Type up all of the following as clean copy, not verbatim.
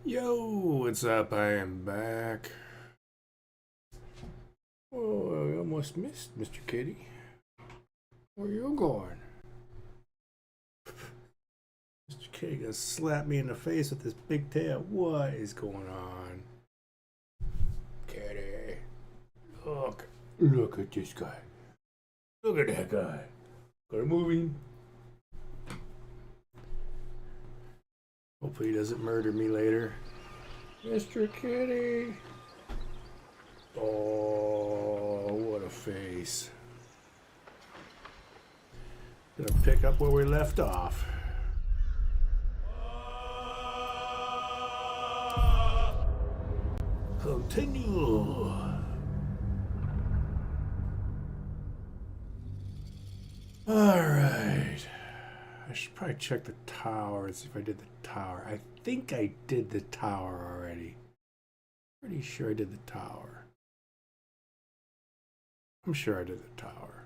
Yo, what's up? I am back. Oh, I almost missed Mr. Kitty. Where you going? Mr. Kitty gonna slap me in the face with his big tail. What is going on? Kitty. Look at this guy. Look at that guy. Got a moving. Hopefully he doesn't murder me later. Mr. Kitty. Oh, what a face. Gonna pick up where we left off. Continue. Alright. I should probably check the tower and see if I did the tower. I think I did the tower already. Pretty sure I did the tower. I'm sure I did the tower.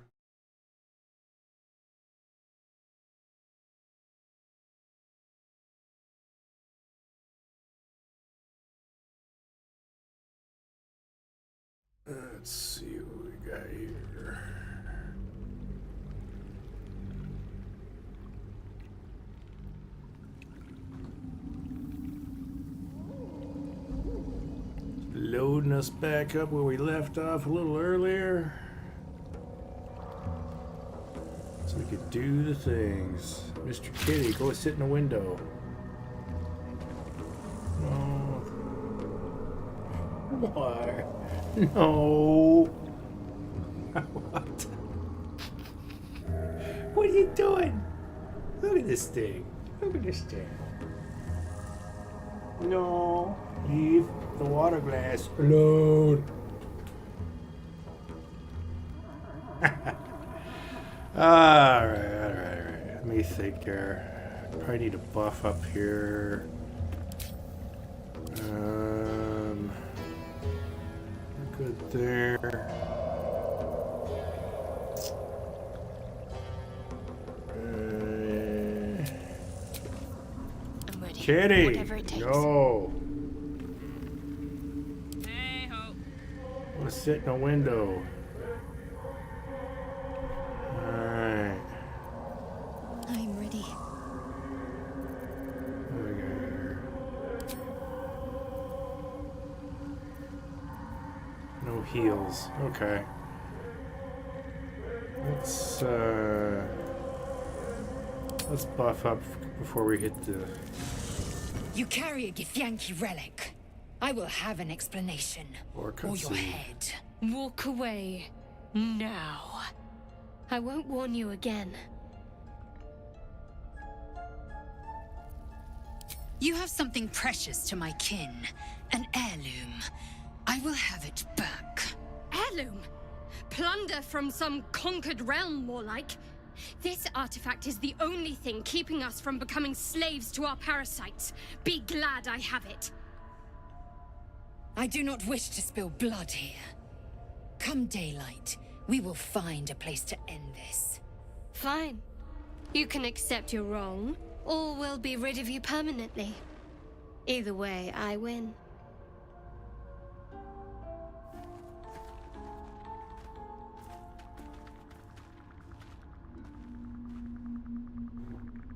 Let's see what we got here. Loading us back up where we left off a little earlier. So we could do the things. Mr. Kitty, go sit in the window. No. Why? No. What? What are you doing? Look at this thing. Look at this thing. No. Leave the water glass alone. Alright. Let me think here. Probably need a buff up here. Good there. I'm ready. Kitty! Whatever it takes. No! Hey ho. I want to sit in a window. Alright. I'm ready. What do we got here? No heals. Okay. Let's buff up before we hit the... You carry a Githyanki relic. I will have an explanation. Or your cutscene. head. Walk away. Now. I won't warn you again. You have something precious to my kin. An heirloom. I will have it back. Heirloom? Plunder from some conquered realm, more like. This artifact is the only thing keeping us from becoming slaves to our parasites. Be glad I have it. I do not wish to spill blood here. Come daylight, we will find a place to end this. Fine. You can accept you're wrong, or we'll be rid of you permanently. Either way, I win.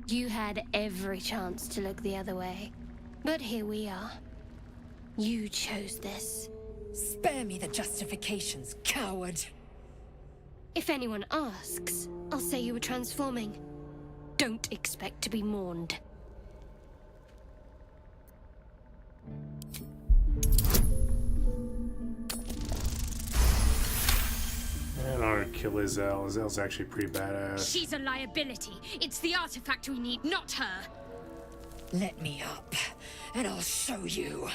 You had every chance to look the other way, but here we are. You chose this. Spare me the justifications, coward. If anyone asks, I'll say you were transforming. Don't expect to be mourned. And I'm gonna kill Izelle. Izelle's actually pretty badass. She's a liability. It's the artifact we need, not her. Let me up, and I'll show you.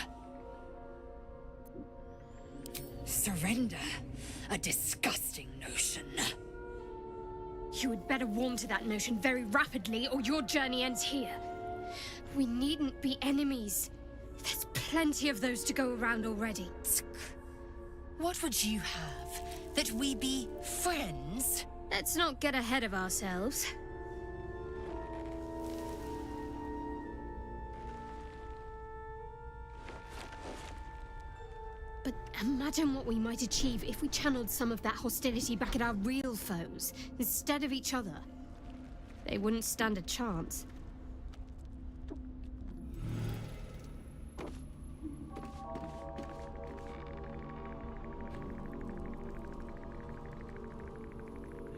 Surrender? A disgusting notion. You had better warm to that notion very rapidly, or your journey ends here. We needn't be enemies. There's plenty of those to go around already. What would you have? That we be friends? Let's not get ahead of ourselves. Imagine what we might achieve if we channeled some of that hostility back at our real foes, instead of each other. They wouldn't stand a chance.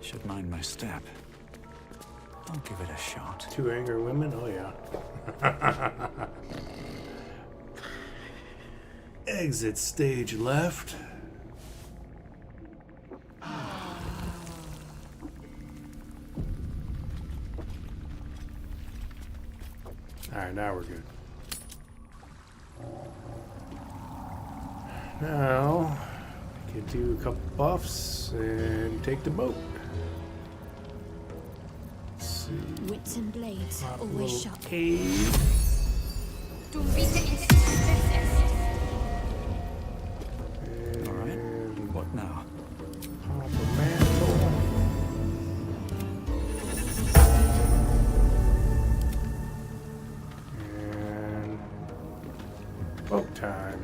Should mind my step. I'll give it a shot. 2 angry women? Oh, yeah. Exit stage left. Alright, now we're good. Now, we can do a couple buffs and take the boat. Wits and blades, Pop a always little sharp. cave. Alright, And what now? pop a mantle. And boat time.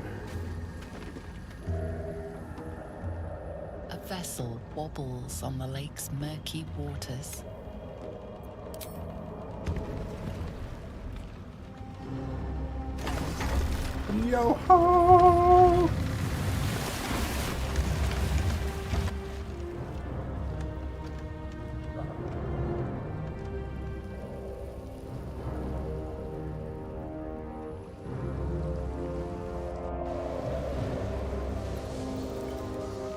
A vessel wobbles on the lake's murky waters. Yo ho!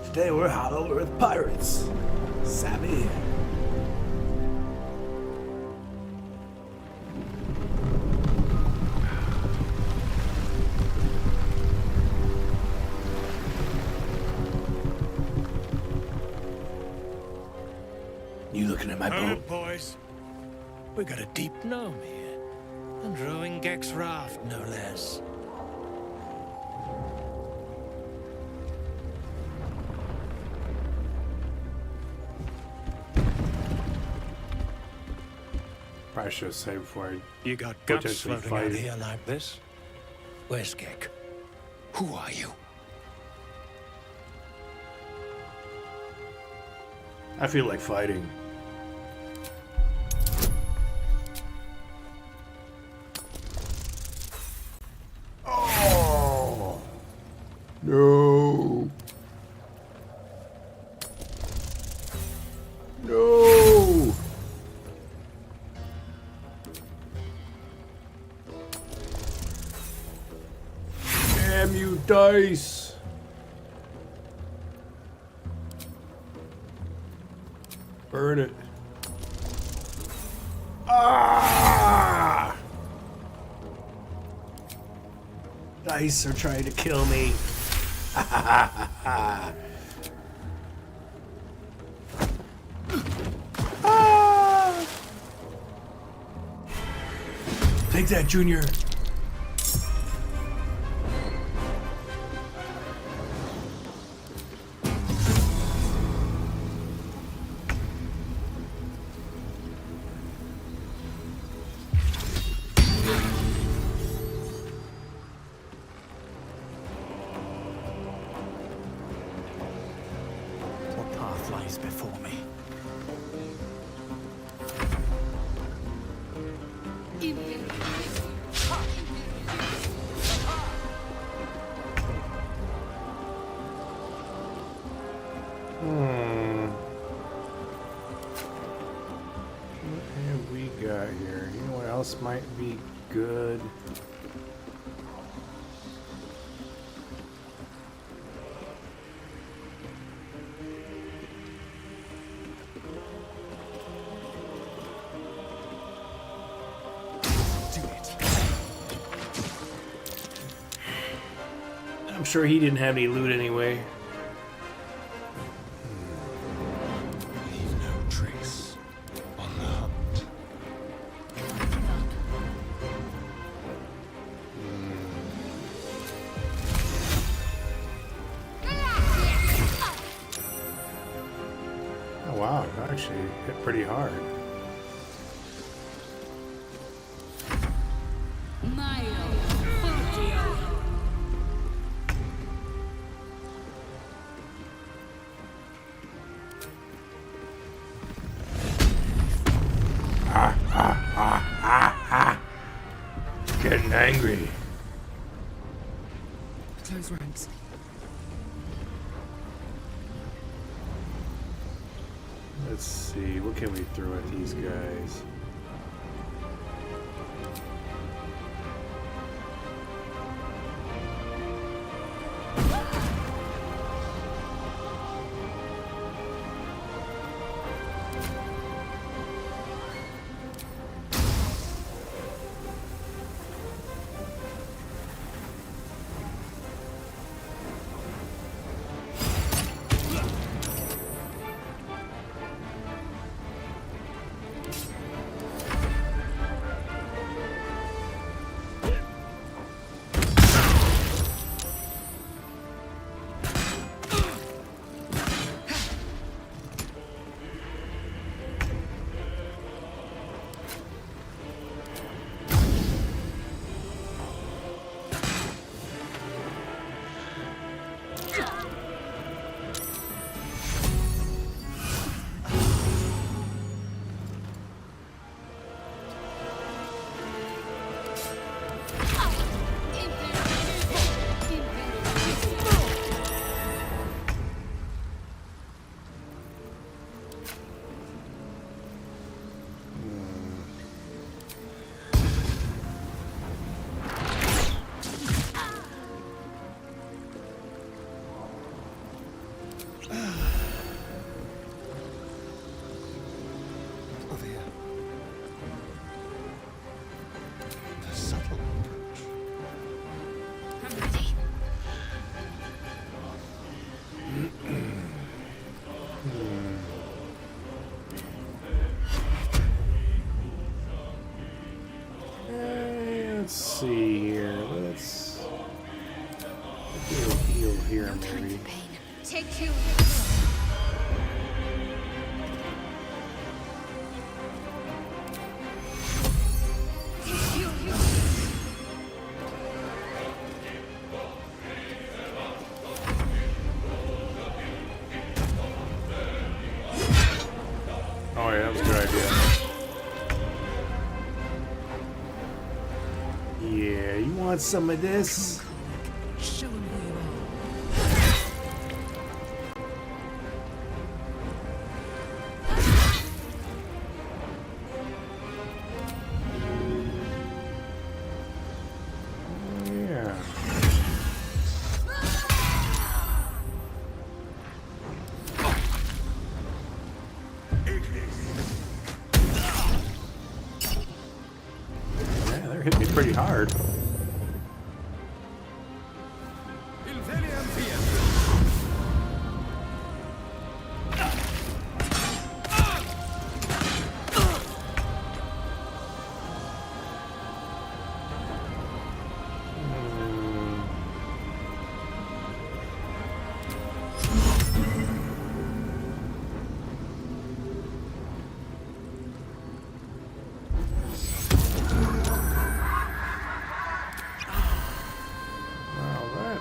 Today we're Hollow Earth pirates. Savvy. You looking at my boat? Boys. We got a deep gnome here. And rowing Gex raft, no less. Probably should have saved before I... You got guts Potentially floating out fighting. here like this? Where's Gek? Who are you? I feel like fighting. Oh! No! No! Damn you, dice! Burn it. Ah! Dice are trying to kill me. Ah! Take that, Junior. What path lies before me? What have we got here? You know what else might be good? Do it. I'm sure he didn't have any loot anyway. Leave no trace on the hunt. Oh wow, it actually hit pretty hard. Getting angry. Close ranks. Let's see, what can we throw at these guys? Over here. The subtle approach. I'm ready. Let's see here. Let's do a heal here, maybe. Take you. Oh yeah, that was a good idea. Yeah, you want some of this? Show them who you are. Yeah. Yeah, they're hitting me pretty hard.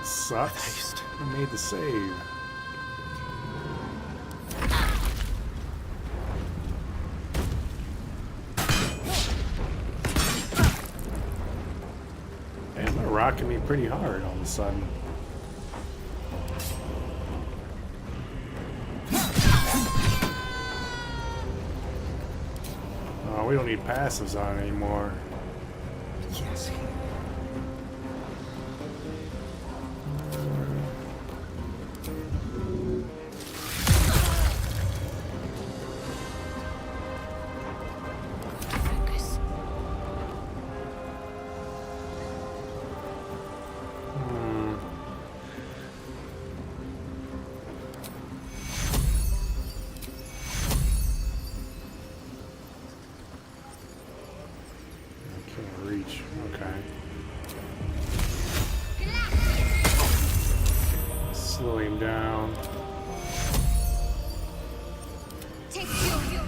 Sucks. I made the save. Damn, they're rocking me pretty hard all of a sudden. Oh, we don't need passives on anymore. Yes. Focus. I can't reach. Okay. Slow him down. Take you.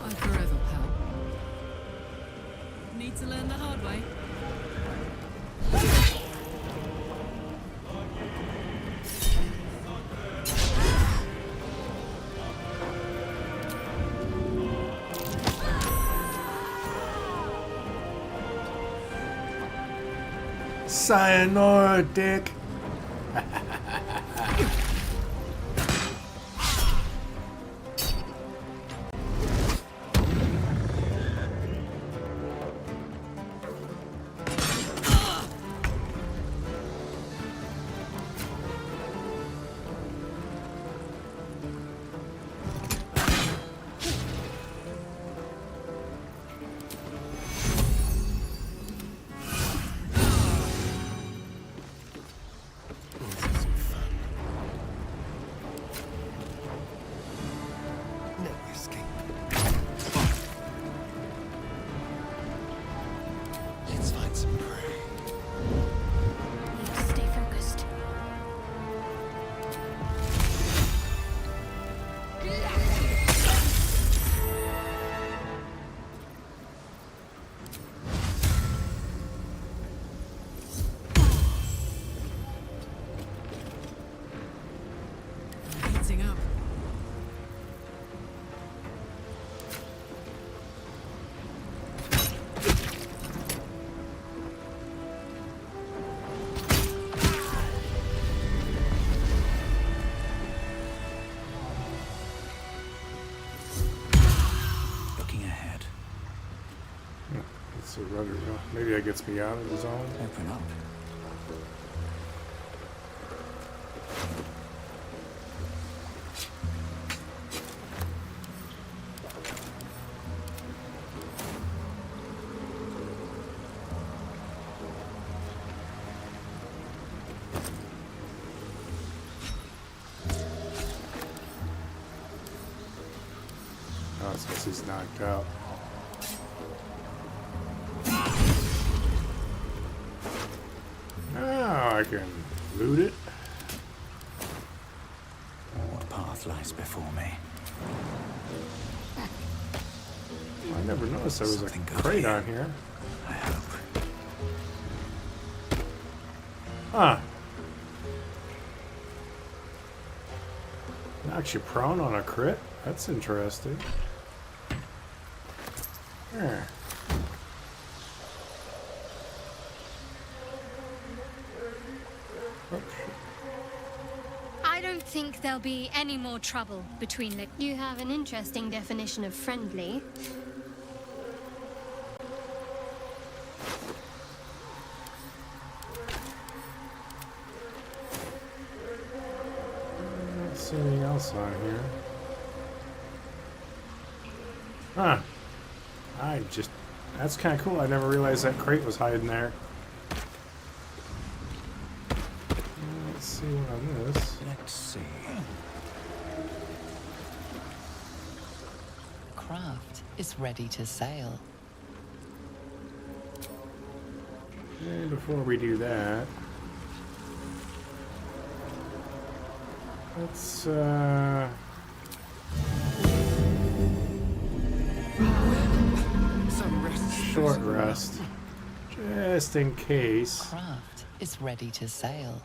I forever, pal. Need to learn the hard way. Sayonara, dick. No escape. Let's find some prey. Stay focused. Heating up. Looking ahead. It's a rudder. Maybe that gets me out of the zone. Open up. Oh, it's because he's knocked out. Now I can loot it. What path lies before me? I never noticed there was a Something good crate here. on here. I hope. Huh. Knocks you prone on a crit? That's interesting. There. I don't think there'll be any more trouble between the... You have an interesting definition of friendly. I don't see anything else on here. Huh. That's kind of cool. I never realized that crate was hiding there. Let's see what I miss. Let's see. Craft is ready to sail. And before we do that, let's Some rest. short rest. Just in case. Craft is ready to sail.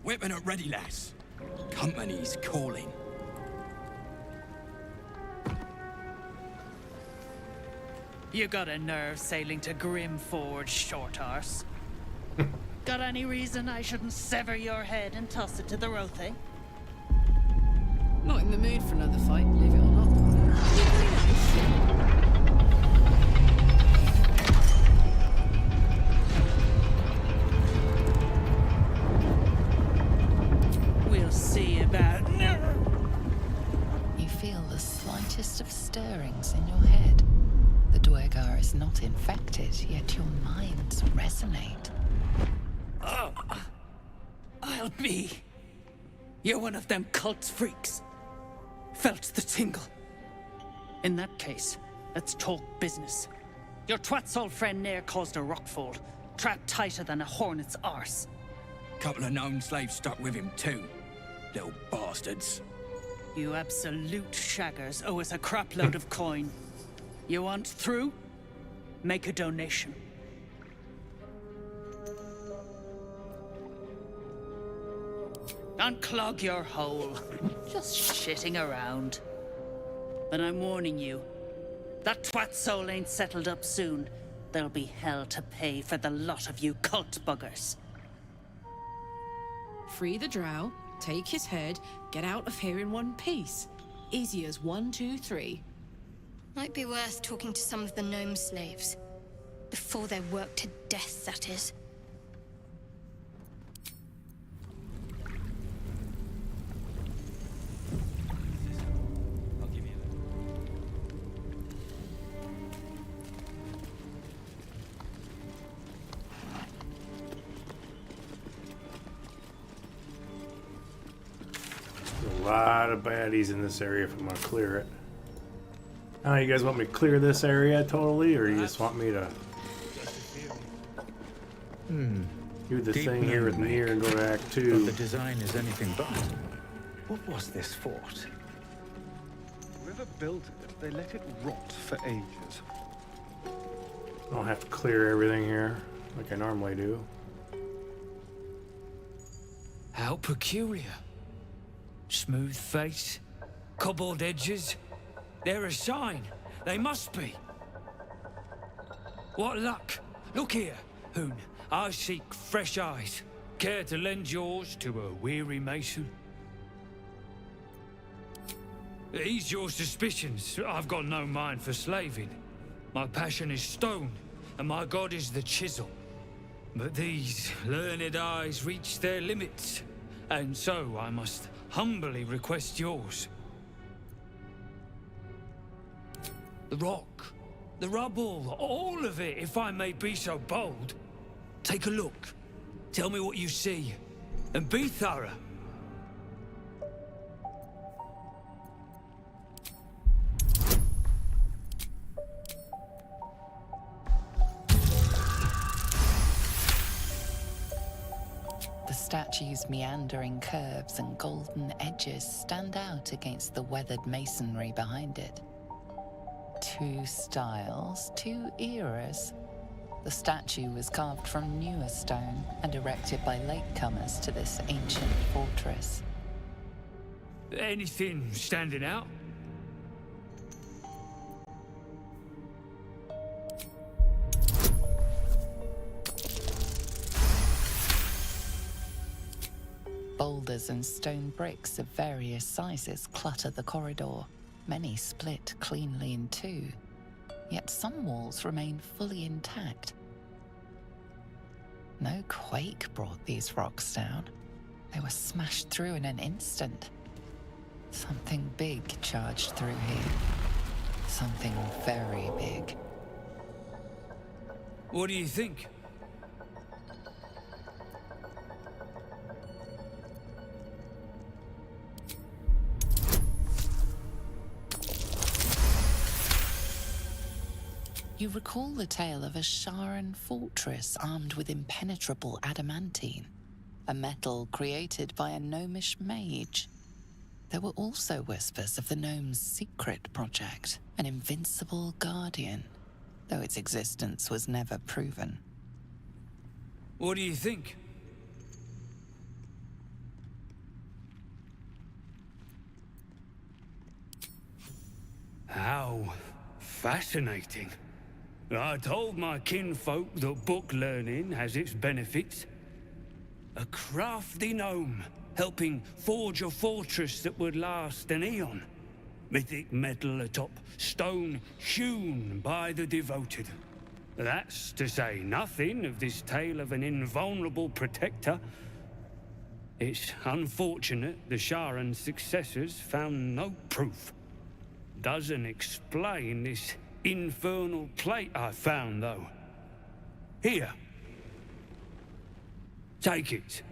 Weapon at ready, lass. Company's calling. You got a nerve sailing to Grimforge, short arse. Got any reason I shouldn't sever your head and toss it to the Rothe? Not in the mood for another fight, believe it or not. We'll see about... You feel the slightest of stirrings in your head. The Dwegar is not infected, yet your minds resonate. I'll be. You're one of them cult freaks. Felt the tingle. In that case, let's talk business. Your twat's old friend Nair caused a rockfall, trapped tighter than a hornet's arse. Couple of known slaves stuck with him too. Little bastards. You absolute shaggers owe us a crapload of coin. You want through? Make a donation. Unclog your hole. Just shitting around. But I'm warning you, that twat soul ain't settled up soon. There'll be hell to pay for the lot of you cult buggers. Free the drow, take his head, get out of here in one piece. Easy as 1, 2, 3. Might be worth talking to some of the gnome slaves. Before they're worked to death, that is. A lot of baddies in this area if I'm gonna clear it. You guys want me to clear this area totally, or you just want me to do the Deep thing here with gnome Nier and go to Act But 2? the design is anything but. What was this fort? Whoever built it, they let it rot for ages. I don't have to clear everything here like I normally do. How peculiar. Smooth face, cobbled edges. They're a sign. They must be. What luck. Look here, Hoon. I seek fresh eyes. Care to lend yours to a weary mason? Ease your suspicions. I've got no mind for slaving. My passion is stone, and my god is the chisel. But these learned eyes reach their limits, and so I must humbly request yours. The rock, the rubble, all of it, if I may be so bold. Take a look. Tell me what you see, and be thorough. The statue's meandering curves and golden edges stand out against the weathered masonry behind it. Two styles, two eras. The statue was carved from newer stone and erected by latecomers to this ancient fortress. Anything standing out? Boulders and stone bricks of various sizes clutter the corridor. Many split cleanly in two, yet some walls remain fully intact. No quake brought these rocks down. They were smashed through in an instant. Something big charged through here. Something very big. What do you think? You recall the tale of a Sharan fortress armed with impenetrable adamantine, a metal created by a gnomish mage. There were also whispers of the gnome's secret project, an invincible guardian, though its existence was never proven. What do you think? How fascinating. I told my kinfolk that book learning has its benefits. A crafty gnome, helping forge a fortress that would last an eon. Mythic metal atop stone hewn by the devoted. That's to say nothing of this tale of an invulnerable protector. It's unfortunate the Sharan's successors found no proof. Doesn't explain this infernal plate I found, though. Here. Take it.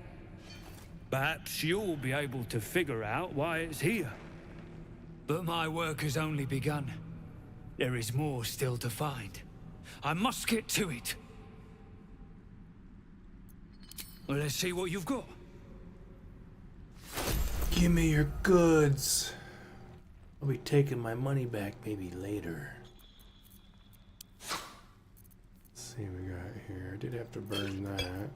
Perhaps you'll be able to figure out why it's here. But my work has only begun. There is more still to find. I must get to it. Well, let's see what you've got. Give me your goods. I'll be taking my money back maybe later. see what we got here. I did have to burn that.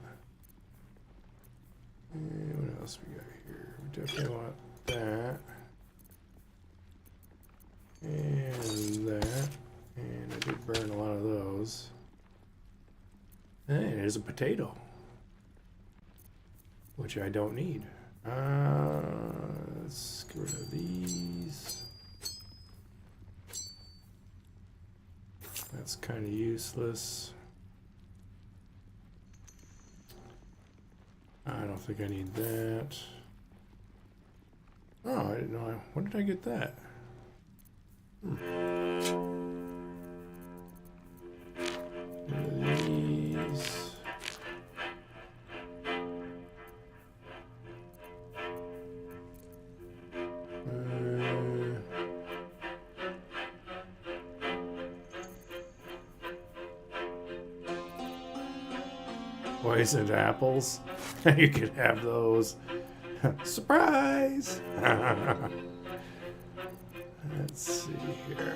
And what else we got here? We definitely want that. And that. And I did burn a lot of those. Hey, there's a potato. Which I don't need. Let's get rid of these. That's kind of useless. I don't think I need that. Oh, I didn't know. When did I get that? These. Poisoned apples. You could have those. Surprise! Let's see here.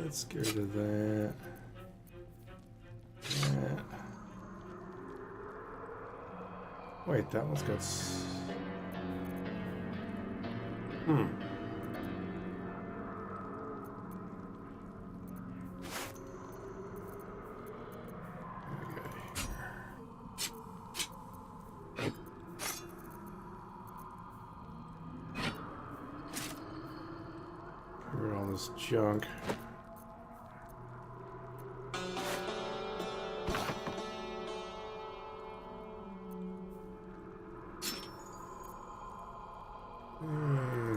Let's get rid of that. Wait, that one's got. Junk.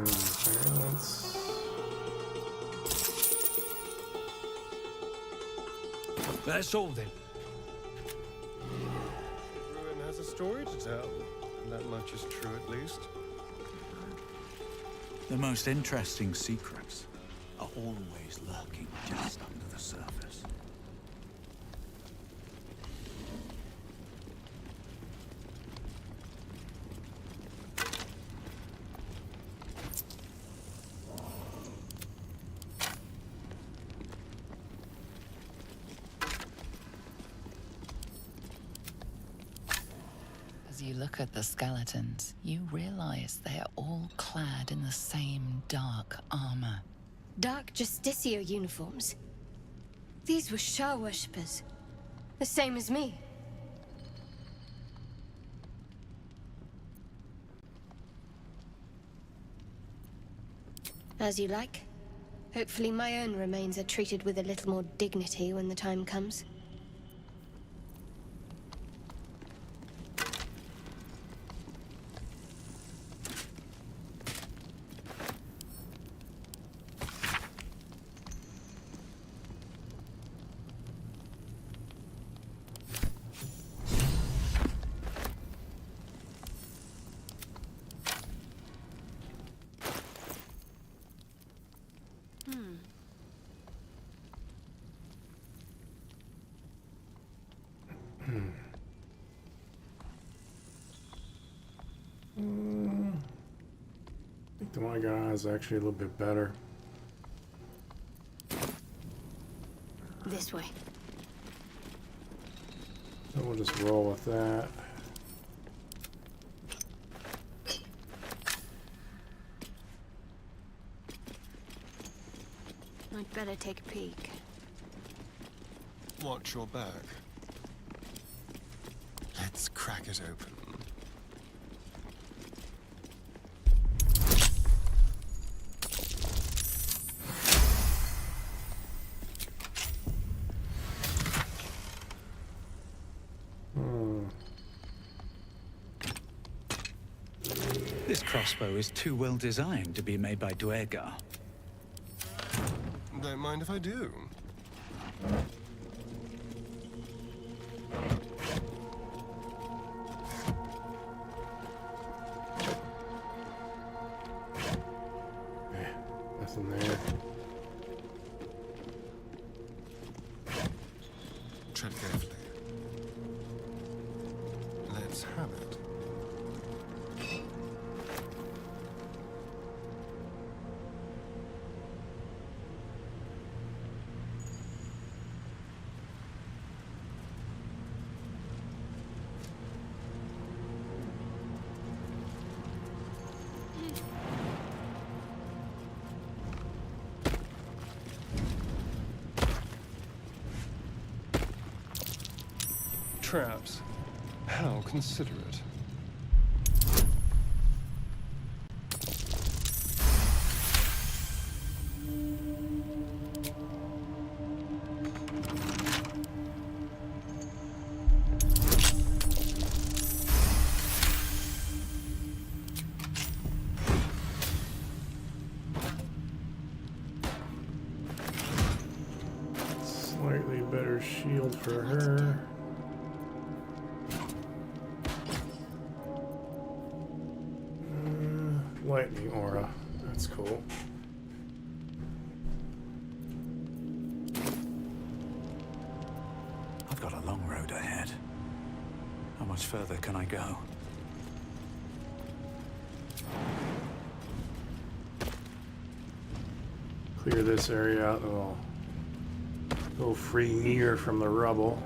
Silence. That's all then. Ruin has a story to tell. That much is true, at least. The most interesting secrets are always lurking just under the surface. As you look at the skeletons, you realize they are all clad in the same dark armor. Dark Justicia uniforms. These were Shah worshippers. The same as me. As you like. Hopefully my own remains are treated with a little more dignity when the time comes. I think the one I got is actually a little bit better. This way. So we'll just roll with that. I'd better take a peek. Watch your back. Let's crack it open. This crossbow is too well designed to be made by Duergar. Don't mind if I do. Nothing there. Tread carefully. Let's have it. traps. How considerate. Slightly better shield for her. Lightning aura. That's cool. I've got a long road ahead. How much further can I go? Clear this area out. We'll go free near from the rubble.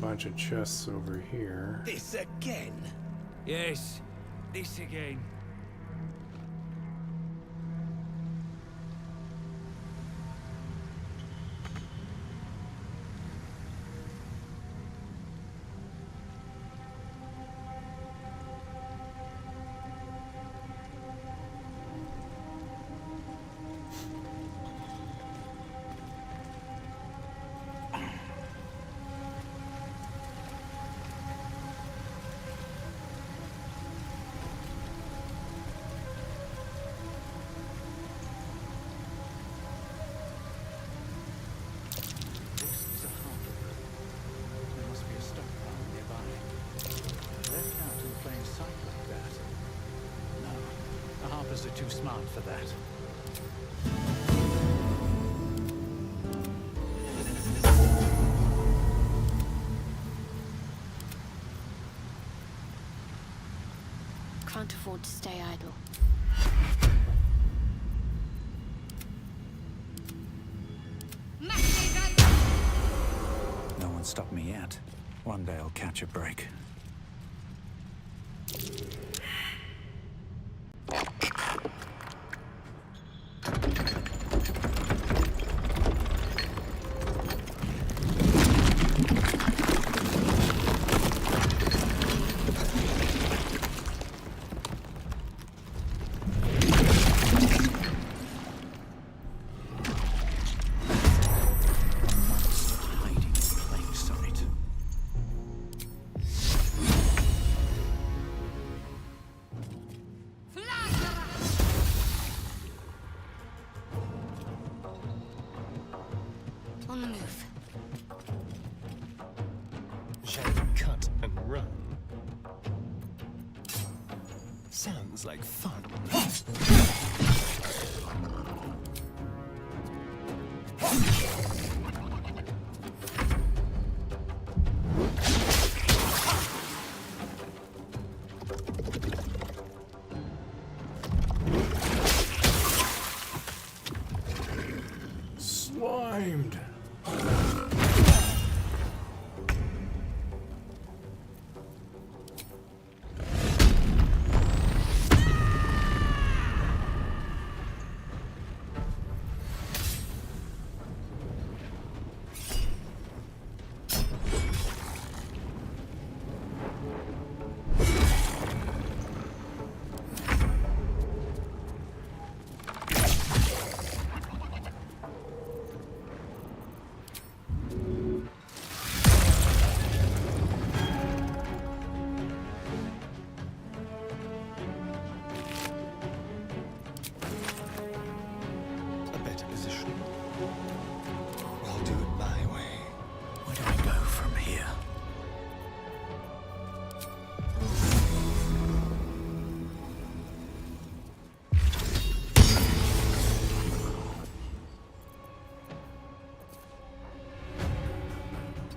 Bunch of chests over here. This again? Yes, this again. Are too smart for that. Can't afford to stay idle. No one stopped me yet. One day I'll catch a break. On the move. Shall we cut and run? Sounds like fun. Slimed.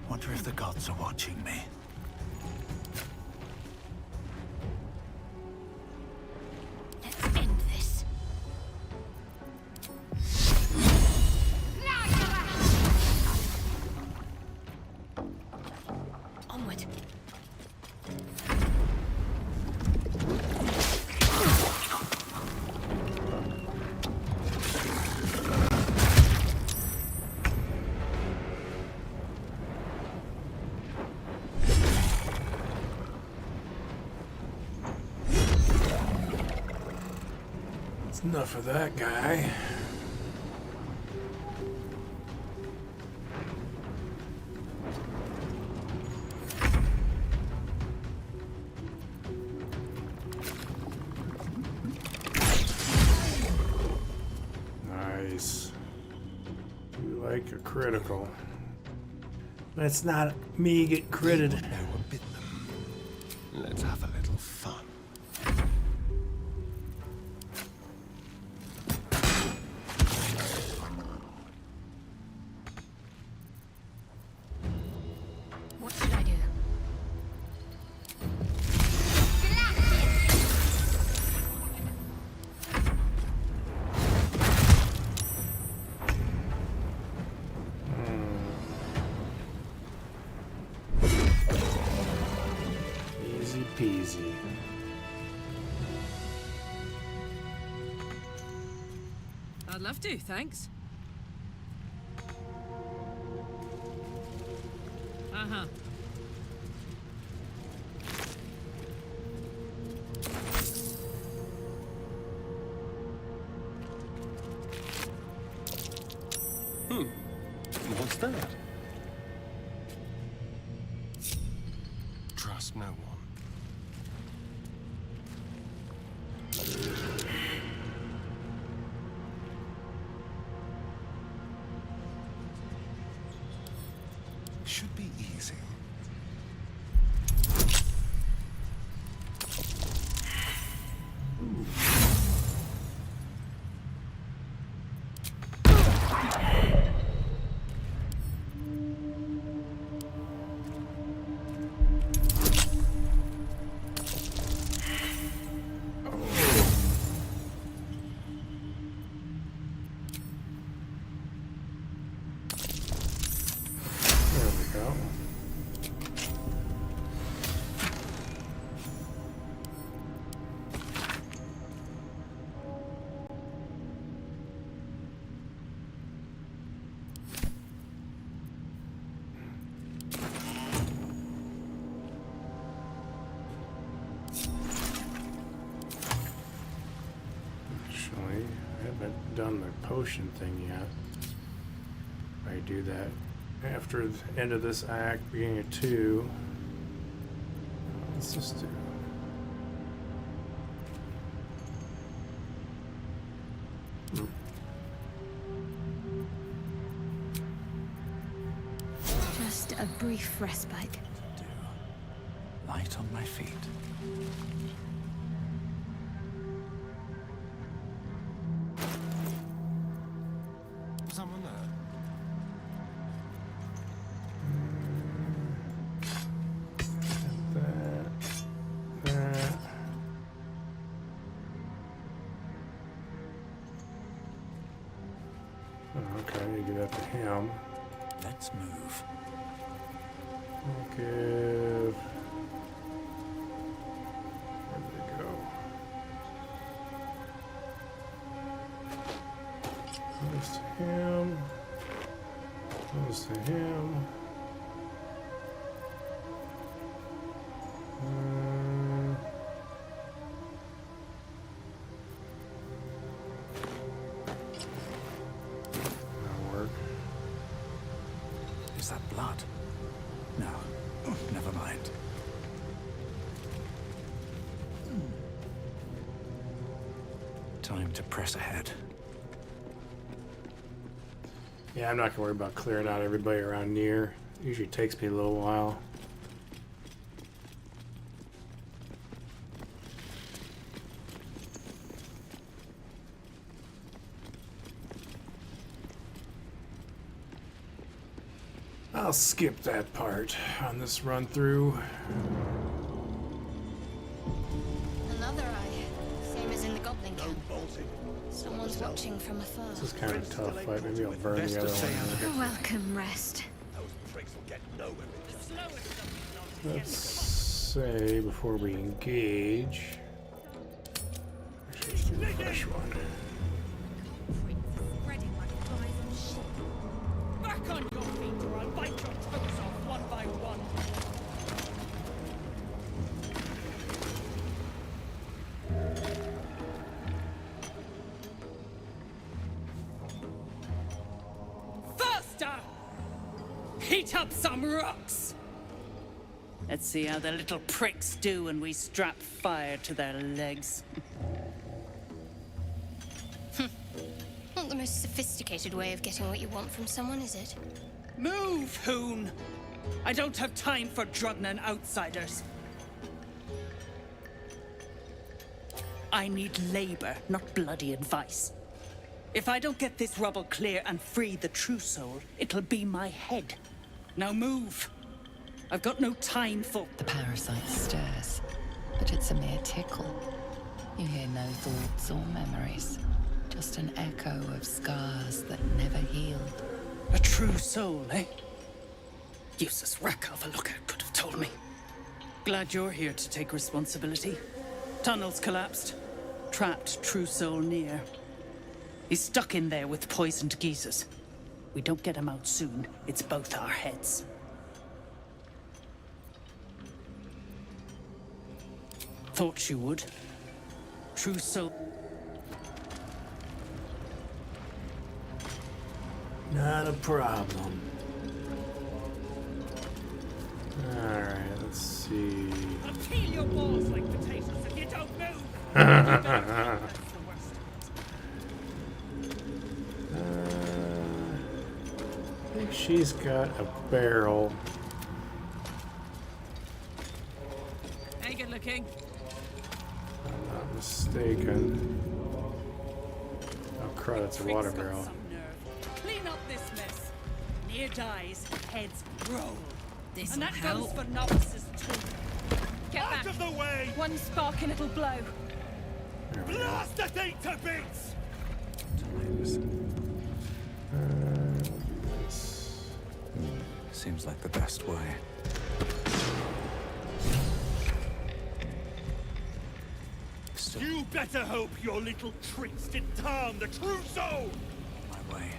Wonder if the gods are watching me. Let's end this. forward. That's enough of that guy. Nice. You like a critical. That's not me getting critted. Know what bit them. Let's have a little fun. What should I do? Easy peasy. I'd love to, thanks. Uh-huh. What's that? Trust no one. Should be easy. There we go. Actually, I haven't done the potion thing yet. I do that after the end of this act, beginning of 2. Let's just do. Just a brief respite. Do. Light on my feet. Someone there? That. Oh, okay, I need to give that to him. Let's move. I'll give. Where did it go? Goes to him. Goes to him. That'll work. Is that blood? No. Never mind. Time to press ahead. Yeah, I'm not gonna worry about clearing out everybody around near. Usually takes me a little while. I'll skip that part on this run through. Another eye, same as in the goblin camp. Someone's watching from afar. This is kind of a tough fight. Maybe I'll burn the other one. Welcome, rest. Those pricks will get nowhere with just let's say before we engage. Actually, let's do the fresh one. Back on your feet or I'll bite your toes off one by one. Faster! Heat up some rocks! Let's see how the little pricks do when we strap fire to their legs. Not the most sophisticated way of getting what you want from someone, is it? Move, Hoon! I don't have time for Drugnan outsiders. I need labor, not bloody advice. If I don't get this rubble clear and free the true soul, it'll be my head. Now move! I've got no time for... The parasite stirs, but it's a mere tickle. You hear no thoughts or memories, just an echo of scars that never healed. A true soul, eh? Useless wreck of a lookout could have told me. Glad you're here to take responsibility. Tunnels collapsed. Trapped true soul near. He's stuck in there with poisoned geezers. We don't get him out soon, it's both our heads. Thought you would. True soul. Not a problem. Alright, let's see. I'll peel your balls like potatoes if you don't move! I think she's got a barrel. Hey, good looking. If I'm not mistaken. Oh crud, it's a water barrel. Clean up this mess. Near dies, heads roll. This'll And that help. goes for novices too. Get Out back. of the way! One spark and it'll blow. There we go. Blast the thing to bits! Times. Let's- Seems like the best way. Still You better hope your little tricks didn't harm the true soul! my way.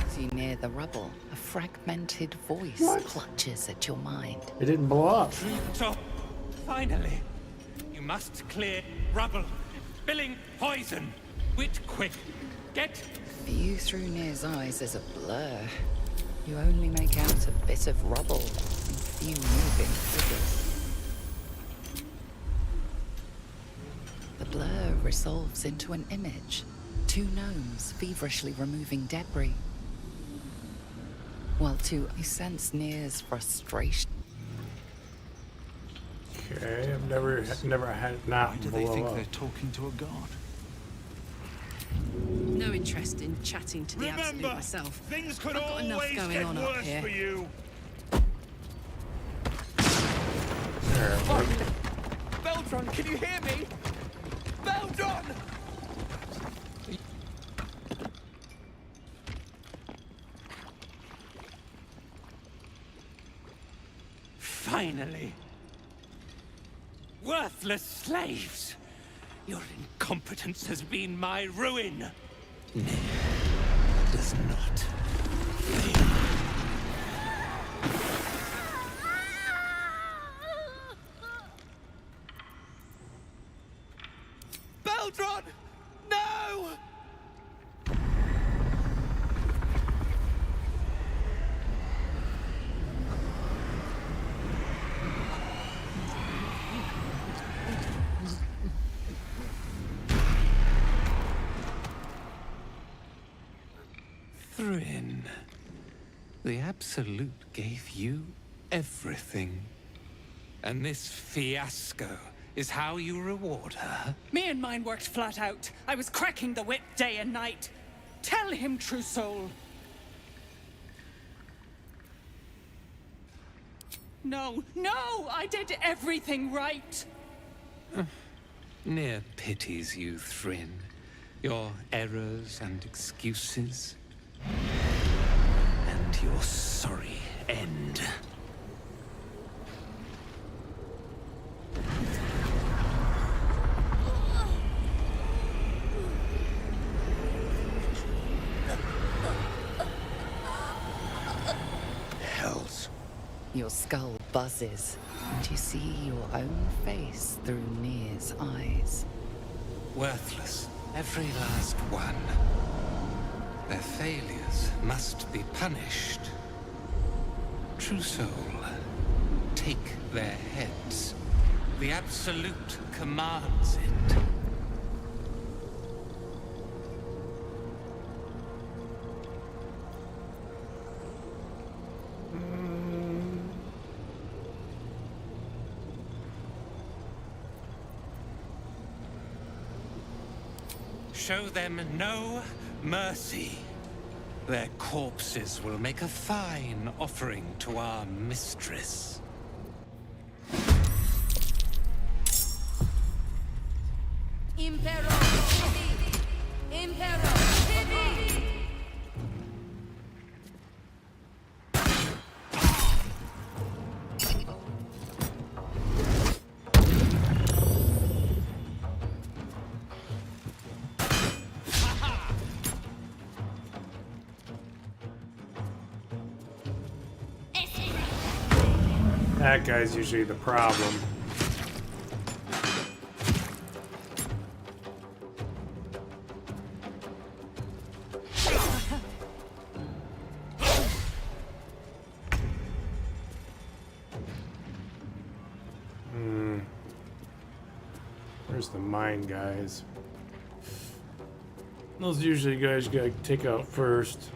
As you near the rubble, a fragmented voice clutches at your mind. It didn't blow up. So, finally, you must clear rubble, spilling poison. Wit quick. Get View through Nir's eyes is a blur. You only make out a bit of rubble and few moving figures. The blur resolves into an image. Two gnomes feverishly removing debris. While you sense Nir's frustration. Okay, I've never had not Why do they blow think up. they're talking to a god? No interest in chatting to the absolute remember, myself. things could I've got enough always going get on up worse here. for you. There, look. Beldron, can you hear me? Beldron! Finally. Worthless slaves. Your incompetence has been my ruin. Does not fail. Beldron! No! Thrin, the Absolute gave you everything. And this fiasco is how you reward her? Me and mine worked flat out. I was cracking the whip day and night. Tell him, true soul. No, no! I did everything right! Near pities you, Thrin. Your errors and excuses. your sorry end. Hells. Your skull buzzes, and you see your own face through Nir's eyes. Worthless, every last one. Their failures must be punished. True soul, take their heads. The Absolute commands it. Show them no mercy. Their corpses will make a fine offering to our mistress. Impero Tibi! Impero Tibi! That guy's usually the problem. Where's the mine guys? Those usually guys you gotta take out first.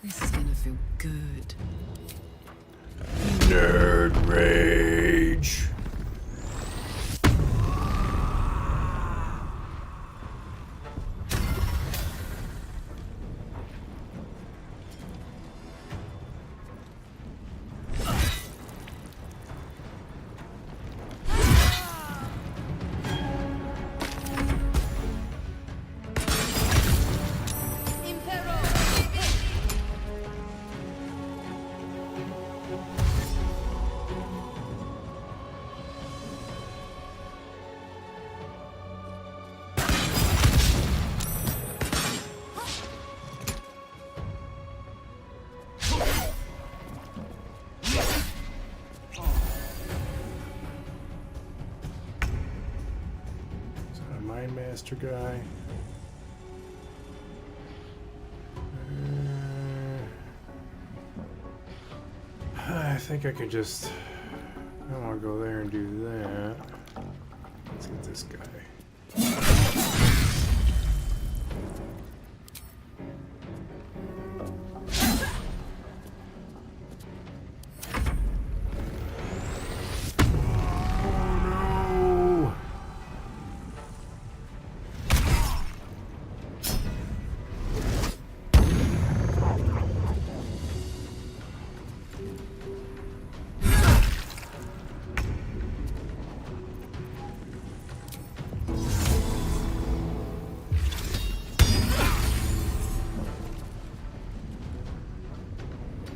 This is gonna feel good. Nerd rage. Master guy. I think I could just. I don't want to go there and do that. Let's get this guy.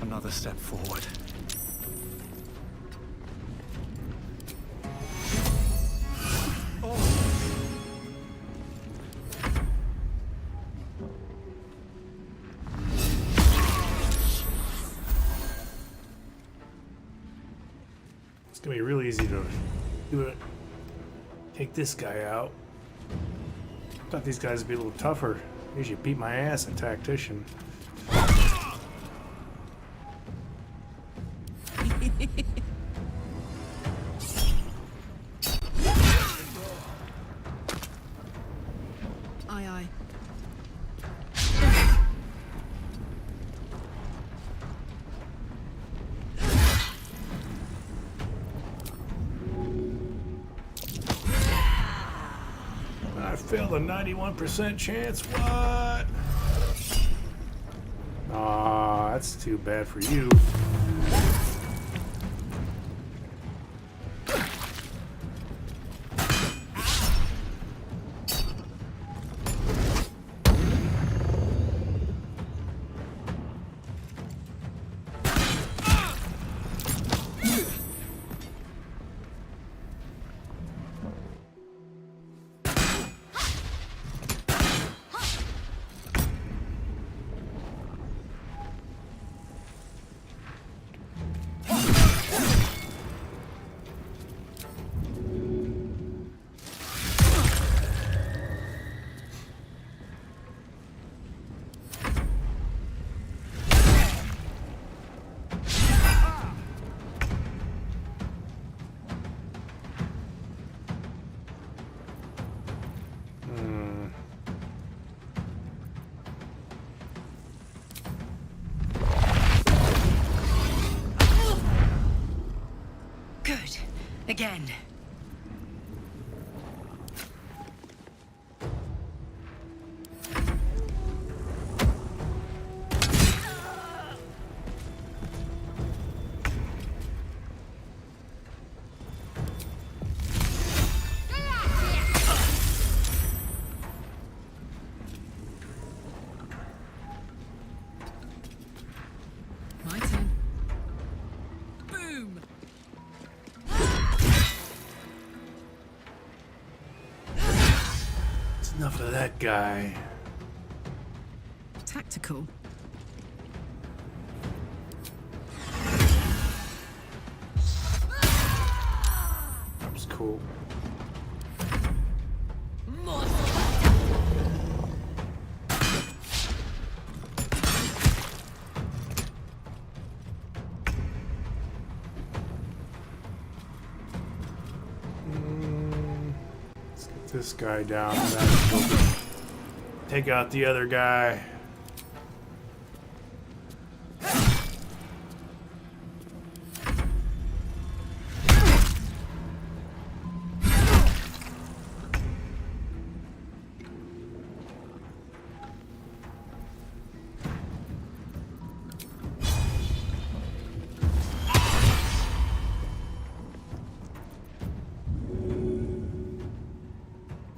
Another step forward. gonna be real easy to do it. Take this guy out. Thought these guys would be a little tougher. Usually beat my ass in Tactician. Aye, aye. I failed a 91% chance. What? Aw, that's too bad for you. Good. Again. My turn. Boom! It's enough of that guy. Tactical. That was cool. Let's get this guy down. Take out the other guy.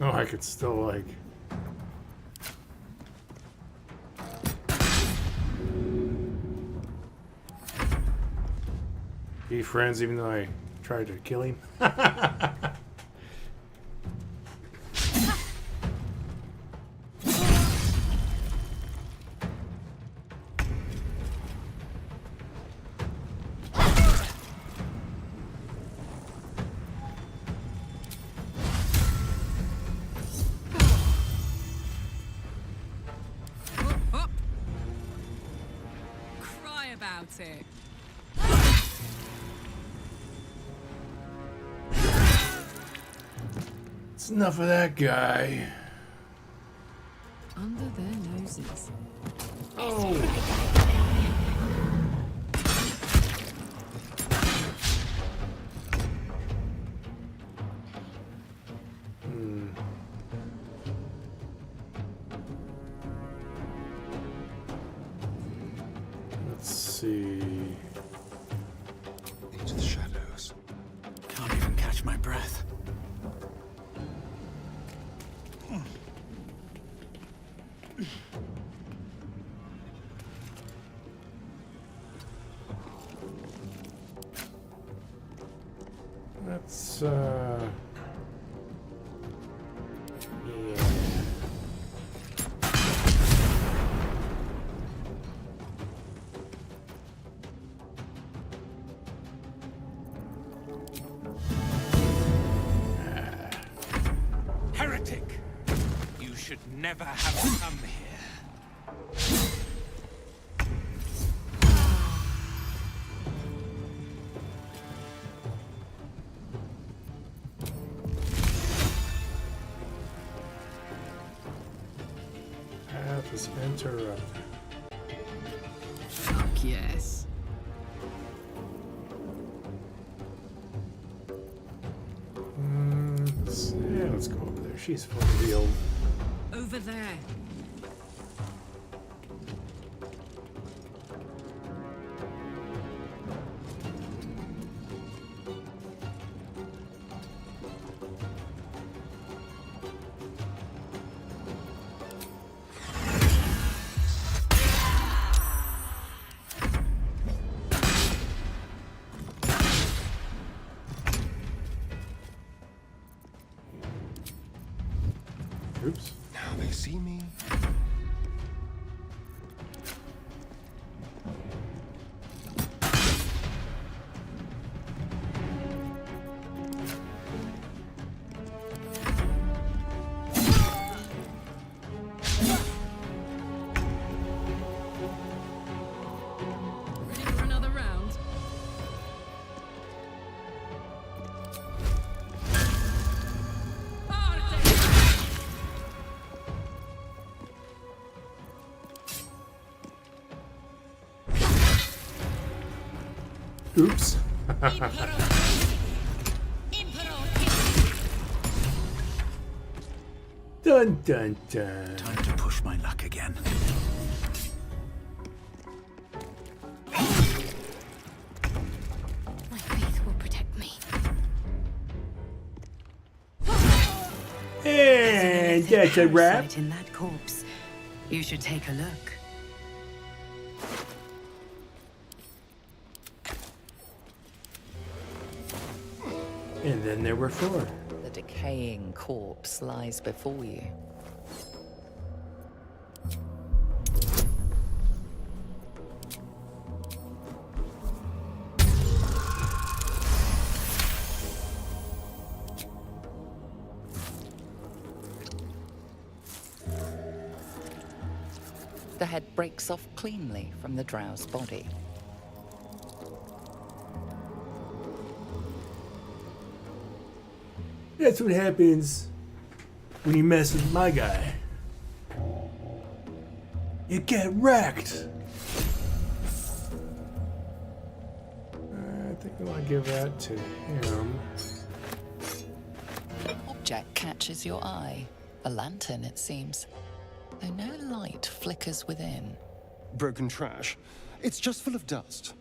Oh, I could still like. Be friends even though I tried to kill him. Up! Cry about it. It's enough of that guy. Under their noses. Oh! Let's see. Into the shadows. Can't even catch my breath. Let's should never have come here. Path is interrupted. Fuck yes. Let's go over there. She's fully healed. Over there. Oops. Now they see me. Ready for another round? Oops. Dun dun dun. Time to push my luck again. My faith will protect me. And that's a wrap. In that corpse. You should take a look. And then there were 4. The decaying corpse lies before you. The head breaks off cleanly from the drow's body. That's what happens when you mess with my guy. You get wrecked. I think I want to give that to him. Object catches your eye. A lantern, it seems. Though no light flickers within. Broken trash. It's just full of dust.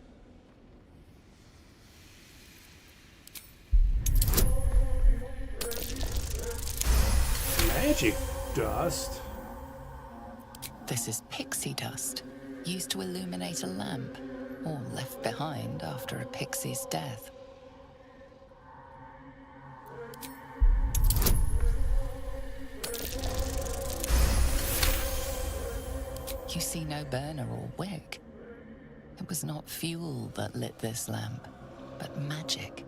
Magic dust. This is pixie dust, used to illuminate a lamp, or left behind after a pixie's death. You see no burner or wick. It was not fuel that lit this lamp, but magic.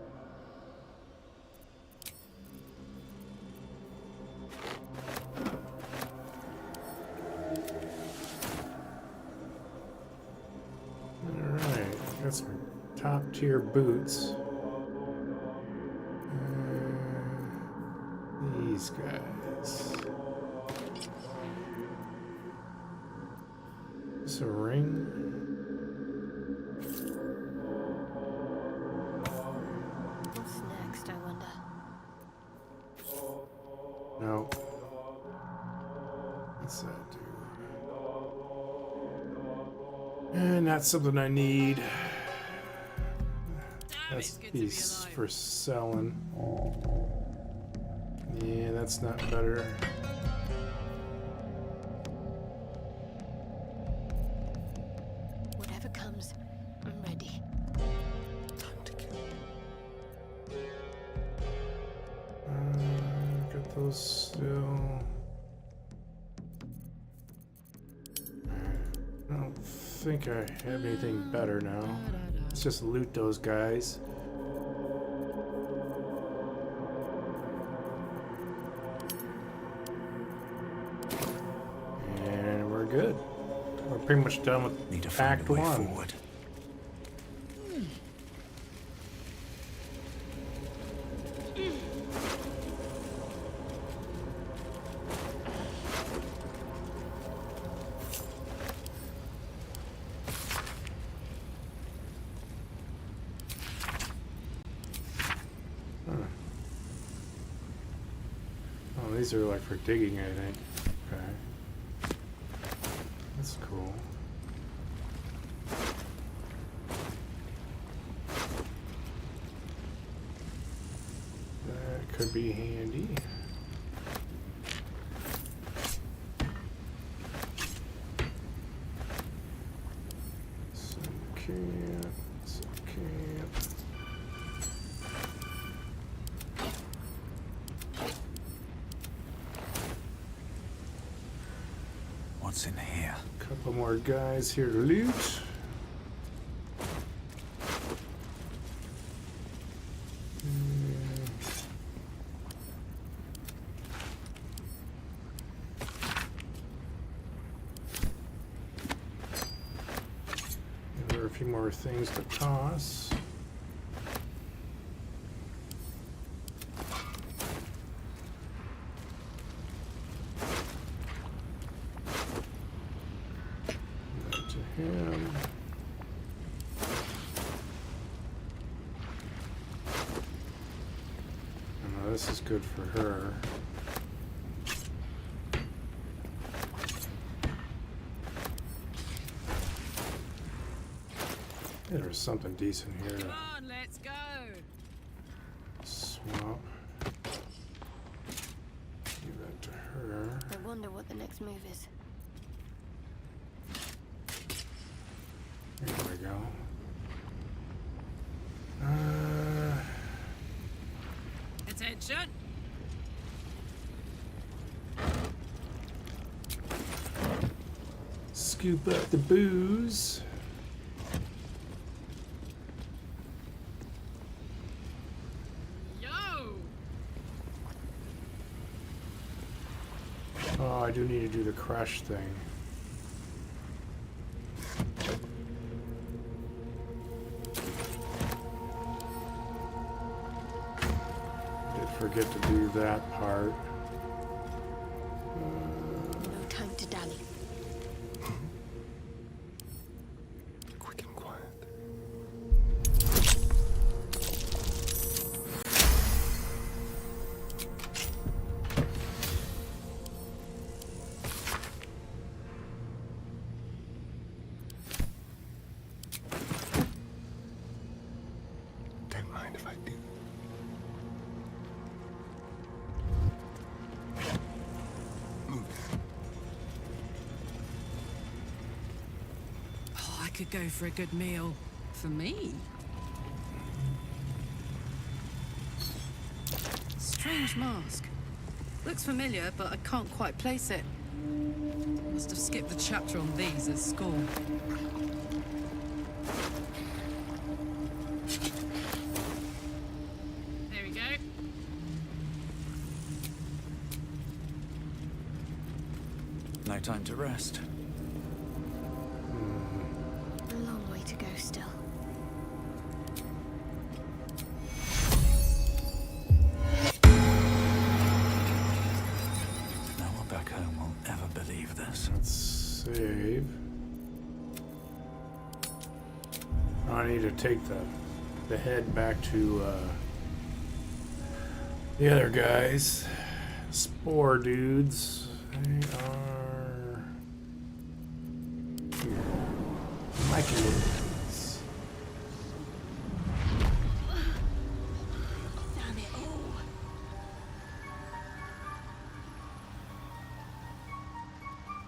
Alright, got some top tier boots. These guys. Is this a ring? What's next, I wonder? No. What's that do? And that's something I need. That's these for selling. Yeah, that's not better. Whatever comes, I'm ready. Got those still. I don't think I have anything better now. Let's just loot those guys. pretty much done with Need to find Act a way 1. forward. Oh, these are like for digging, I think. Okay. That's cool. That could be handy. Some can't, some can't. What's in here? Couple more guys here to loot. There are a few more things to toss. That to him. Oh, this is good for her. There's something decent here to Come on, let's go. swap. Give that to her. I wonder what the next move is. There we go. Attention. Scoop up the booze. Yo. Oh, I do need to do the crush thing. Did forget to do that part. No time to dally. Quick and quiet. Don't mind if I do. Move it. Oh, I could go for a good meal. For me? Strange mask. Looks familiar, but I can't quite place it. Must have skipped the chapter on these at school. There we go. No time to rest. A long way to go still. No one back home will ever believe this. Let's save. Oh, I need to take the head back to the other guys. Spore dudes. They are here. Myconids. Damn it all.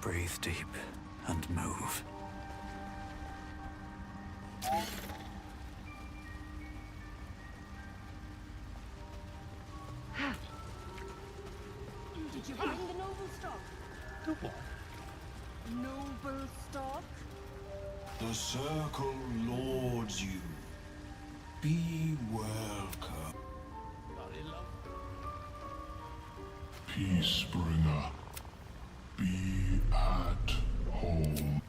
Breathe deep and move. Did you bring the noble stock? The what? Noble stock? The circle lords you. Be welcome. Peacebringer, be at home.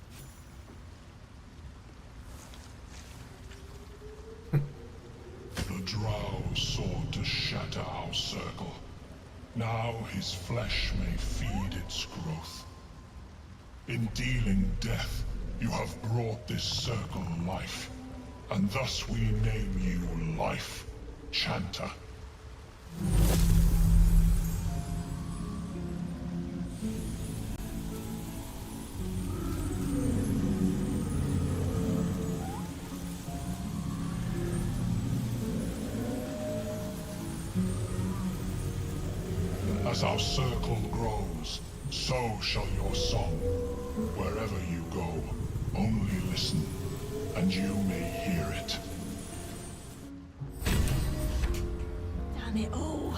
Now his flesh may feed its growth. In dealing death, you have brought this circle life, and thus we name you Life Chanter. As our circle grows, so shall your song. Wherever you go, only listen, and you may hear it. Damn it all.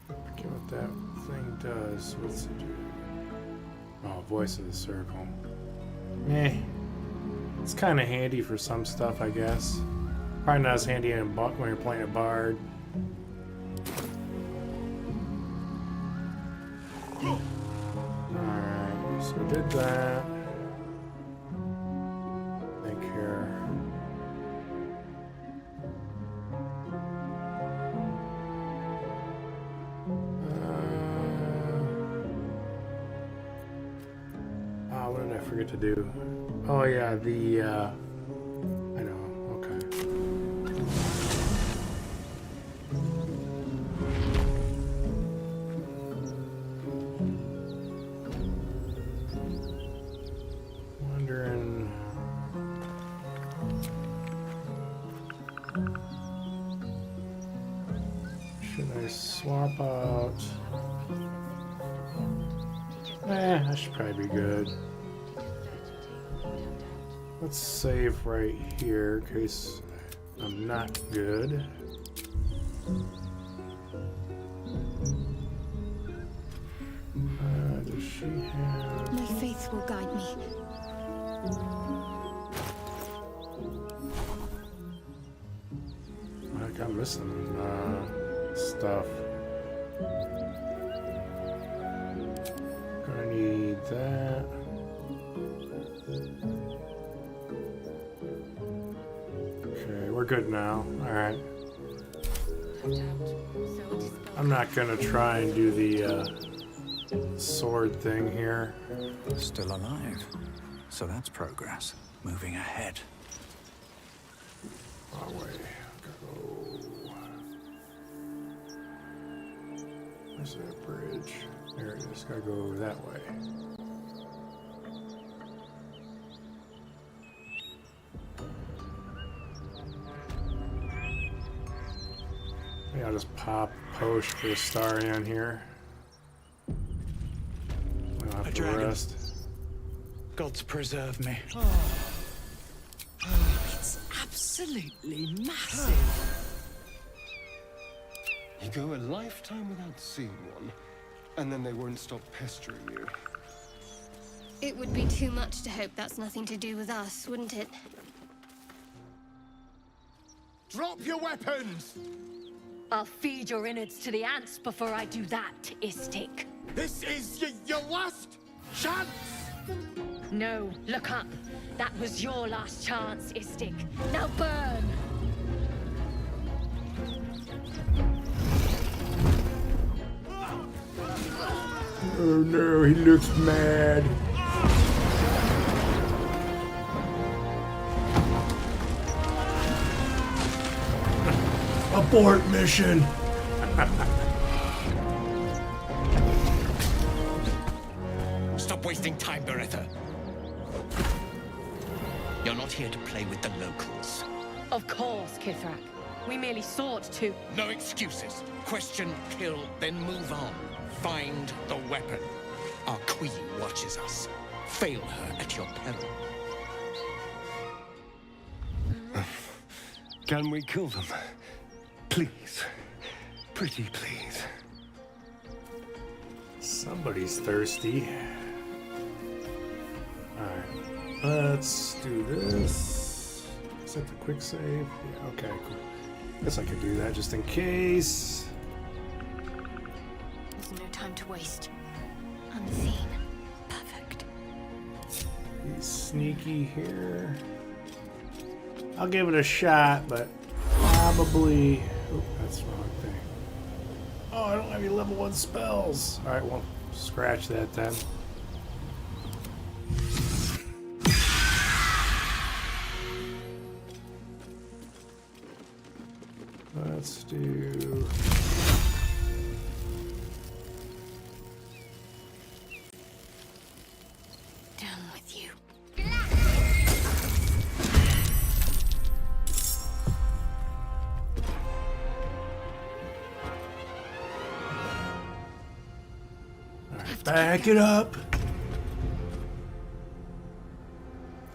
Forget what that thing does. What's it do? Oh, voice of the circle. Meh. It's kind of handy for some stuff, I guess. Probably not as handy when you're playing a bard. Alright, so we did that. Think here. What did I forget to do? Oh yeah, I know, okay. Wondering... should I swap out... that should probably be good. Let's save right here in case I'm not good. Does she have... My faith will guide me. Like I'm missing stuff. Gonna need that. Okay, we're good now. Alright. I'm not gonna try and do the sword thing here. Still alive. So that's progress. Moving ahead. Our way. Go. Where's that bridge? There it is. Gotta go that way. Maybe I'll just pop post for the star in here. We'll have to rest. Gods preserve me. It's absolutely massive. You go a lifetime without seeing one, and then they won't stop pestering you. It would be too much to hope that's nothing to do with us, wouldn't it? Drop your weapons! I'll feed your innards to the ants before I do that, Istik. This is your last chance! No, look up. That was your last chance, Istik. Now burn! Oh no, he looks mad. Abort mission. Stop wasting time, Beretta. You're not here to play with the locals. Of course, Kithrak. We merely sought to... No excuses. Question, kill, then move on. Find the weapon. Our queen watches us. Fail her at your peril. Can we kill them? Please. Pretty please. Somebody's thirsty. Alright. Let's do this. Is that the quick save? Yeah, okay, cool. Guess I could do that just in case. There's no time to waste. Unseen. Perfect. Be sneaky here. I'll give it a shot, but probably... Oh, that's the wrong thing. Oh, I don't have any level 1 spells. Alright, well, scratch that then. Let's do... Down with you. Alright, back it up.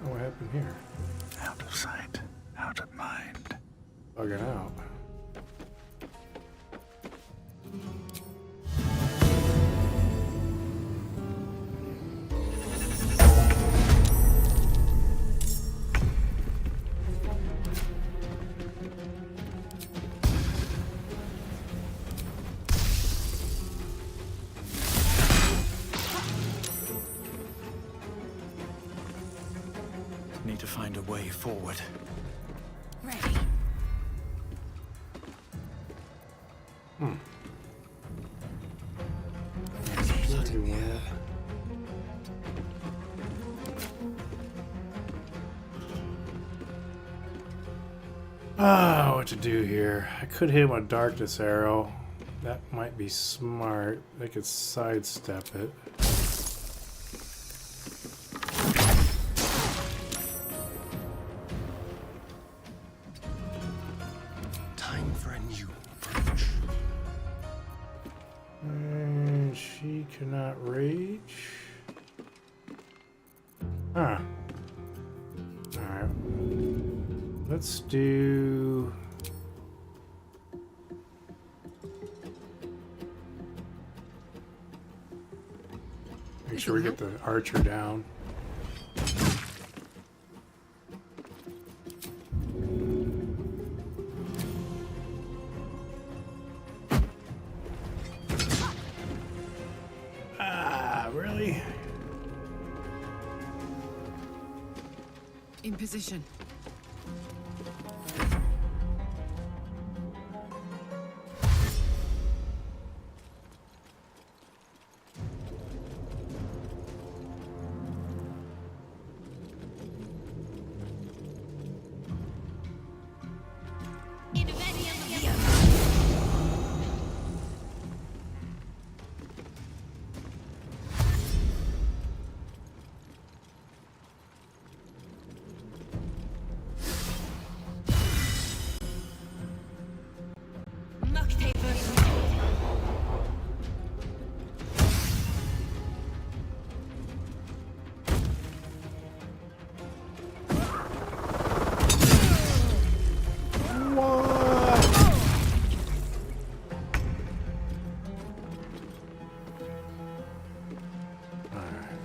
Oh, what happened here? Out of sight, out of mind. Bugging out. Need to find a way forward. Ready. Ah, what to do here? I could hit him with a darkness arrow. That might be smart. They could sidestep it. Time for a new approach. And she cannot rage. Huh. Alright. Let's do... Make sure we get the archer down. Ah, really? In position.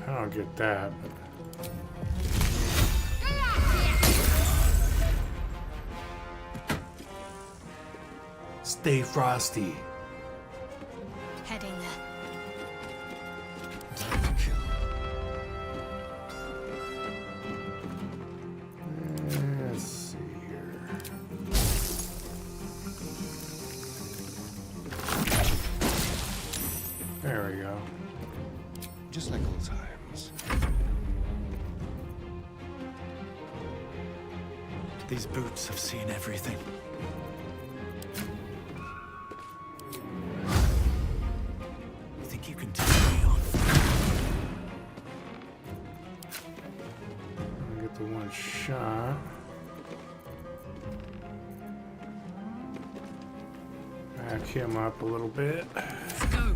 I don't get that. Stay frosty. Heading there. Time to kill. Let's see here. There we go. Just like old times. These boots have seen everything. You think you can take me on? I'll get the one shot. Back him up a little bit. Let's go.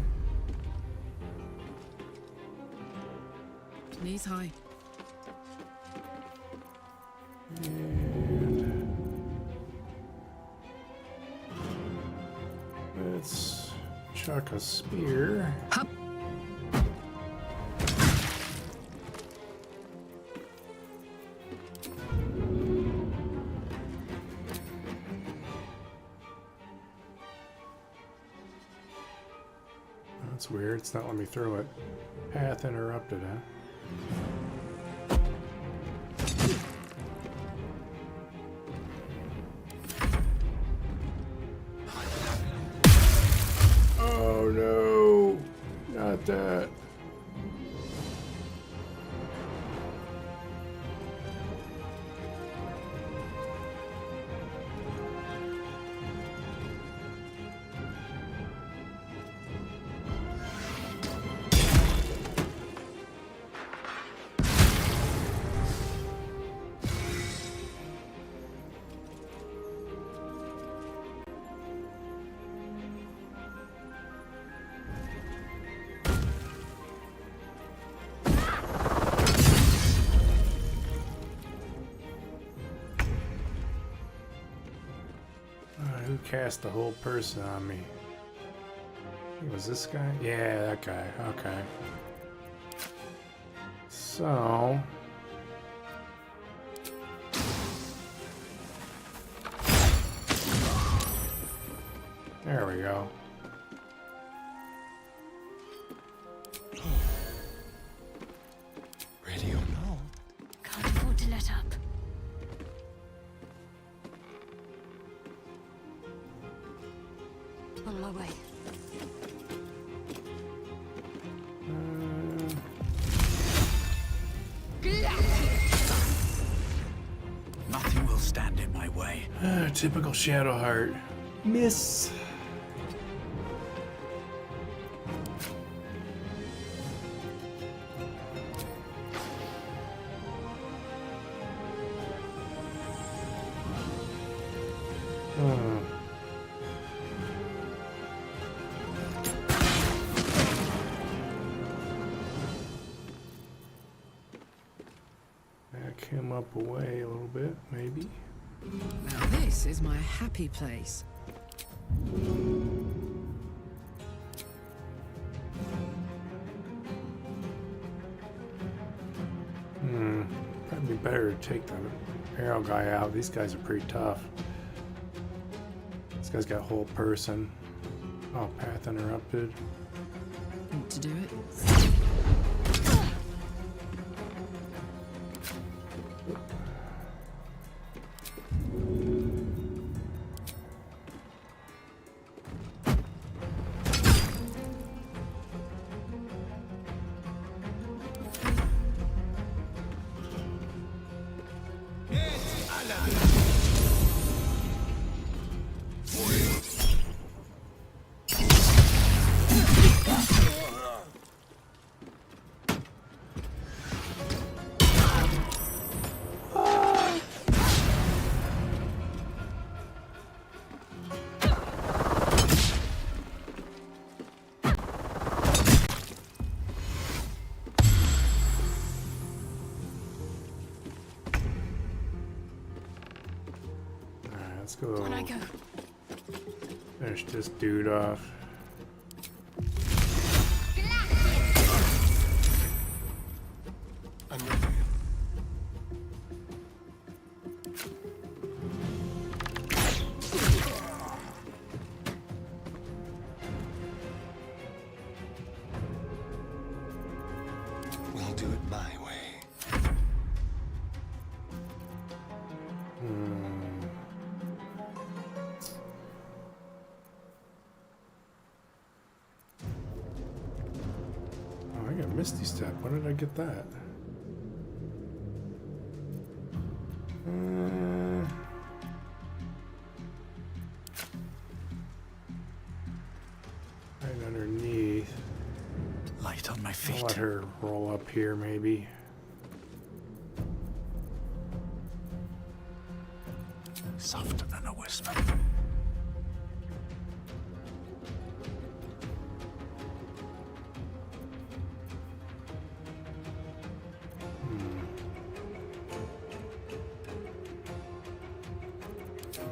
Knees high. And let's chuck a spear. Hup. That's weird. It's not letting me throw it. Path interrupted, huh? no! Not that. Who cast the whole person on me? Was this guy? Yeah, that guy. Okay. So... there we go. Ready or not? Can't afford to let up. On my way. Nothing will stand in my way. Typical Shadowheart. Miss. Back him up away a little bit, maybe. Now this is my happy place. Probably better to take the arrow guy out. These guys are pretty tough. This guy's got whole person. Oh, path interrupted. Want to do it? Let's go. On I go. Finish this dude off. I'm ready. We'll do it my way. Oh, I got Misty Step. When did I get that? Right underneath. Light on my feet. I'll let her roll up here, maybe. Softer than a whisper.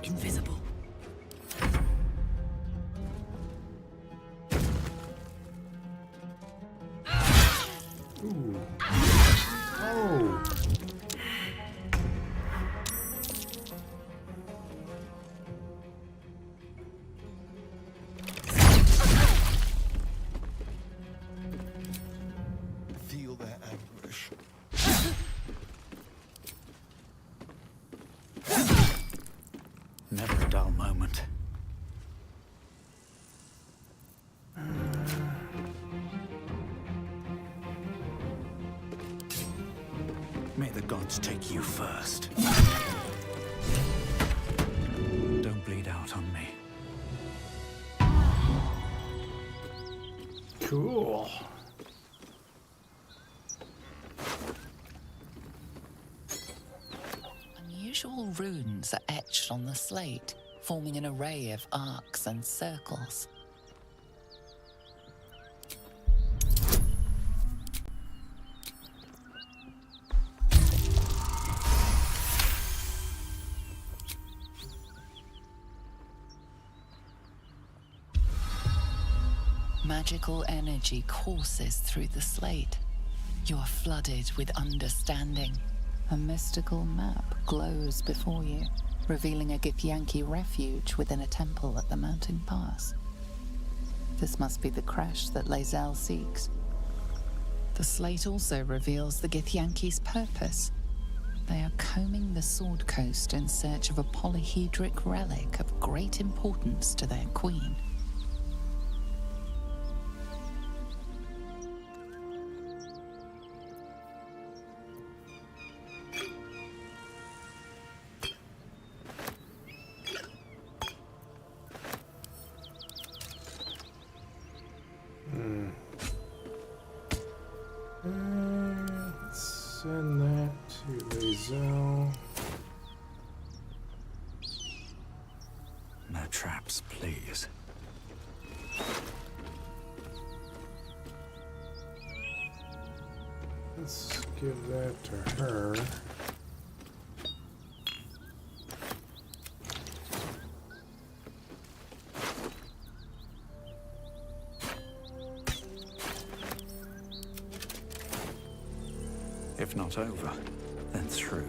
Invisible. Ooh. Oh. Feel their anguish. Never a dull moment. gods take you first. Don't bleed out on me. Cool. Unusual runes are etched on the slate, forming an array of arcs and circles. Magical energy courses through the slate. You are flooded with understanding. A mystical map glows before you, revealing a Githyanki refuge within a temple at the mountain pass. This must be the crash that Lae'zel seeks. The slate also reveals the Githyanki's purpose. They are combing the Sword Coast in search of a polyhedric relic of great importance to their queen. Send that to Lae'zel. No traps, please. Let's give that to her. If not over, then through.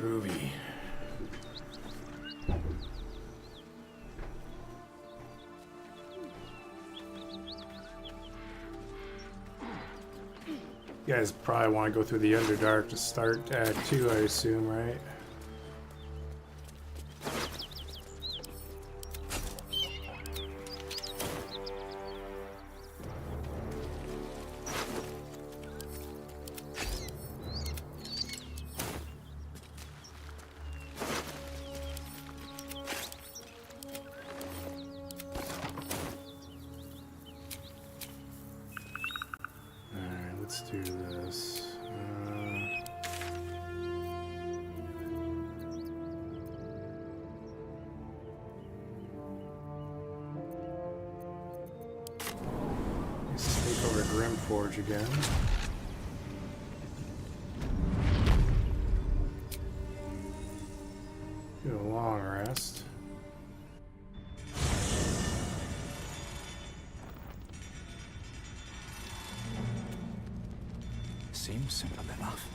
Groovy. You guys probably want to go through the Underdark to start Act 2, I assume, right? Let's do this. Let's take over Grimforge again. Do a long rest. Seems simple enough.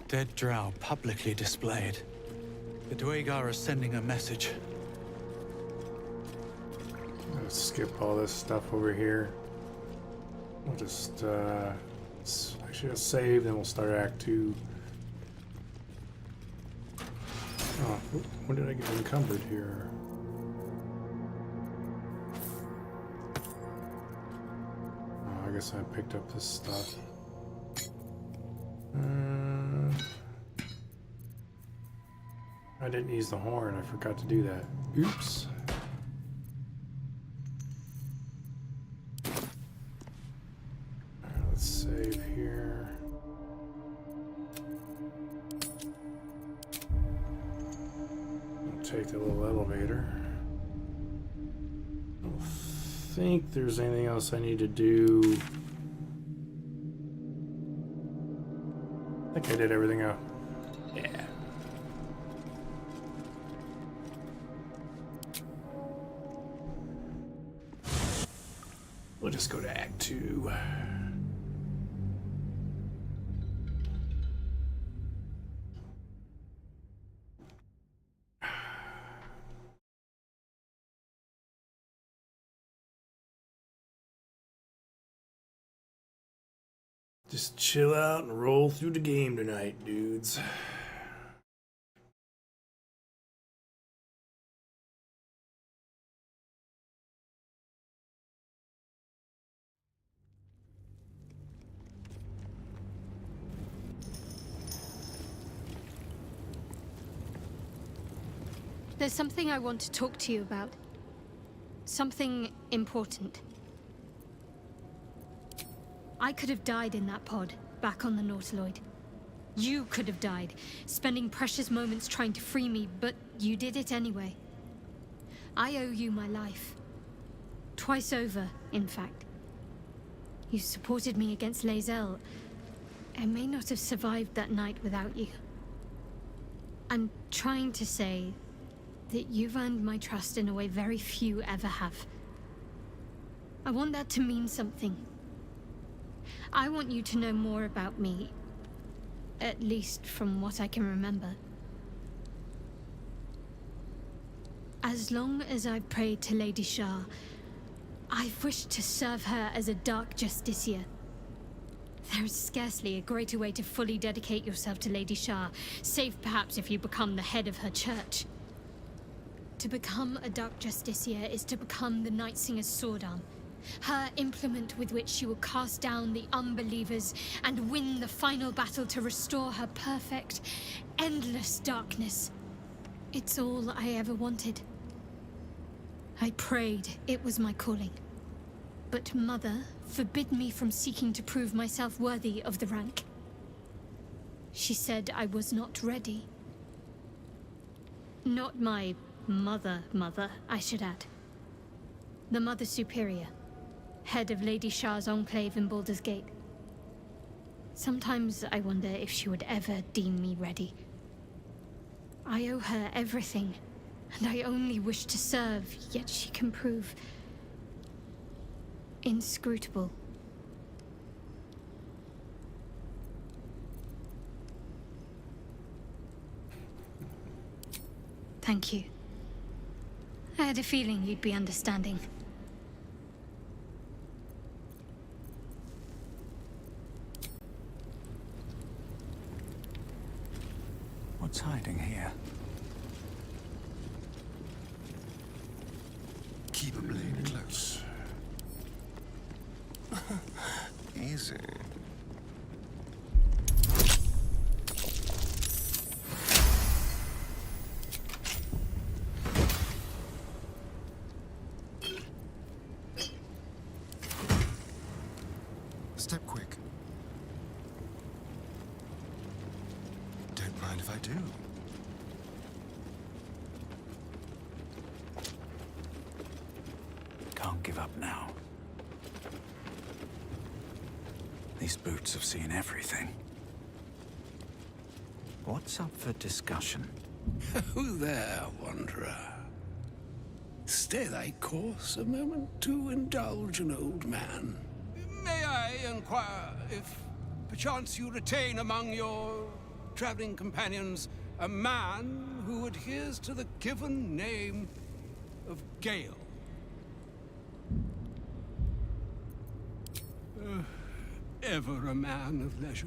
Dead drow publicly displayed. The Dwagar are sending a message. Let's skip all this stuff over here. We'll just, actually I'll save, then we'll start Act 2. Oh, when did I get encumbered here? Oh, I guess I picked up this stuff. I didn't use the horn, I forgot to do that. Oops. Alright, let's save here. take the little elevator. I don't think there's anything else I need to do. I think I did everything out. Yeah. We'll just go to Act 2. Just chill out and roll through the game tonight, dudes. There's something I want to talk to you about. Something important. I could have died in that pod, back on the Nautiloid. You could have died, spending precious moments trying to free me, but you did it anyway. I owe you my life. Twice over, in fact. You supported me against Lae'zel. I may not have survived that night without you. I'm trying to say that you've earned my trust in a way very few ever have. I want that to mean something. I want you to know more about me, at least from what I can remember. As long as I've prayed to Lady Shah, I've wished to serve her as a Dark Justiciar. There is scarcely a greater way to fully dedicate yourself to Lady Shah, save perhaps if you become the head of her church. To become a Dark Justiciar is to become the Night Singer's sword arm, her implement with which she will cast down the unbelievers and win the final battle to restore her perfect, endless darkness. It's all I ever wanted. I prayed it was my calling. But Mother forbid me from seeking to prove myself worthy of the rank. She said I was not ready. Not my mother, I should add. The Mother Superior, head of Lady Shah's enclave in Baldur's Gate. Sometimes I wonder if she would ever deem me ready. I owe her everything, and I only wish to serve, yet she can prove inscrutable. Thank you. I had a feeling you'd be understanding. What's hiding here? Keep a blade close. Easy. Step quick. Don't mind if I do. Can't give up now. These boots have seen everything. What's up for discussion? Who there, wanderer? Stay thy course a moment to indulge an old man. May I inquire if perchance you retain among your traveling companions a man who adheres to the given name of Gale? Ever a man of leisure.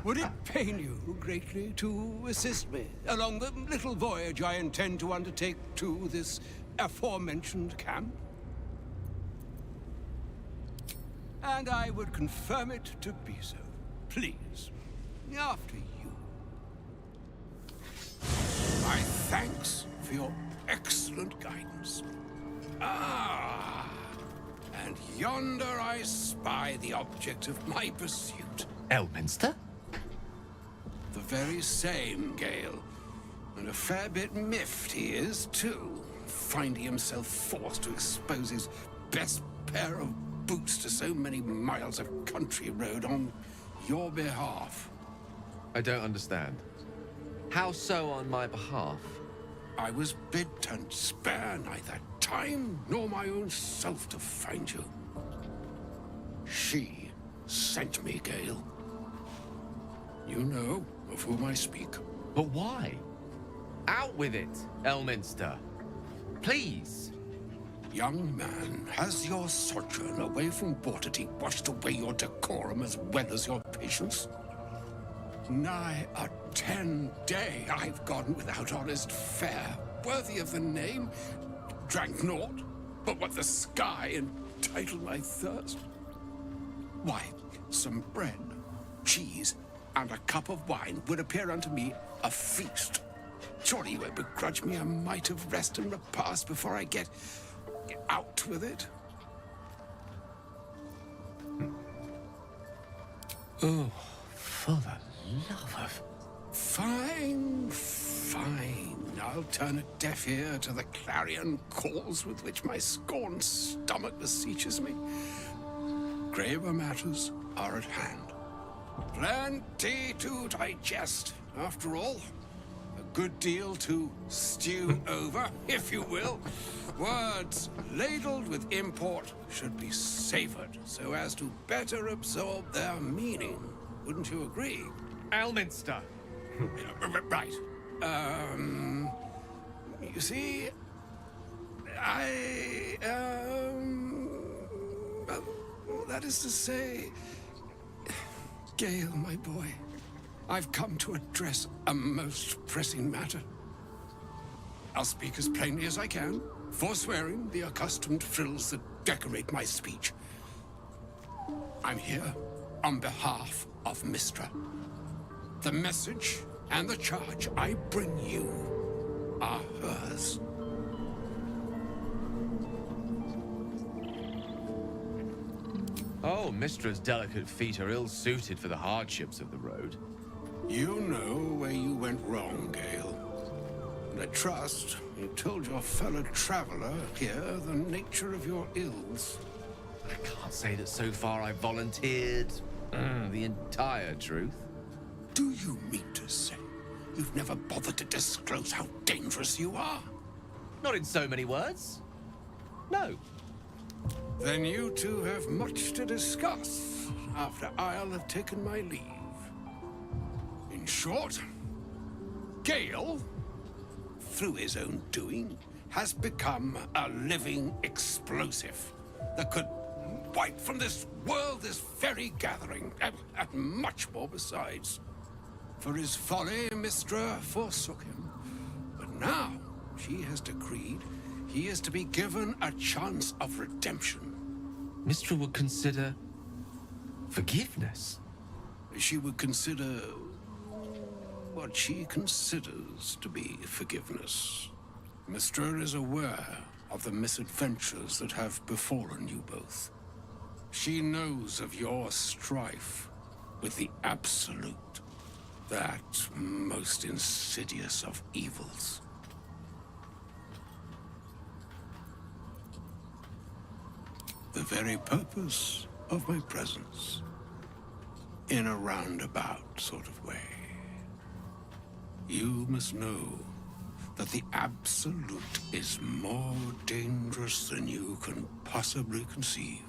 Would it pain you greatly to assist me along the little voyage I intend to undertake to this aforementioned camp? And I would confirm it to be so. Please, after you. My thanks for your excellent guidance. Ah, and yonder I spy the object of my pursuit. Elminster? The very same, Gale. And a fair bit miffed he is, too, finding himself forced to expose his best pair of boots to so many miles of country road on your behalf. I don't understand. How so on my behalf? I was bid and spare neither time nor my own self to find you. She sent me, Gale. You know of whom I speak. But why? Out with it, Elminster. Please. Young man, has your sojourn away from Waterdeep washed away your decorum as well as your patience? Nigh a 10-day I've gone without honest fare, worthy of the name. Drank naught, but what the sky entitled my thirst. Why, some bread, cheese, and a cup of wine would appear unto me a feast. Surely you won't begrudge me a mite of rest and repast before I get out with it? Oh, for the love of... Fine, fine. I'll turn a deaf ear to the clarion calls with which my scorned stomach beseeches me. Graver matters are at hand. Plenty to digest, after all. A good deal to stew over, if you will. Words ladled with import should be savored so as to better absorb their meaning. Wouldn't you agree? Elminster. Right. You see, that is to say, Gale, my boy, I've come to address a most pressing matter. I'll speak as plainly as I can, forswearing the accustomed frills that decorate my speech. I'm here on behalf of Mystra. The message and the charge I bring you are hers. Oh, Mystra's delicate feet are ill-suited for the hardships of the road. You know where you went wrong, Gale. And I trust you told your fellow traveler here the nature of your ills. I can't say that so far I've volunteered the entire truth. Do you mean to say you've never bothered to disclose how dangerous you are? Not in so many words. No. Then you two have much to discuss after I'll have taken my leave. In short, Gale, through his own doing, has become a living explosive that could wipe from this world this very gathering, and much more besides. For his folly, Mystra forsook him. But now she has decreed he is to be given a chance of redemption. Mystra would consider forgiveness. She would consider what she considers to be forgiveness. Mystra is aware of the misadventures that have befallen you both. She knows of your strife with the Absolute, that most insidious of evils. The very purpose of my presence, in a roundabout sort of way. You must know that the Absolute is more dangerous than you can possibly conceive.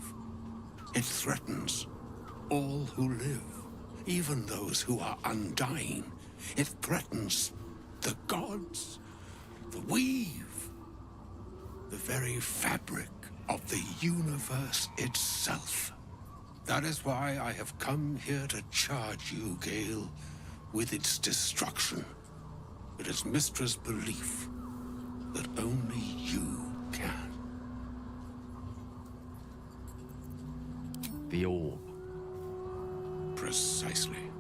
It threatens all who live, even those who are undying. It threatens the gods, the weave, the very fabric of the universe itself. That is why I have come here to charge you, Gale, with its destruction. It is Mystra's belief that only you can. The orb. Precisely.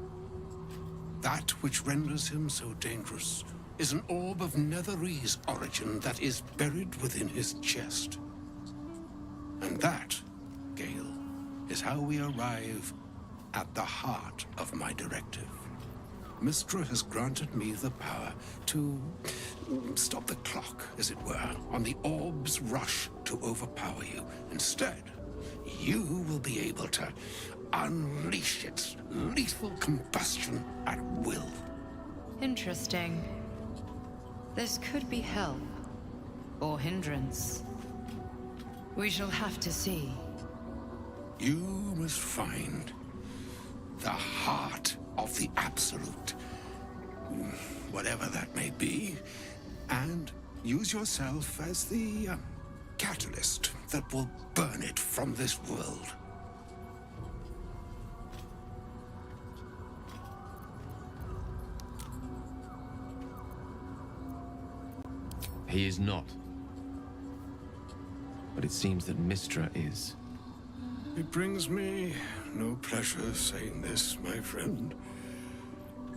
That which renders him so dangerous is an orb of Netherese origin that is buried within his chest. And that, Gale, is how we arrive at the heart of my directive. Mistra has granted me the power to stop the clock, as it were, on the orb's rush to overpower you. Instead, you will be able to unleash its lethal combustion at will. Interesting. This could be help. Or hindrance. We shall have to see. You must find the heart of the Absolute, whatever that may be, and use yourself as the catalyst that will burn it from this world. He is not. But it seems that Mistra is. It brings me no pleasure saying this, my friend.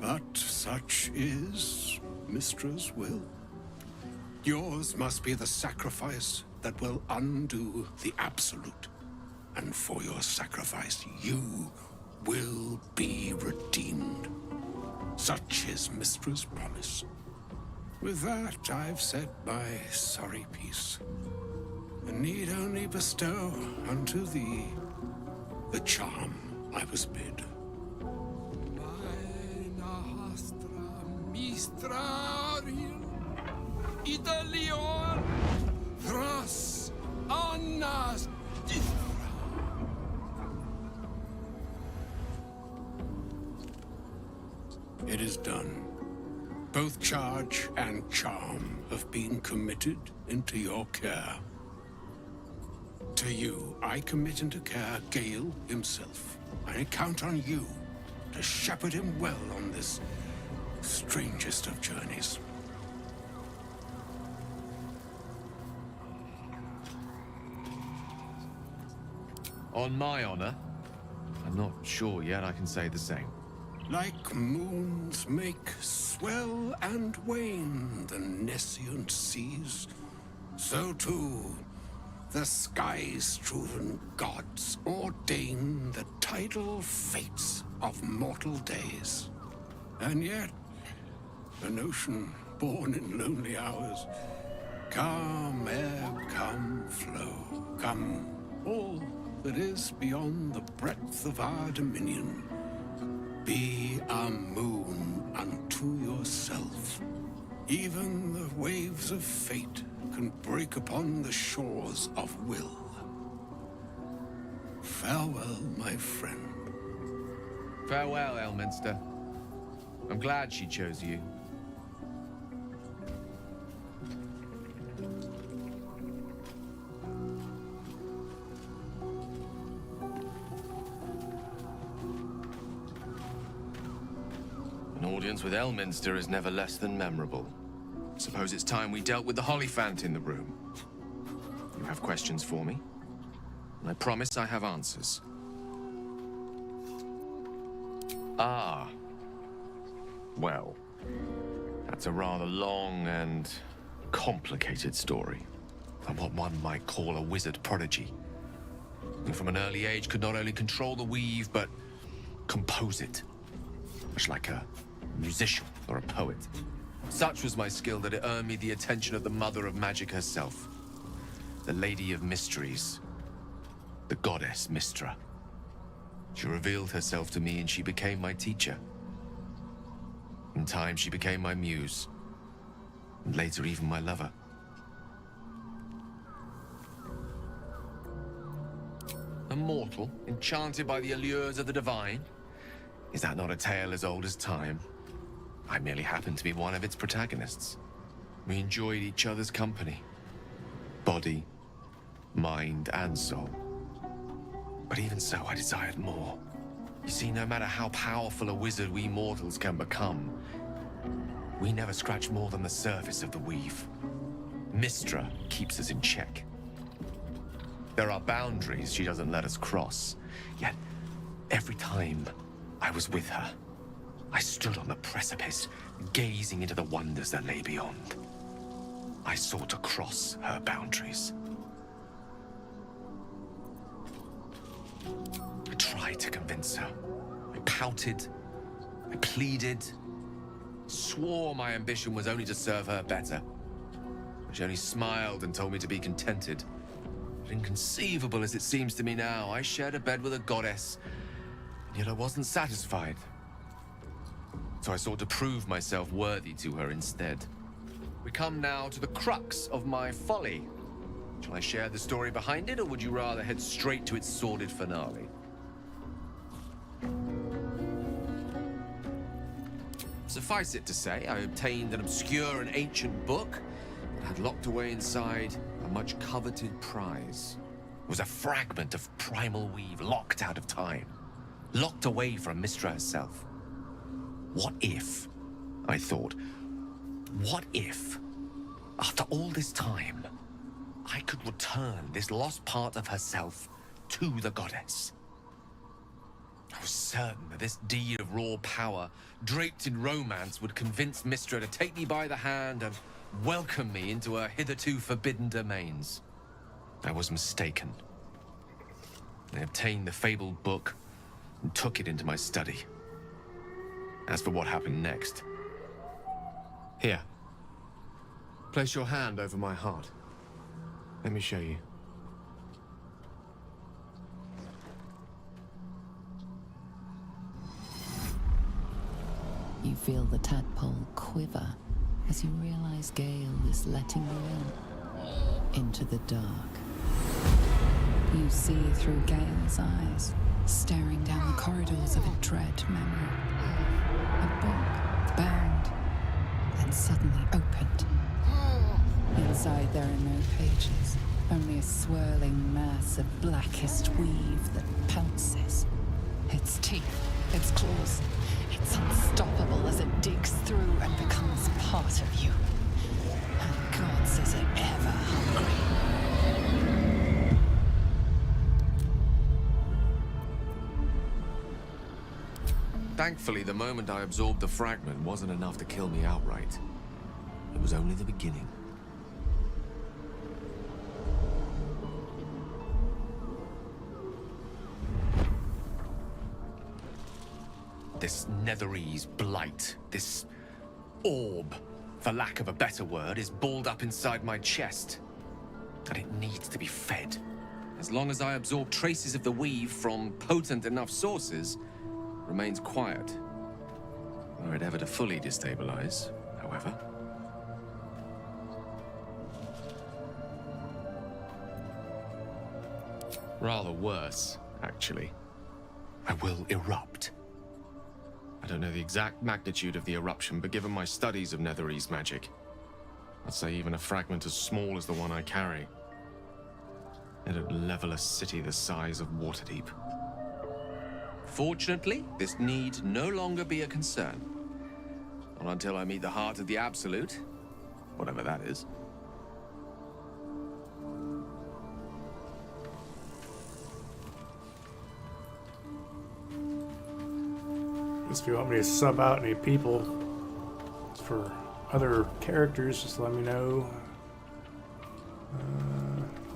But such is Mistra's will. Yours must be the sacrifice that will undo the Absolute. And for your sacrifice, you will be redeemed. Such is Mistra's promise. With that, I've said my sorry piece, and need only bestow unto thee the charm I was bid. It is done. Both charge and charm have been committed into your care. To you, I commit into care Gale himself. I count on you to shepherd him well on this strangest of journeys. On my honor, I'm not sure yet I can say the same. Like moons make swell and wane the nescient seas, so too the sky-strewn gods ordain the tidal fates of mortal days. And yet, an ocean born in lonely hours, come ebb, come flow, come all that is beyond the breadth of our dominion. Be a moon unto yourself. Even the waves of fate can break upon the shores of will. Farewell, my friend. Farewell, Elminster. I'm glad she chose you. An audience with Elminster is never less than memorable. Suppose it's time we dealt with the Hollyphant in the room. You have questions for me, and I promise I have answers. Ah. Well, that's a rather long and complicated story. I'm what one might call a wizard prodigy. Who from an early age could not only control the weave, but compose it. Much like a musician or a poet. Such was my skill that it earned me the attention of the mother of magic herself. The Lady of Mysteries. The goddess Mistra. She revealed herself to me and she became my teacher. In time, she became my muse. And later, even my lover. A mortal, enchanted by the allures of the divine? Is that not a tale as old as time? I merely happened to be one of its protagonists. We enjoyed each other's company. Body, mind, and soul. But even so, I desired more. You see, no matter how powerful a wizard we mortals can become, we never scratch more than the surface of the weave. Mistra keeps us in check. There are boundaries she doesn't let us cross. Yet, every time I was with her, I stood on the precipice, gazing into the wonders that lay beyond. I sought to cross her boundaries. I tried to convince her. I pouted, I pleaded, swore my ambition was only to serve her better. But she only smiled and told me to be contented. But inconceivable as it seems to me now, I shared a bed with a goddess, and yet I wasn't satisfied. So I sought to prove myself worthy to her instead. We come now to the crux of my folly. Shall I share the story behind it, or would you rather head straight to its sordid finale? Suffice it to say, I obtained an obscure and ancient book that had locked away inside a much coveted prize. It was a fragment of primal weave locked out of time, locked away from Mystra herself. What if, I thought, what if, after all this time, I could return this lost part of herself to the goddess? I was certain that this deed of raw power, draped in romance, would convince Mystra to take me by the hand and welcome me into her hitherto forbidden domains. I was mistaken. I obtained the fabled book and took it into my study. As for what happened next... Here. Place your hand over my heart. Let me show you. You feel the tadpole quiver as you realize Gale is letting you in, into the dark. You see through Gale's eyes, staring down the corridors of a dread memory. A book, bound, then suddenly opened. Inside there are no pages, only a swirling mass of blackest weave that pounces. Its teeth, its claws, it's unstoppable as it digs through and becomes part of you. And gods, is it ever hungry? Thankfully, the moment I absorbed the fragment wasn't enough to kill me outright. It was only the beginning. This Netherese blight, this orb, for lack of a better word, is balled up inside my chest. And it needs to be fed. As long as I absorb traces of the weave from potent enough sources, it remains quiet. Were it ever to fully destabilize, however. Rather worse, actually. I will erupt. I don't know the exact magnitude of the eruption, but given my studies of Netherese magic, I'd say even a fragment as small as the one I carry, it'd level a city the size of Waterdeep. Fortunately, this need no longer be a concern. Not until I meet the heart of the Absolute, whatever that is. If you want me to sub out any people for other characters, just let me know.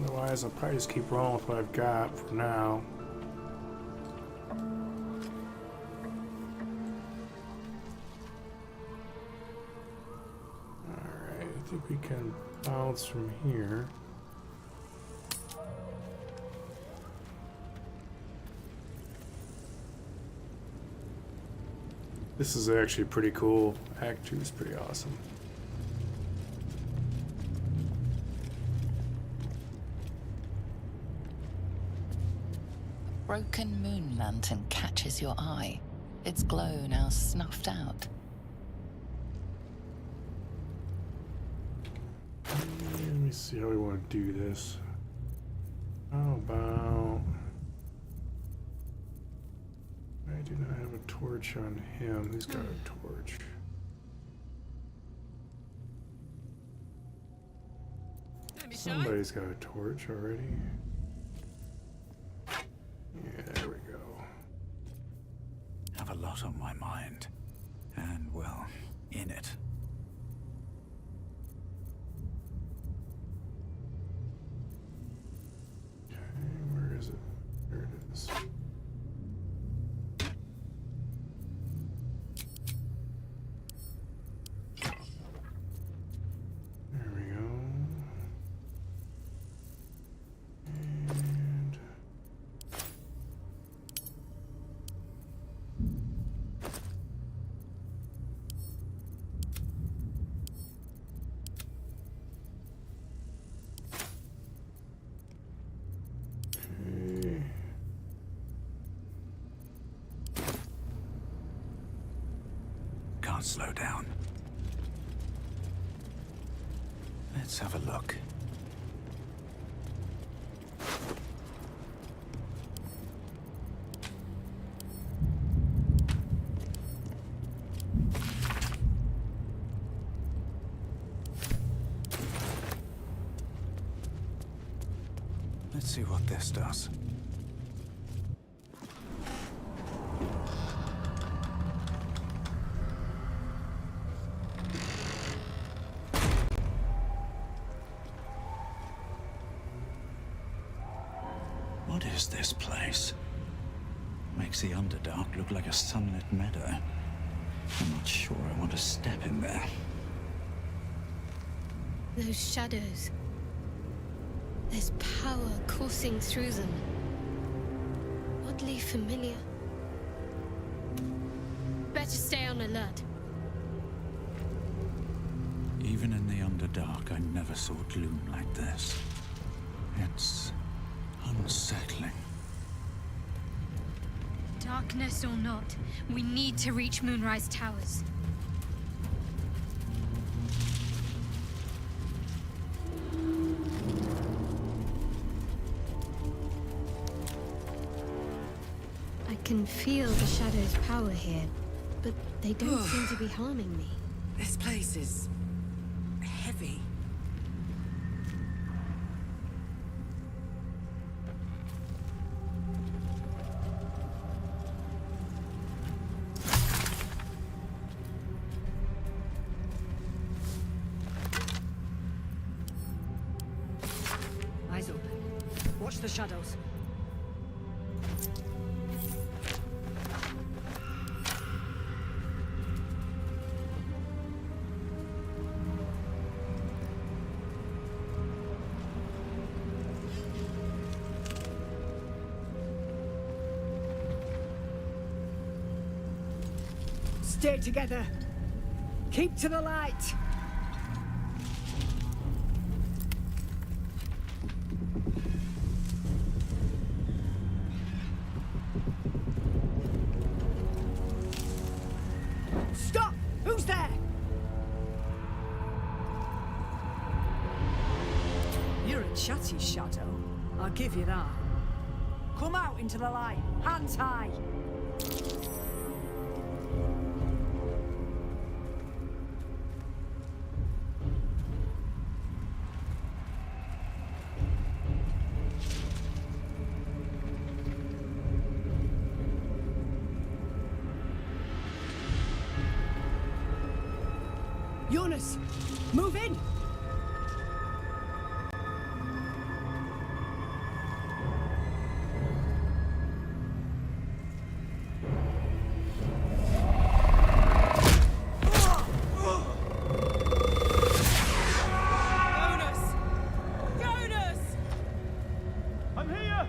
Otherwise, I'll probably just keep rolling with what I've got for now. Alright, I think we can bounce from here. This is actually pretty cool. Act 2 is pretty awesome. A broken moon lantern catches your eye, its glow now snuffed out. Let me see how we want to do this. How about... I do not have a torch on him. He's got a torch. Somebody's got a torch already. Yeah, there we go. Have a lot on my mind. And, well, in it. Okay, where is it? There it is. start slow down. Let's have a look. Let's see what this does. What is this place? Makes the Underdark look like a sunlit meadow. I'm not sure I want to step in there. Those shadows. There's power coursing through them. Oddly familiar. Better stay on alert. Even in the Underdark, I never saw gloom like this. It's unsettling. Darkness or not, we need to reach Moonrise Towers. I can feel the Shadow's power here, but they don't seem to be harming me. This place is heavy. Eyes open. Watch the shadows. Stay together. Keep to the light. Stop! Who's there? You're a chatty shadow. I'll give you that. Come out into the light. Hands high. Jonas, move in! I'm here!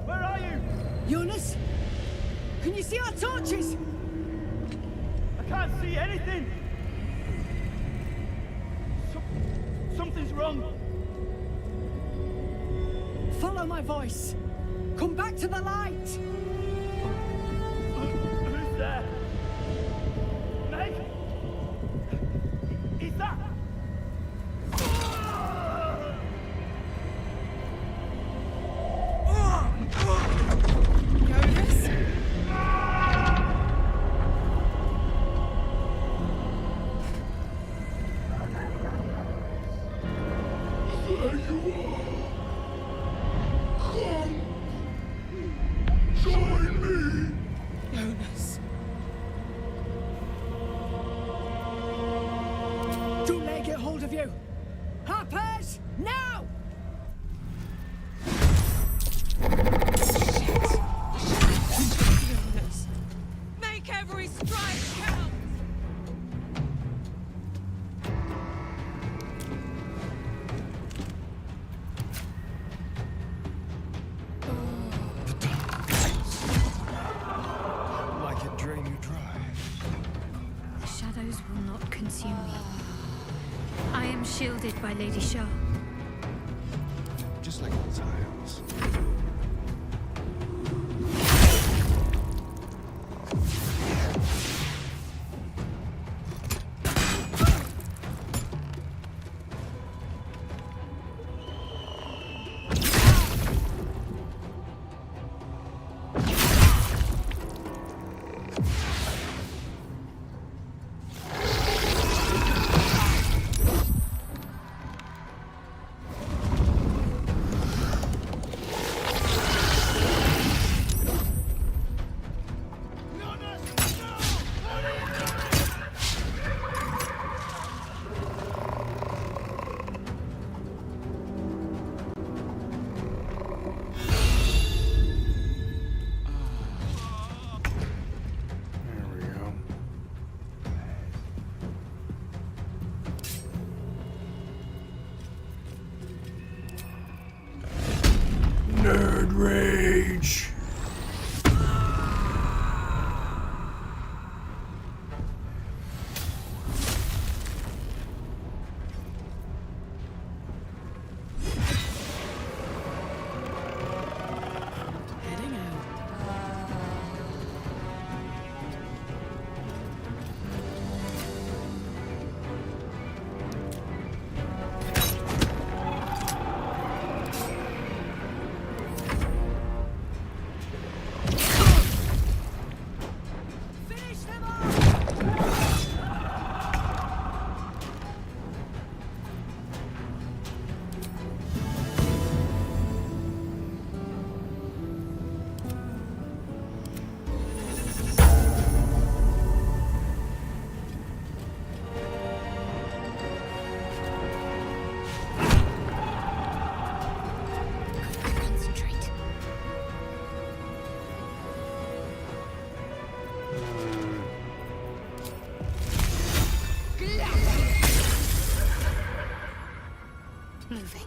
Where are you? Jonas? Can you see our torches? I can't see anything! Something's wrong! Follow my voice. Come back to the light. Who's there? Meg? Is that... Jonas? There you are. Come. Join me. Jonas. Don't let it get hold of you. Harpers, now! Jonas, make every strike count! Like it drain you dry. The shadows will not consume me. I am shielded by Lady Shah. Just like the tiles. Rage. Heading out. Concentrate. Moving.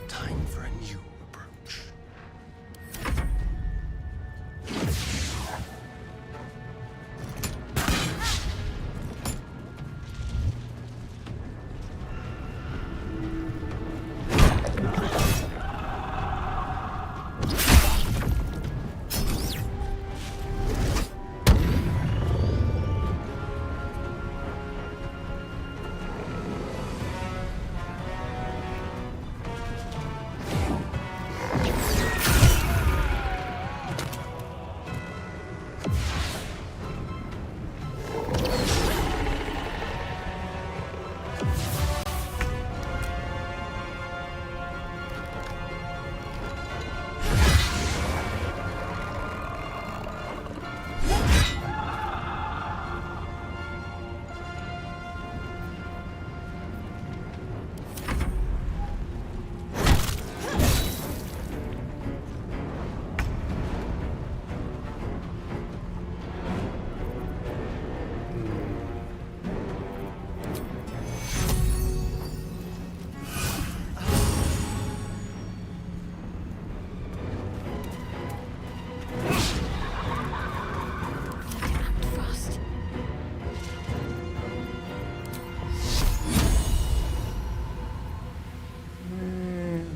Time for a new approach.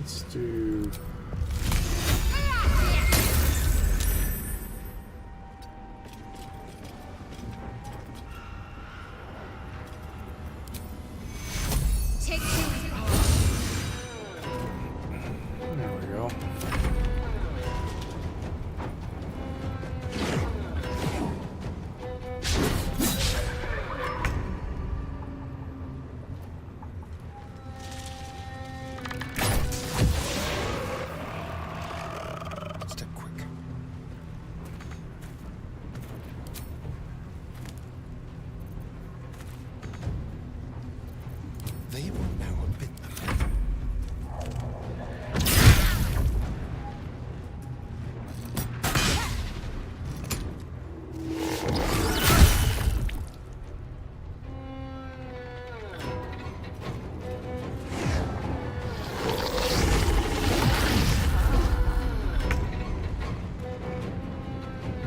Let's do. Take two. There we go. Step quick. They will know a bit.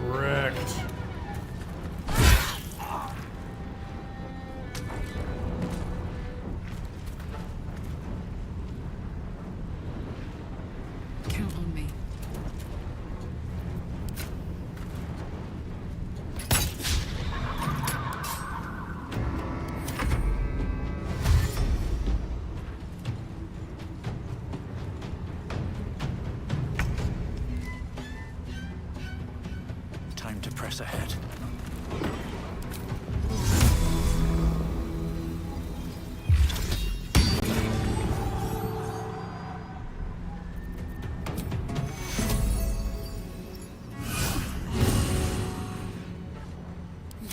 Wrecked. Count on me. Time to press ahead.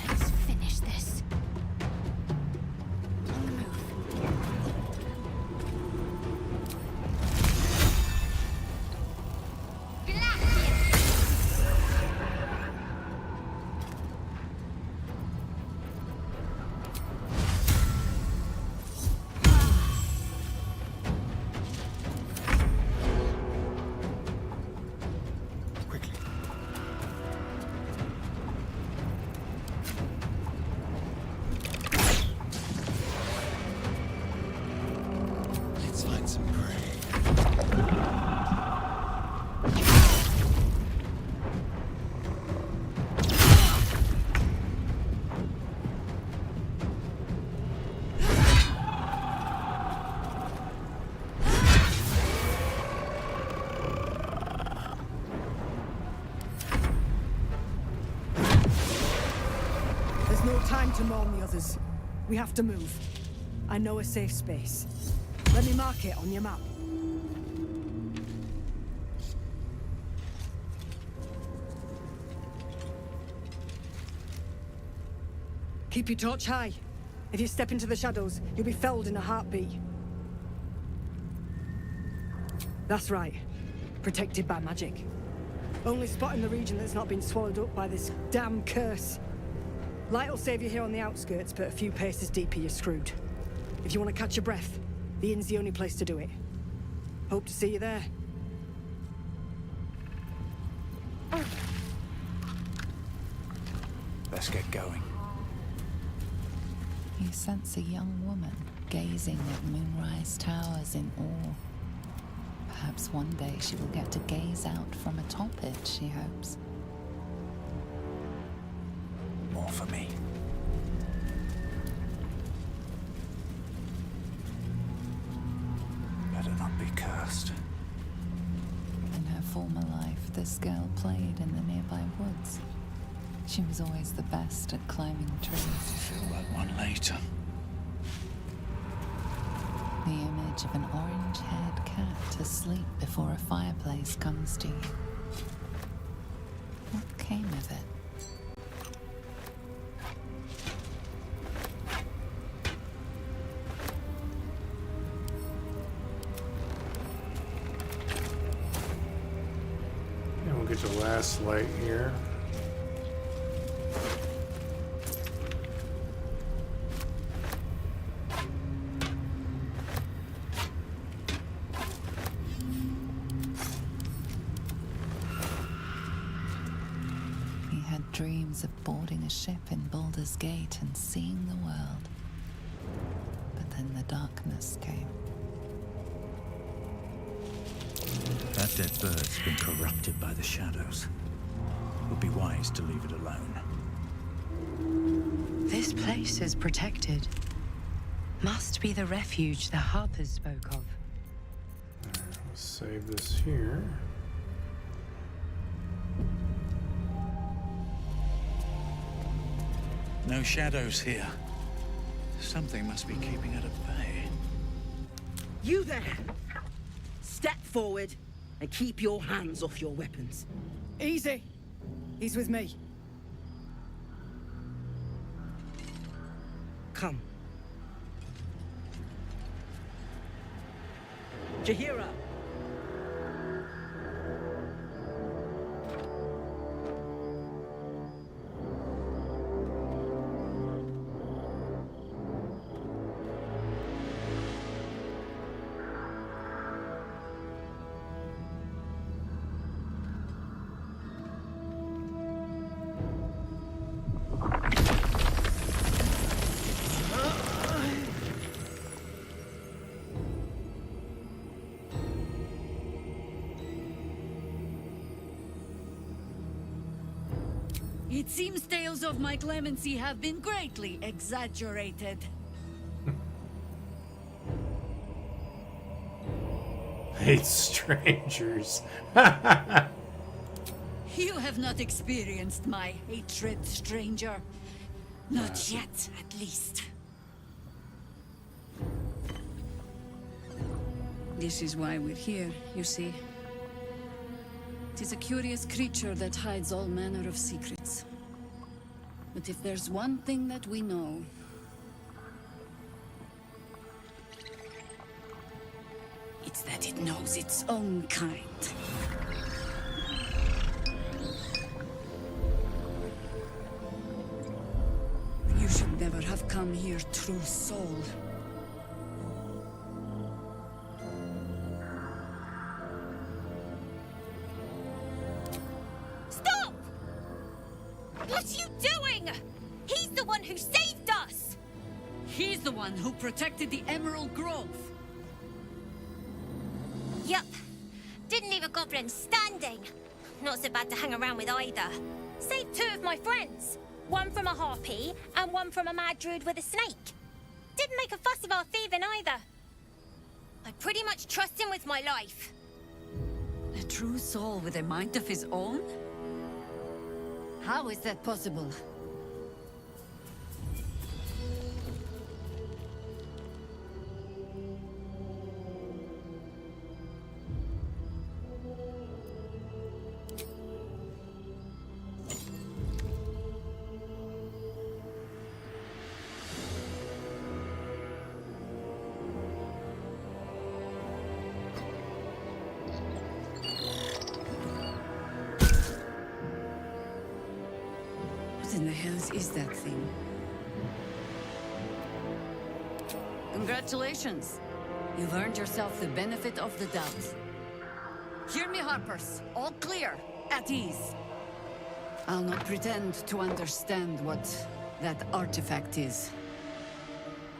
Let's finish no time to mourn the others. We have to move. I know a safe space. Let me mark it on your map. Keep your torch high. If you step into the shadows, you'll be felled in a heartbeat. That's right. Protected by magic. Only spot in the region that's not been swallowed up by this damn curse. Light will save you here on the outskirts, but a few paces deeper you're screwed. If you want to catch your breath, the inn's the only place to do it. Hope to see you there. Let's get going. You sense a young woman gazing at Moonrise Towers in awe. Perhaps one day she will get to gaze out from atop it, she hopes. More for me. Better not be cursed. In her former life, this girl played in the nearby woods. She was always the best at climbing trees. Feel like one later. The image of an orange-haired cat asleep before a fireplace comes to you. What came of it? And we'll get the last light here. Dreams of boarding a ship in Baldur's Gate and seeing the world. But then the darkness came. That dead bird's been corrupted by the shadows. It would be wise to leave it alone. This place is protected. Must be the refuge the Harpers spoke of. Let's save this here. No shadows here. Something must be keeping it at bay. You there! Step forward and keep your hands off your weapons. Easy. He's with me. Come. Jahira! It seems tales of my clemency have been greatly exaggerated. Hate strangers. You have not experienced my hatred, stranger. Not yet, at least. This is why we're here, you see. It is a curious creature that hides all manner of secrets. But if there's one thing that we know, it's that it knows its own kind. You should never have come here, true soul. Stop! What are you doing? He's the one who saved us! He's the one who protected the Emerald Grove. Yup. Didn't leave a goblin standing. Not so bad to hang around with either. Saved two of my friends. One from a harpy, and one from a mad druid with a snake. Didn't make a fuss of our thieving either. I pretty much trust him with my life. A true soul with a mind of his own? How is that possible? What in the hells is that thing? Congratulations. You've earned yourself the benefit of the doubt. Hear me, Harpers. All clear. At ease. I'll not pretend to understand what that artifact is.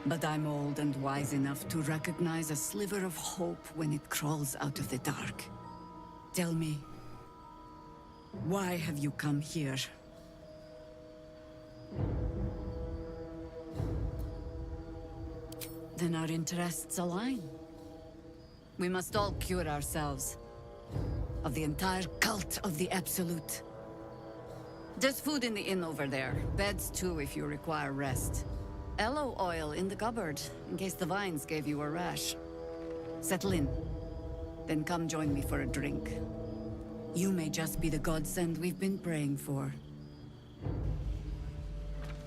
But I'm old and wise enough to recognize a sliver of hope when it crawls out of the dark. Tell me, why have you come here? Then our interests align. We must all cure ourselves of the entire cult of the Absolute. There's food in the inn over there. Beds too if you require rest. Aloe oil in the cupboard, in case the vines gave you a rash. Settle in. Then come join me for a drink. You may just be the godsend we've been praying for.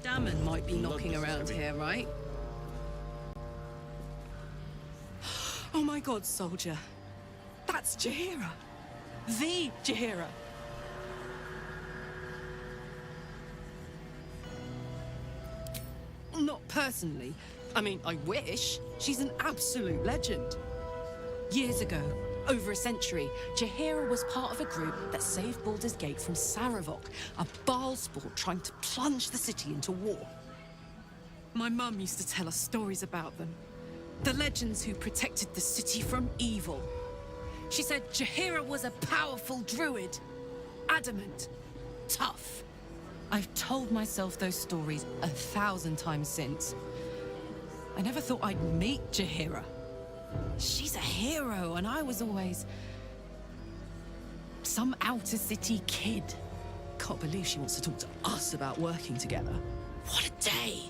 Damon might be knocking around here, right? Oh my god, soldier. That's Jaheira. The Jaheira. Not personally. I mean, I wish. She's an absolute legend. Years ago, over a century, Jaheira was part of a group that saved Baldur's Gate from Saravok, a Baalsport trying to plunge the city into war. My mum used to tell us stories about them. The legends who protected the city from evil. She said Jaheira was a powerful druid. Adamant. Tough. I've told myself those stories 1,000 times since. I never thought I'd meet Jaheira. She's a hero, and I was always some outer city kid. Can't believe she wants to talk to us about working together. What a day!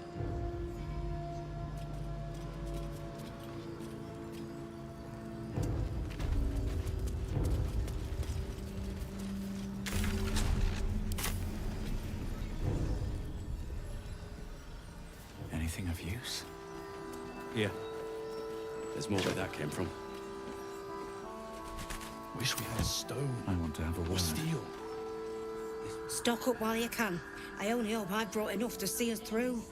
Anything of use? Yeah. There's more where that came from. Wish we had a stone. I want to have a Or word. steel. Stock up while you can. I only hope I've brought enough to see us through.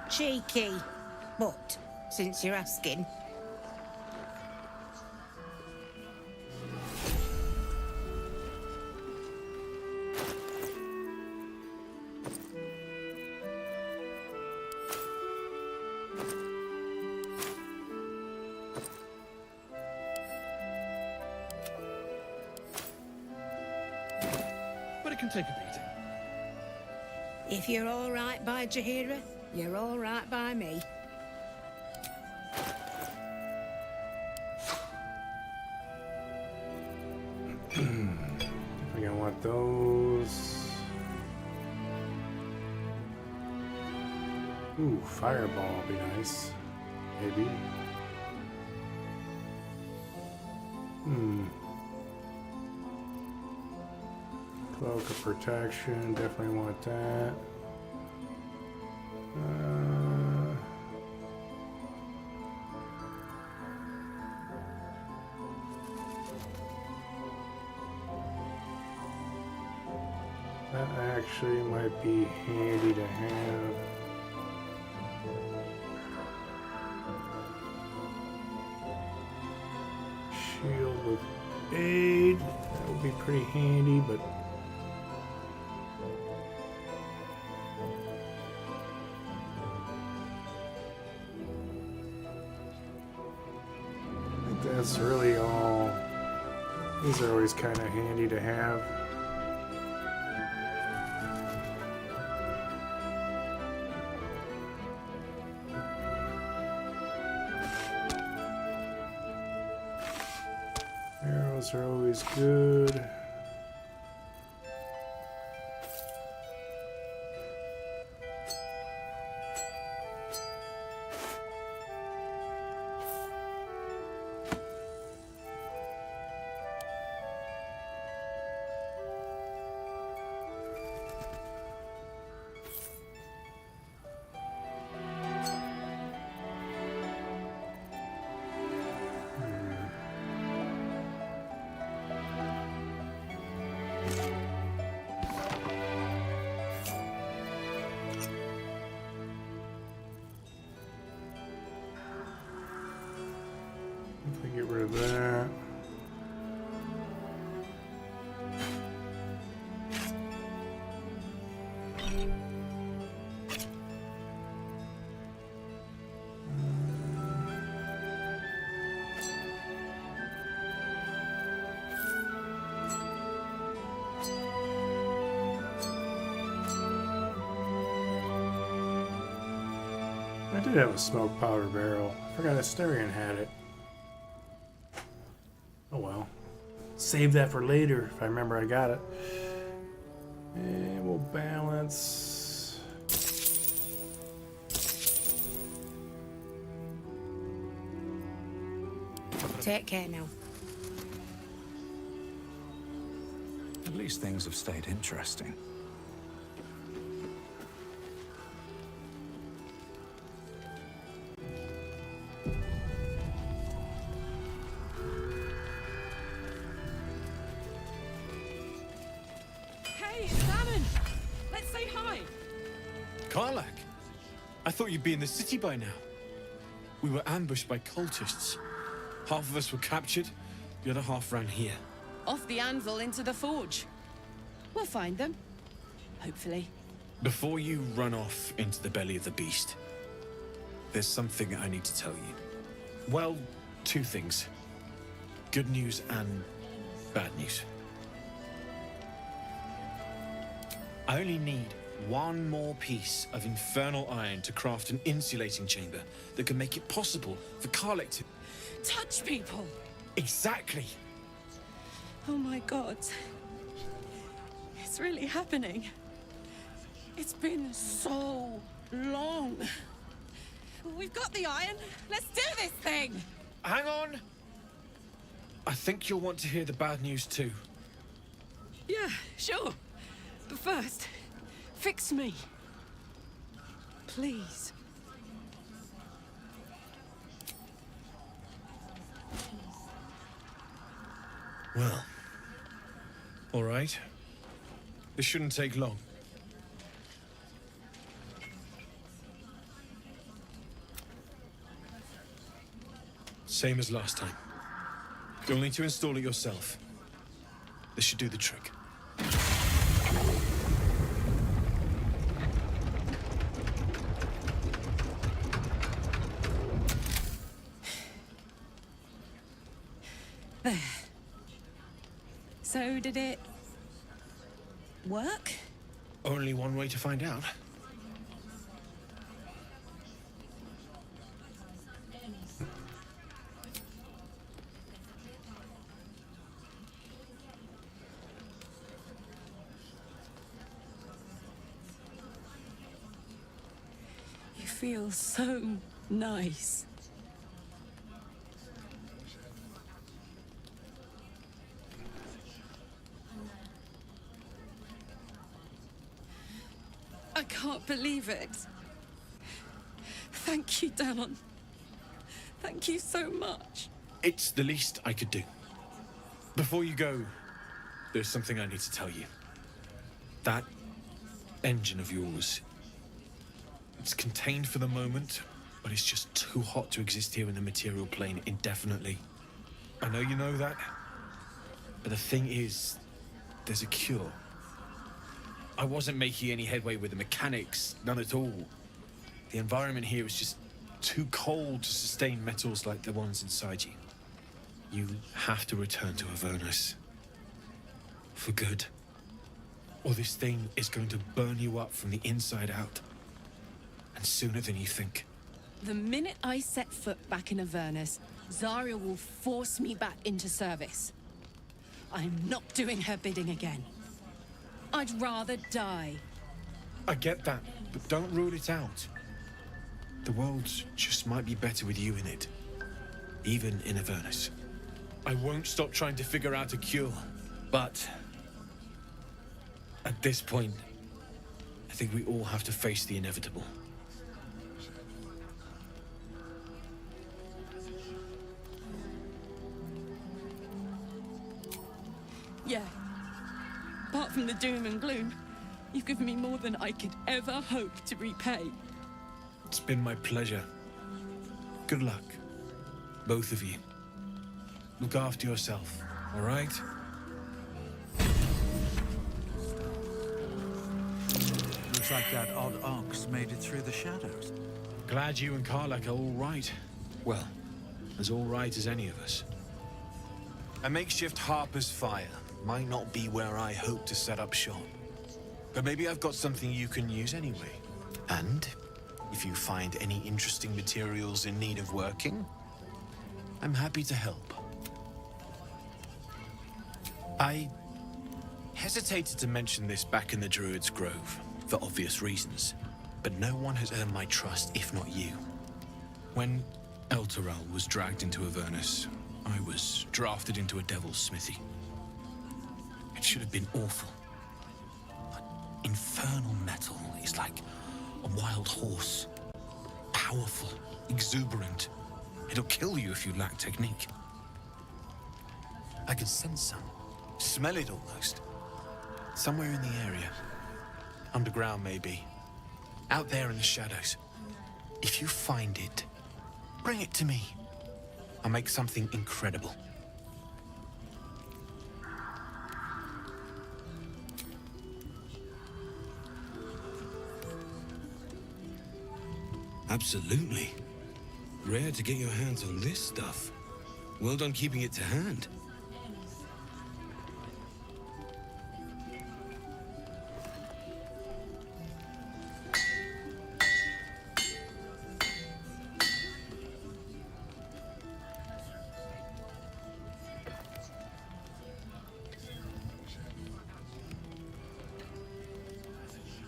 Cheeky. But, since you're asking... But it can take a beating. If you're all right by Jaheira, you're all right by me. We're gonna want those. Ooh, fireball would be nice. Maybe. Cloak of protection, definitely want that. That actually might be handy to have. Shield with aid, that would be pretty handy, but I think that's really all. These are always kind of handy to have. Arrows are always good. remove that. I did have a smoke powder barrel. I forgot Asterion had it. Oh well. Save that for later if I remember I got it. And we'll balance. Take care now. At least things have stayed interesting. Hey, it's Ammon! Let's say hi! Karlak, I thought you'd be in the city by now. We were ambushed by cultists. Half of us were captured, the other half ran here. Off the anvil into the forge. We'll find them. Hopefully. Before you run off into the belly of the beast, there's something I need to tell you. Well, two things. Good news and bad news. I only need one more piece of infernal iron to craft an insulating chamber that can make it possible for Karlak to... Touch people! Exactly! Oh my god. It's really happening. It's been so long. We've got the iron. Let's do this thing! Hang on! I think you'll want to hear the bad news too. Yeah, sure. But first, fix me. Please. Well, all right. This shouldn't take long. Same as last time. You'll need to install it yourself. This should do the trick. There. So did it work? Only one way to find out. You feel so nice. I can't believe it. Thank you, Danon. Thank you so much. It's the least I could do. Before you go, there's something I need to tell you. That engine of yours, it's contained for the moment, but it's just too hot to exist here in the material plane indefinitely. I know you know that, but the thing is, there's a cure. I wasn't making any headway with the mechanics, none at all. The environment here is just too cold to sustain metals like the ones inside you. You have to return to Avernus. For good. Or this thing is going to burn you up from the inside out. And sooner than you think. The minute I set foot back in Avernus, Zarya will force me back into service. I'm not doing her bidding again. I'd rather die. I get that, but don't rule it out. The world just might be better with you in it. Even in Avernus. I won't stop trying to figure out a cure, but... at this point, I think we all have to face the inevitable. Yeah. Apart from the doom and gloom, you've given me more than I could ever hope to repay. It's been my pleasure. Good luck, both of you. Look after yourself, all right? Looks like that odd ox made it through the shadows. Glad you and Karlak are all right. Well, as all right as any of us. A makeshift Harper's Fire might not be where I hope to set up shop. But maybe I've got something you can use anyway. And if you find any interesting materials in need of working, I'm happy to help. I hesitated to mention this back in the Druid's Grove, for obvious reasons, but no one has earned my trust if not you. When Elturel was dragged into Avernus, I was drafted into a devil's smithy. It should have been awful. But infernal metal is like a wild horse. Powerful, exuberant. It'll kill you if you lack technique. I can sense some. Smell it almost. Somewhere in the area. Underground, maybe. Out there in the shadows. If you find it, bring it to me. I'll make something incredible. Absolutely. Rare to get your hands on this stuff. Well done keeping it to hand.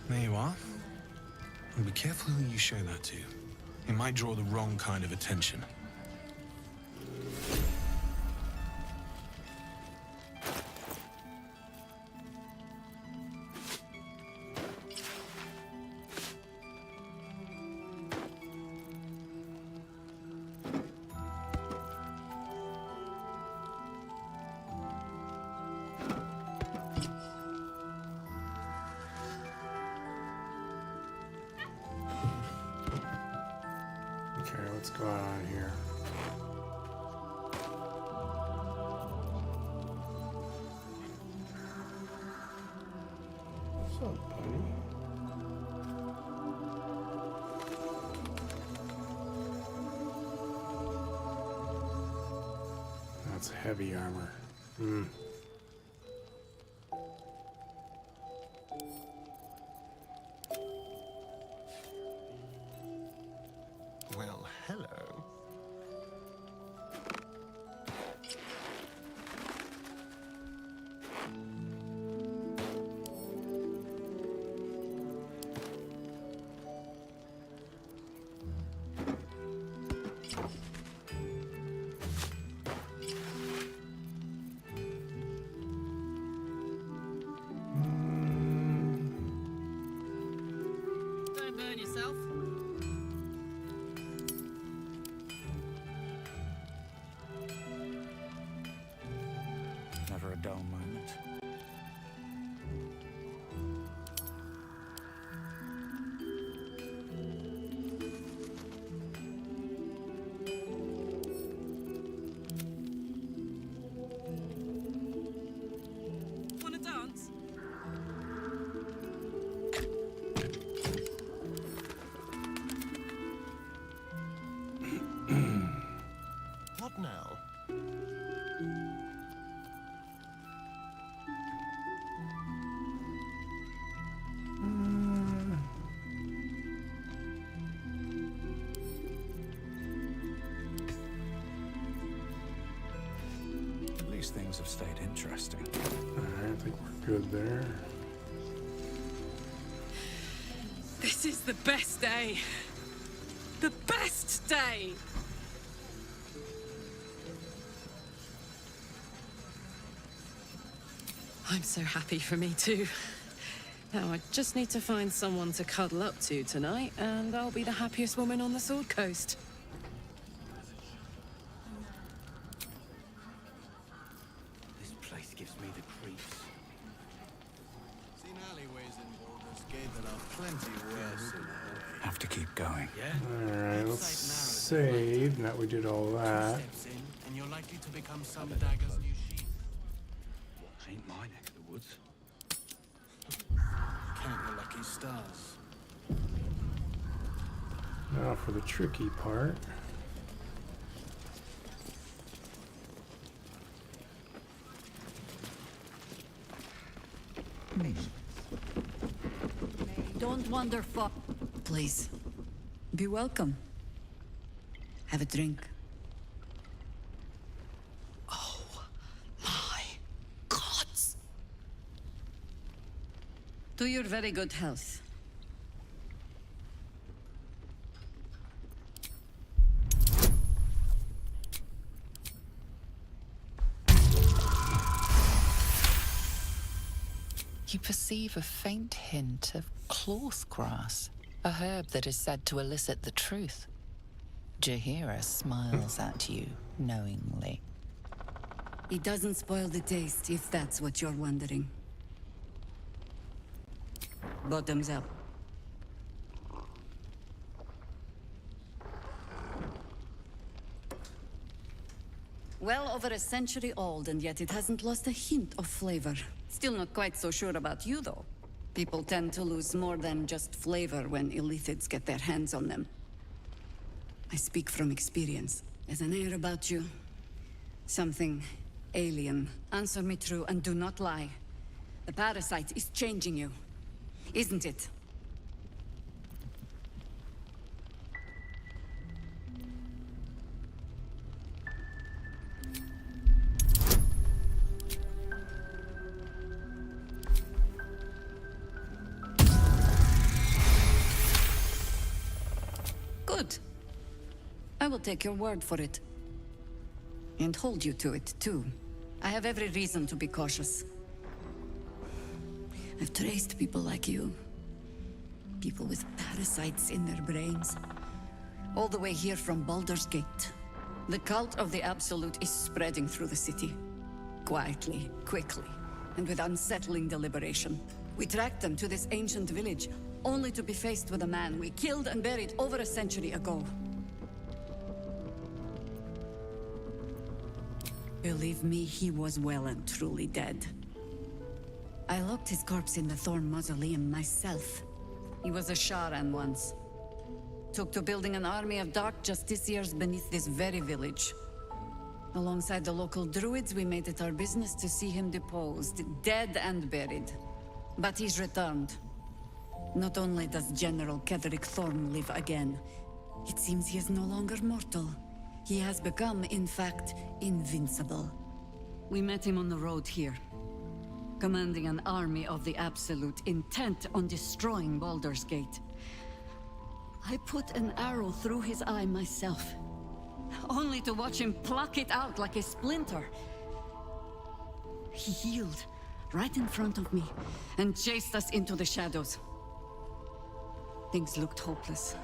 There you are. And be careful who you show that to. It might draw the wrong kind of attention. Okay, what's going on here? What's up, buddy? That's heavy armor. Hmm. Well, hello. Don't burn yourself. Never a dull moment. Wanna dance? What now? At least things have stayed interesting. Alright, I think we're good there. This is the best day. The best day! I'm so happy for me too. Now I just need to find someone to cuddle up to tonight, and I'll be the happiest woman on the Sword Coast. This place gives me the creeps. Seen alleyways in Baldur's Gate that are plenty worse. Have to keep going. Alright, let's save. Now we did all that. Steps in, and you're likely to become some dagger's new sheath. Ain't my neck of the woods. Count your lucky stars. Now for the tricky part. Don't wander far. Please. Be welcome. Have a drink. Oh, my gods! To your very good health. You perceive a faint hint of cloth grass, a herb that is said to elicit the truth. Jaheira smiles at you knowingly. It doesn't spoil the taste, if that's what you're wondering. Bottoms up. Well over a century old, and yet it hasn't lost a hint of flavor. Still not quite so sure about you, though. People tend to lose more than just flavor when illithids get their hands on them. I speak from experience. There's an air about you. Something alien. Answer me true and do not lie. The parasite is changing you, isn't it? Good. I will take your word for it. And hold you to it, too. I have every reason to be cautious. I've traced people like you. People with parasites in their brains. All the way here from Baldur's Gate. The cult of the Absolute is spreading through the city. Quietly, quickly, and with unsettling deliberation. We tracked them to this ancient village, only to be faced with a man we killed and buried over a century ago. Believe me, he was well and truly dead. I locked his corpse in the Thorn Mausoleum myself. He was a Sharan once. Took to building an army of dark justiciars beneath this very village. Alongside the local druids, we made it our business to see him deposed, dead and buried. But he's returned. Not only does General Ketheric Thorn live again, it seems he is no longer mortal. He has become, in fact, invincible. We met him on the road here, commanding an army of the Absolute, intent on destroying Baldur's Gate. I put an arrow through his eye myself, only to watch him pluck it out like a splinter. He healed right in front of me and chased us into the shadows. Things looked hopeless,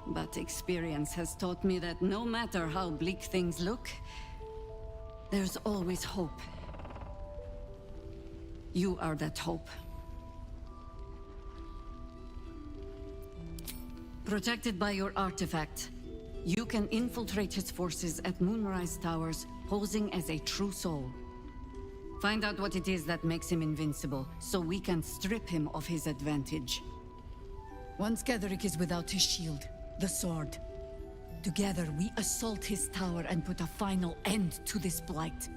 but experience has taught me that no matter how bleak things look, there's always hope. You are that hope. Protected by your artifact, you can infiltrate his forces at Moonrise Towers, posing as a true soul. Find out what it is that makes him invincible, so we can strip him of his advantage. Once Ketheric is without his shield, the sword, together we assault his tower and put a final end to this blight.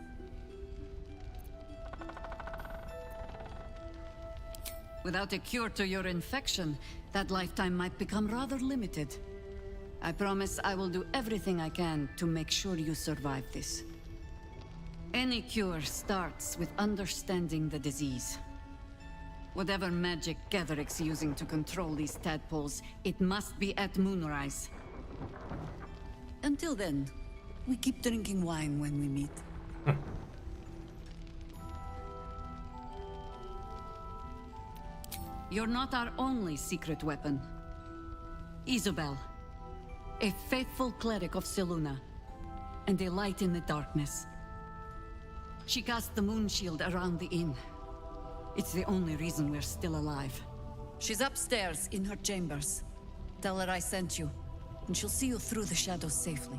Without a cure to your infection, that lifetime might become rather limited. I promise I will do everything I can to make sure you survive this. Any cure starts with understanding the disease. Whatever magic Ketheric's using to control these tadpoles, it must be at Moonrise. Until then, we keep drinking wine when we meet. You're not our only secret weapon. Isabel, a faithful cleric of Selûne, and a light in the darkness. She cast the moon shield around the inn. It's the only reason we're still alive. She's upstairs in her chambers. Tell her I sent you, and she'll see you through the shadows safely.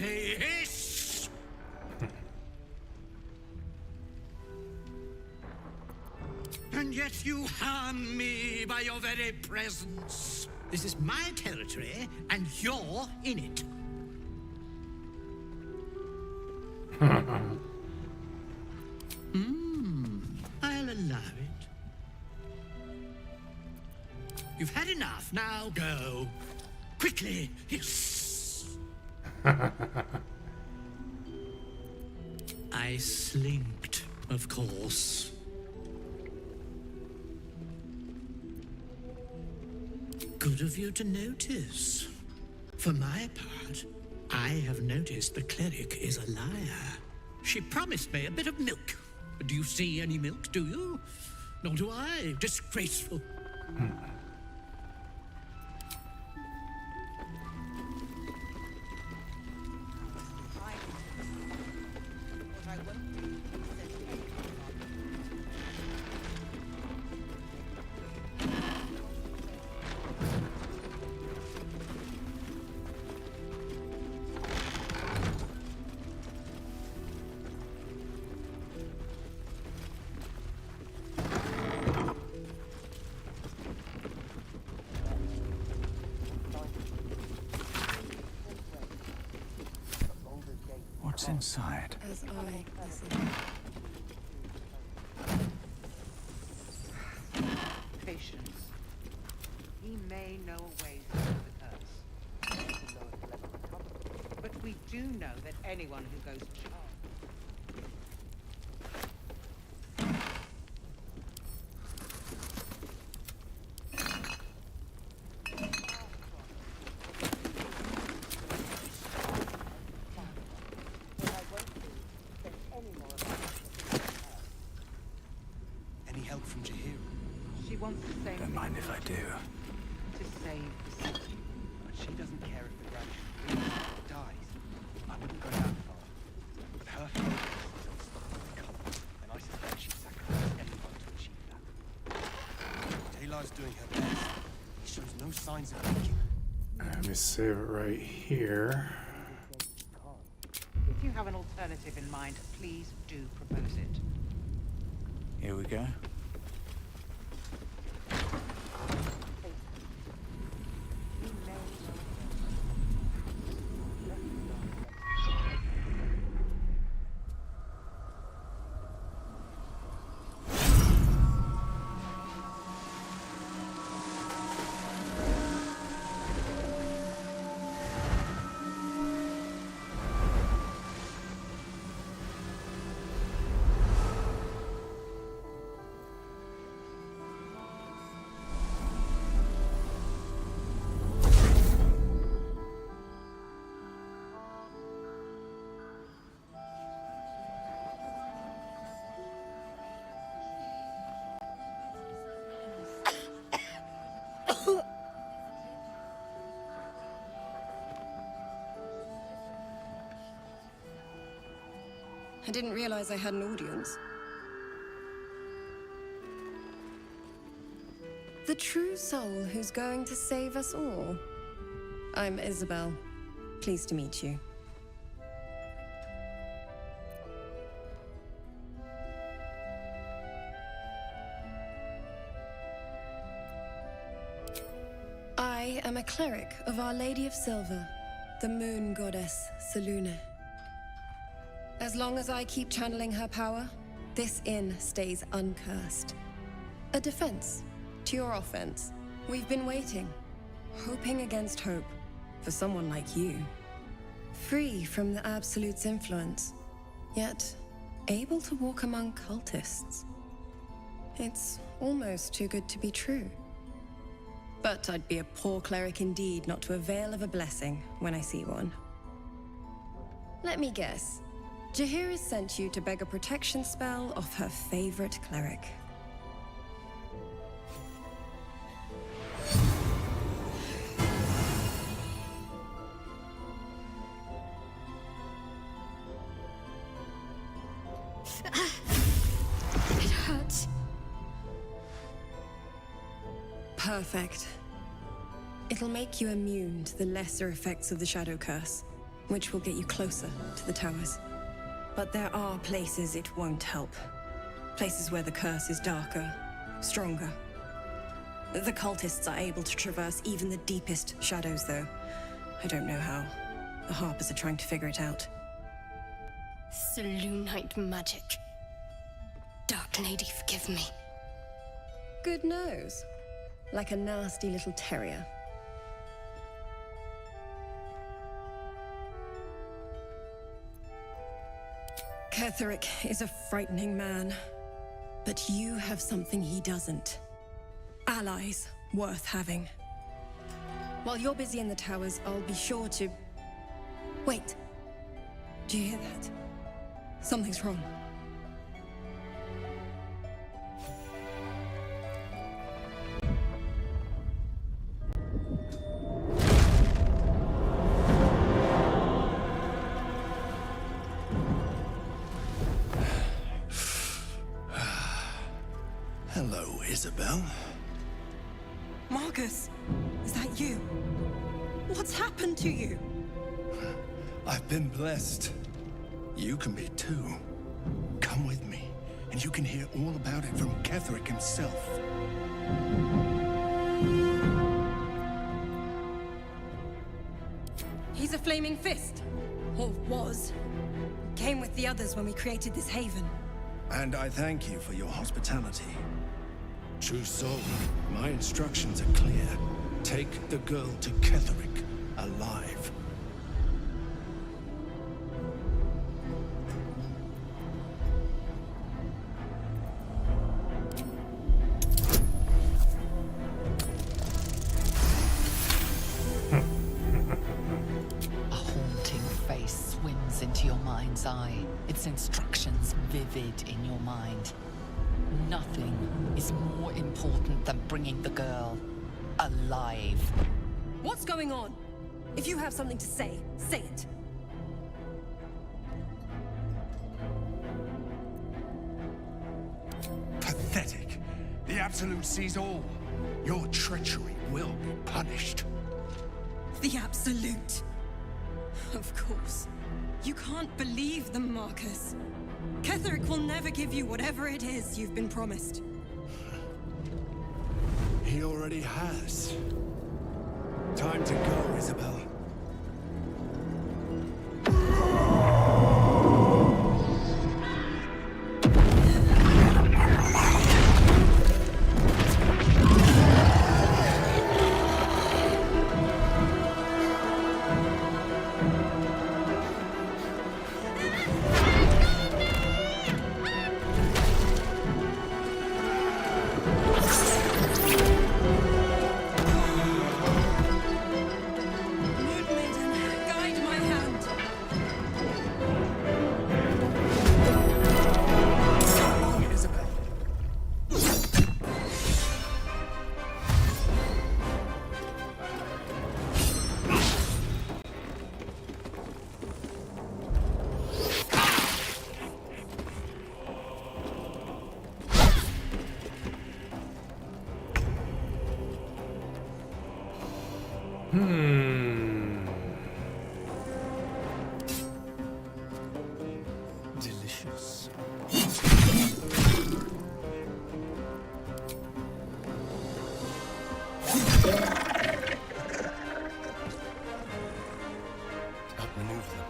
say hiss! And yet you harm me by your very presence. This is my territory, and you're in it. I'll allow it. You've had enough, now go. Quickly, hiss! I slinked, of course. Good of you to notice. For my part, I have noticed the cleric is a liar. She promised me a bit of milk. Do you see any milk, do you? Nor do I. Disgraceful. What's inside? As I listen. Patience. He may know a way through the curse. But we do know that anyone who goes charged. Any help from Jahira? She wants the same. Don't mind if I do. To save the city. But she doesn't care if the Grand dies. I wouldn't go that far. But her focus is on stopping the cult, and I suspect she'd sacrifice anyone to achieve that. Taylor's doing her best. He shows no signs of weakening. Let me save it right here. If you have an alternative in mind, please do propose it. Here we go. I didn't realize I had an audience. The true soul who's going to save us all. I'm Isabel. Pleased to meet you. I am a cleric of Our Lady of Silver, the moon goddess Selune. As long as I keep channeling her power, this inn stays uncursed. A defense to your offense. We've been waiting, hoping against hope, for someone like you. Free from the Absolute's influence, yet able to walk among cultists. It's almost too good to be true. But I'd be a poor cleric indeed not to avail of a blessing when I see one. Let me guess. Jahira sent you to beg a protection spell off her favorite cleric. It hurts. Perfect. It'll make you immune to the lesser effects of the Shadow Curse. which will get you closer to the towers. But there are places it won't help. Places where the curse is darker, stronger. The cultists are able to traverse even the deepest shadows, though. I don't know how. The Harpers are trying to figure it out. Selûnite magic. Dark Lady, forgive me. Good nose. Like a nasty little terrier. Ketheric is a frightening man. But you have something he doesn't. Allies worth having. While you're busy in the towers, I'll be sure to... Wait. Do you hear that? Something's wrong. Hello, Isabel. Marcus, is that you? What's happened to you? I've been blessed. You can be too. Come with me, and you can hear all about it from Ketheric himself. He's a flaming fist. Or was. Came with the others when we created this haven. And I thank you for your hospitality. True soul, my instructions are clear. Take the girl to Ketheric, alive. A haunting face swims into your mind's eye, its instructions vivid in your mind. Nothing is more important than bringing the girl alive. What's going on? If you have something to say, say it. Pathetic. The Absolute sees all. Your treachery will be punished. The Absolute. Of course. You can't believe them, Marcus. Ketheric will never give you whatever it is you've been promised. He already has. Time to go, Isabel. Delicious. Outmaneuver them.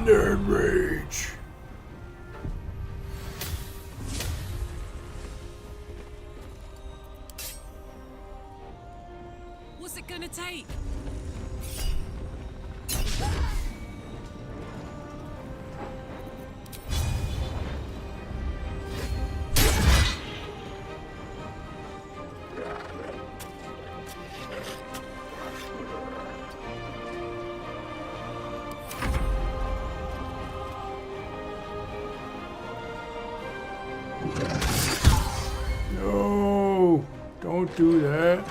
Nerd rage. What's it gonna take? Don't do that.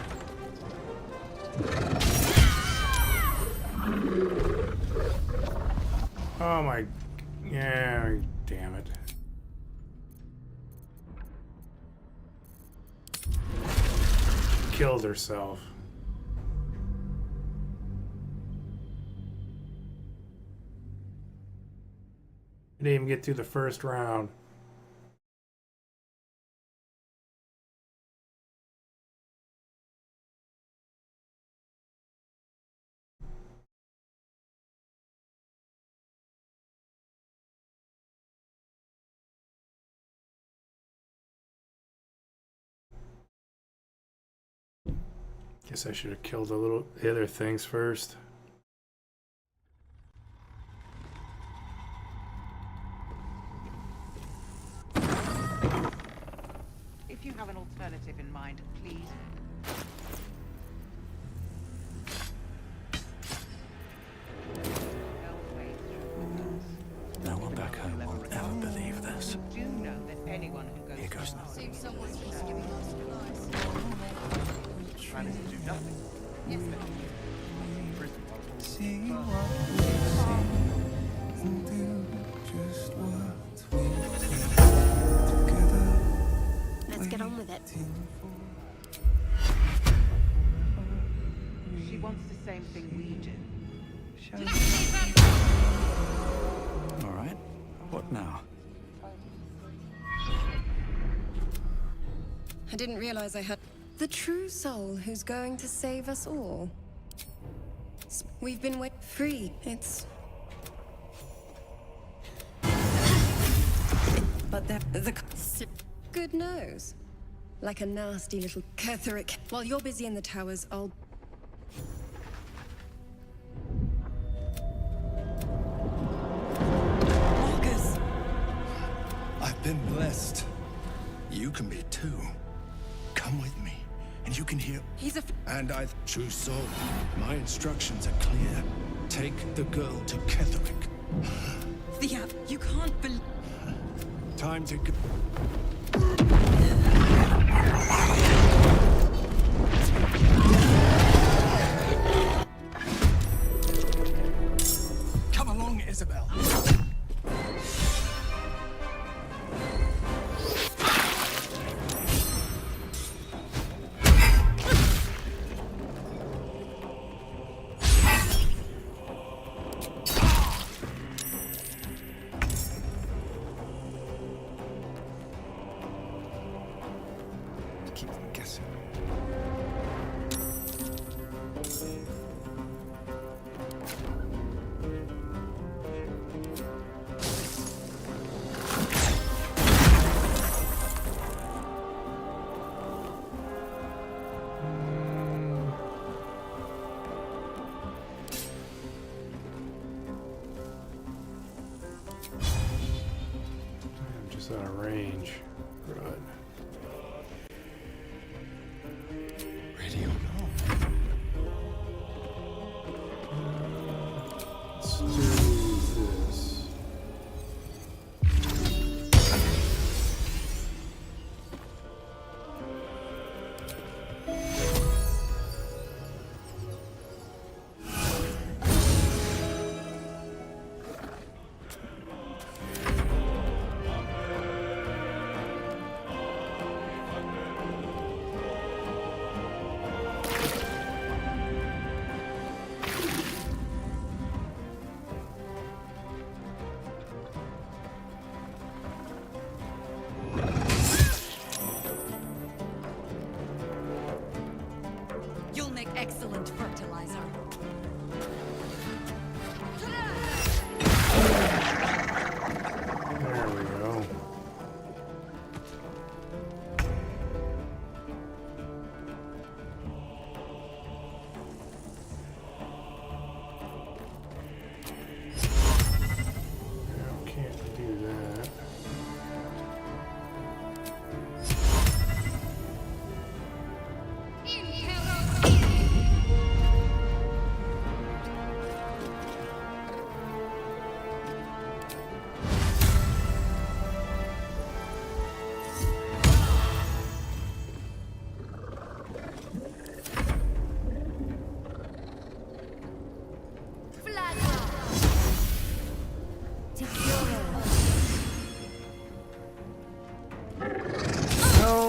Oh my... Yeah, damn it. Killed herself. Didn't even get through the first round. Guess I should have killed the other things first. If you have an alternative in mind, please. No one back home will ever believe this. Do know that anyone who goes Here goes nothing. Seems someone's just giving us Managed to do nothing. Yes, See what we see and do just what we together. Let's get on with it. She wants the same thing we do. All right. What now? I didn't realize I had the true soul who's going to save us all. We've been free. It's... But the good nose. Like a nasty little Catherick. While you're busy in the towers, I'll... Marcus! I've been blessed. You can be too. Come with me, and you can hear. He's a... And I've true soul. My instructions are clear. Take the girl to Ketherick. Yeah, you can't believe... Time to go. Come along, Isabel. Keep them guessing. I'm just out of range. Right. Ready or not? Let's do this. You'll make excellent fertilizer. There we go. Now can't do that.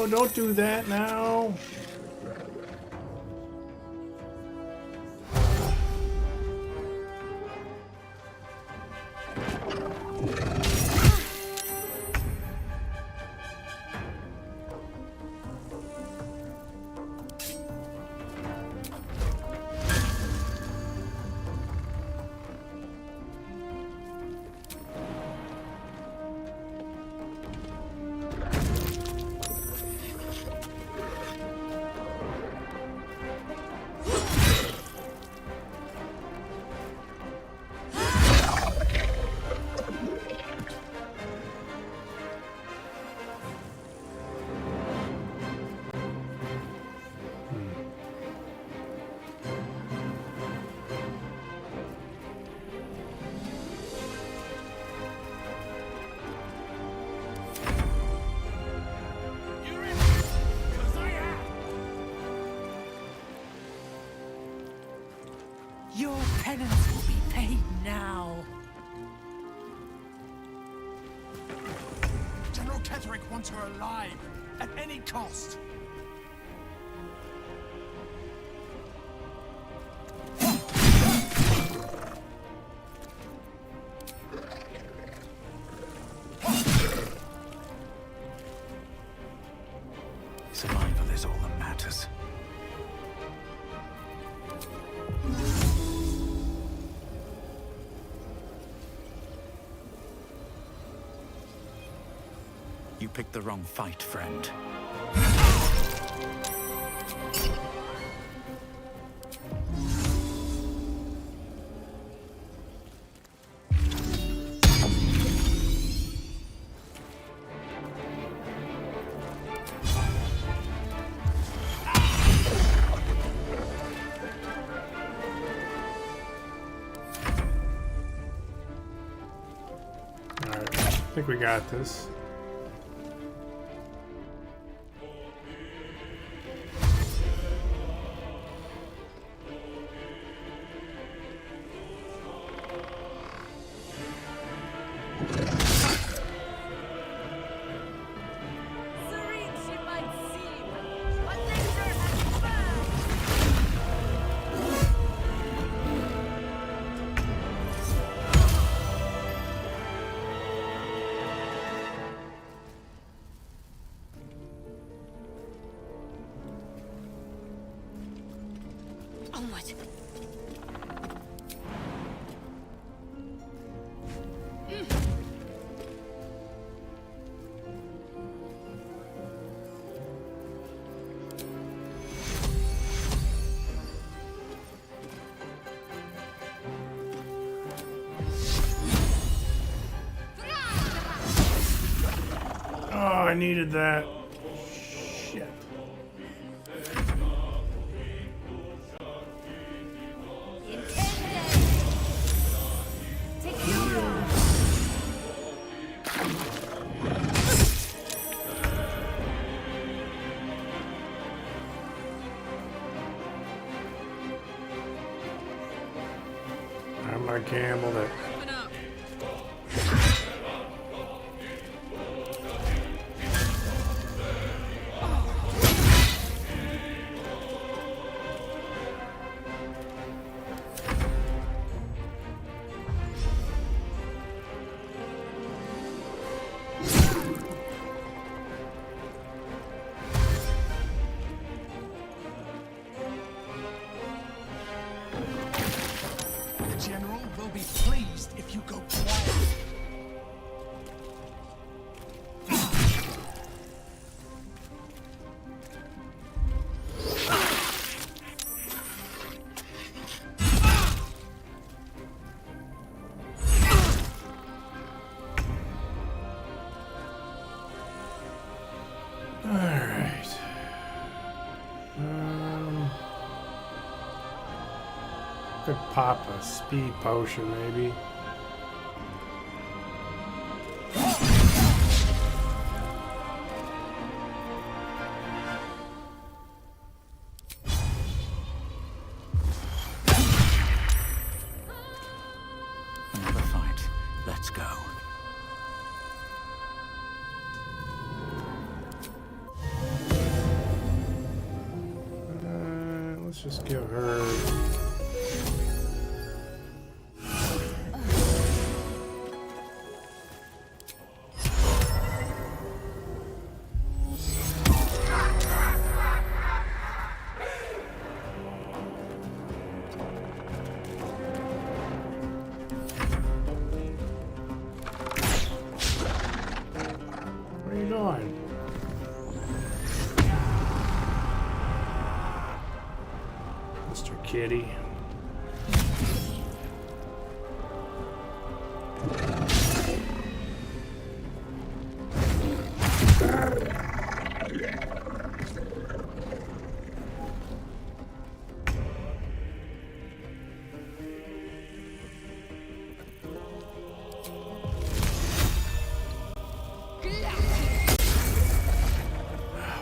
No, don't do that now. Your penance will be paid now. General Ketherick wants her alive, at any cost. Survival is all that matters. You picked the wrong fight, friend. Alright, I think we got this. Onward. Oh, I needed that. Shit. I'm gonna gamble it. The General will be pleased if you go quiet. Alright. Could pop a speed potion, maybe. Another fight. Let's go. Let's just give her. What are you doing? Mr. Kitty.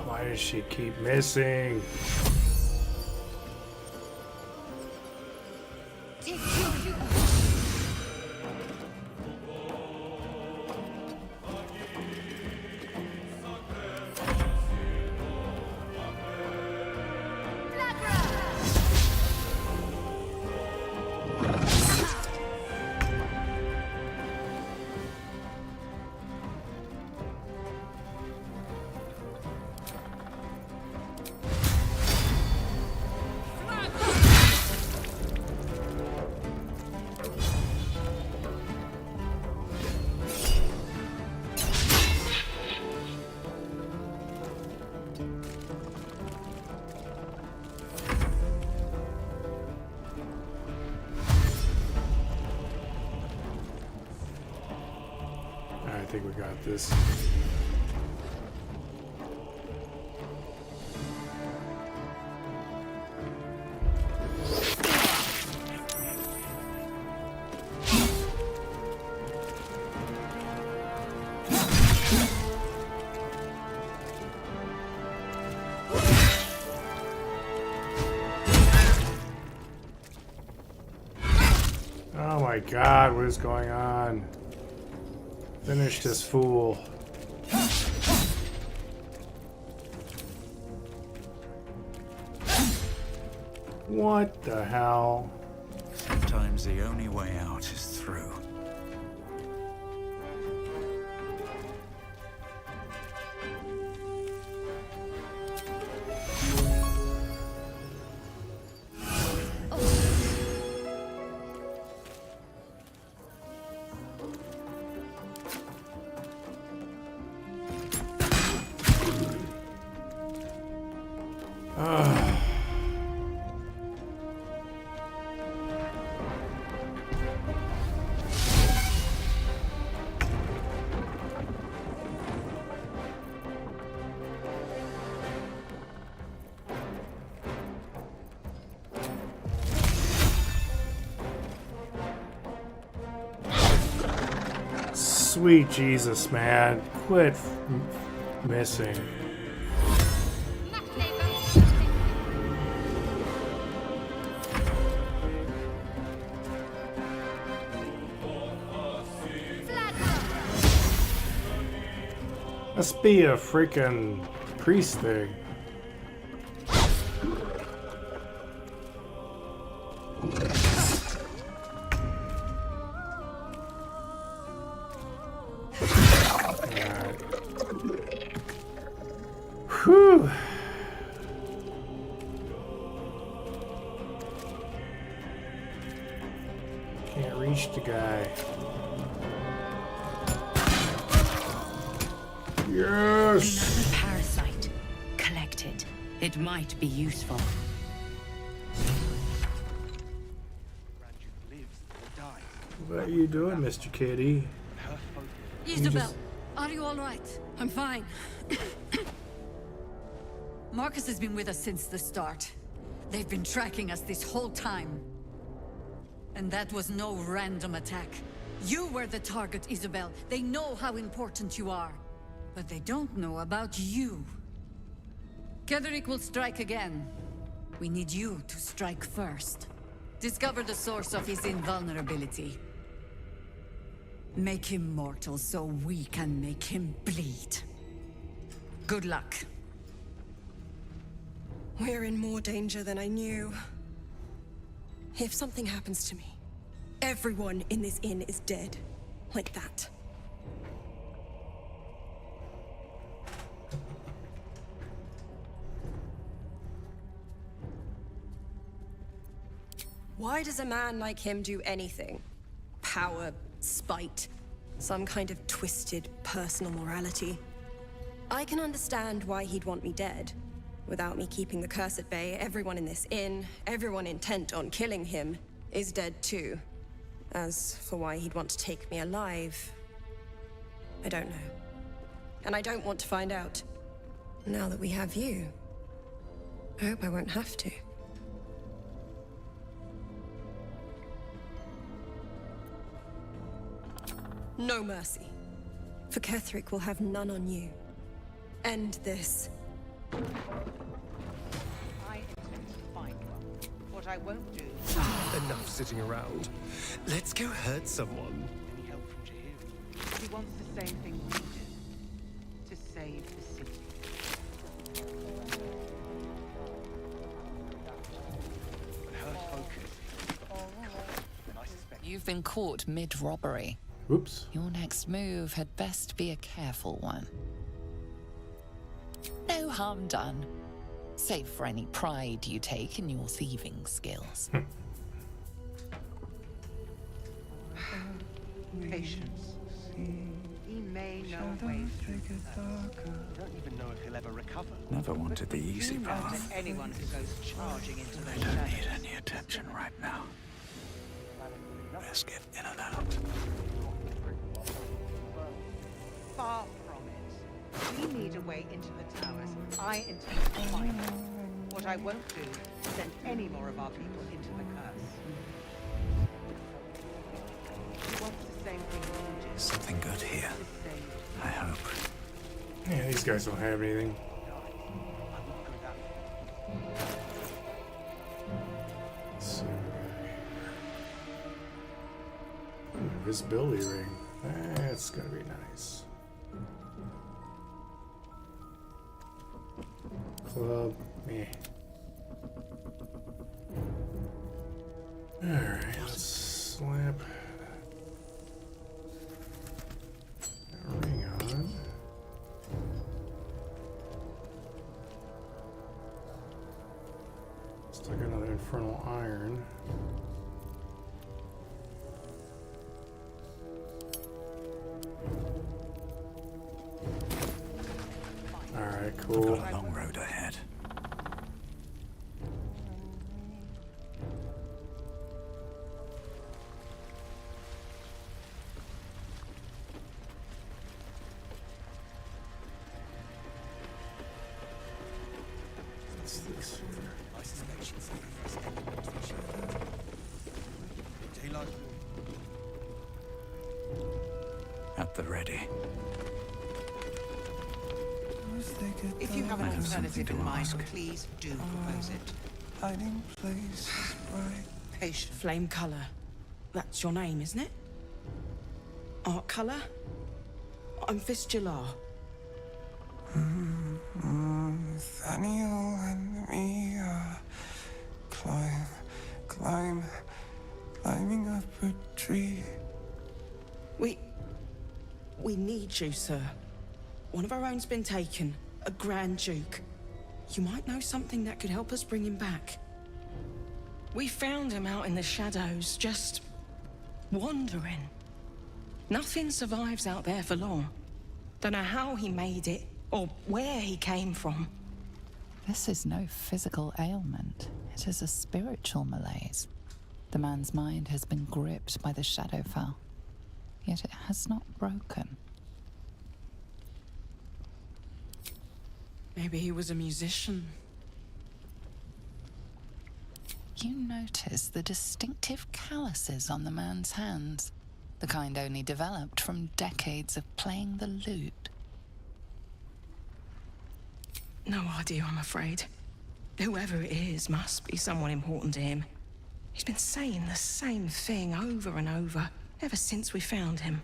Why does she keep missing? I think we got this. Oh my God, what is going on? Finish this fool. What the hell? Sometimes the only way out is through. Sweet Jesus, man. Quit missing. Must be a freaking priest thing. Whew. Can't reach the guy. Yes! Another parasite. Collect it. It might be useful. What are you doing, Mr. Kitty? Isabel, are you all right? I'm fine. Marcus has been with us since the start. They've been tracking us this whole time. And that was no random attack. You were the target, Isabel. They know how important you are. But they don't know about you. Ketheric will strike again. We need you to strike first. Discover the source of his invulnerability. Make him mortal so we can make him bleed. Good luck. We're in more danger than I knew. If something happens to me, everyone in this inn is dead. Like that. Why does a man like him do anything? Power, spite, some kind of twisted personal morality. I can understand why he'd want me dead. Without me keeping the curse at bay, everyone in this inn, everyone intent on killing him, is dead too. As for why he'd want to take me alive, I don't know. And I don't want to find out. Now that we have you, I hope I won't have to. No mercy. For Ketheric will have none on you. End this. I intend to find one. What I won't do... Enough sitting around. Let's go hurt someone. Any help from Jahiri? He wants the same thing we do. To save the city. But her focus... And I suspect... You've been caught mid-robbery. Oops. Your next move had best be a careful one. No harm done. Save for any pride you take in your thieving skills. Patience. He may know ways through don't even know if he'll ever recover. Never wanted the easy Who knows path. that anyone who goes charging into the I don't shadows... need any attention right now. Let's get in and out. Far from it. We need a way into the towers. I intend to find it. What I won't do is send any more of our people into the curse. He wants the same thing we do. Something good here. I hope. Yeah, these guys don't have anything. Let's see. Visibility ring. That's gonna be nice. Club, meh. Alright, let's slap that ring on. Still got another infernal iron. Alright, cool. We've got a long road ahead. What's this here? I suspect she's saving us anyone to the shadow. Daylight. At the ready. If you have an I have something alternative to in mind, ask. please do propose it. Hiding place bright. Patient. Flame color. That's your name, isn't it? Art color? I'm Fistula. Nathaniel and me climbing up a tree. We need you, sir. One of our own's been taken, a Grand Duke. You might know something that could help us bring him back. We found him out in the shadows, just wandering. Nothing survives out there for long. Don't know how he made it, or where he came from. This is no physical ailment. It is a spiritual malaise. The man's mind has been gripped by the Shadowfell, yet it has not broken. Maybe he was a musician. You notice the distinctive calluses on the man's hands, the kind only developed from decades of playing the lute. No idea, I'm afraid. Whoever it is must be someone important to him. He's been saying the same thing over and over, ever since we found him.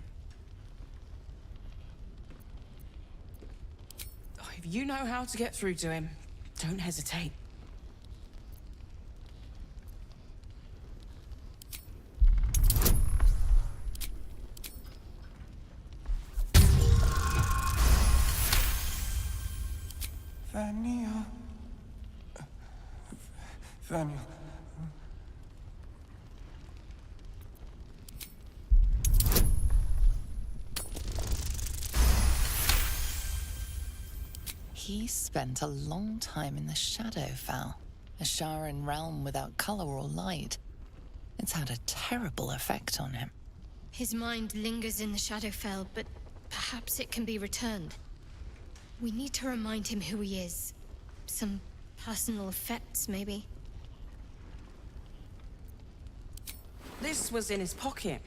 If you know how to get through to him, don't hesitate. Thaniel. Thaniel. He spent a long time in the Shadowfell, a Sharan realm without color or light. It's had a terrible effect on him. His mind lingers in the Shadowfell, but perhaps it can be returned. We need to remind him who he is. Some personal effects, maybe. This was in his pocket.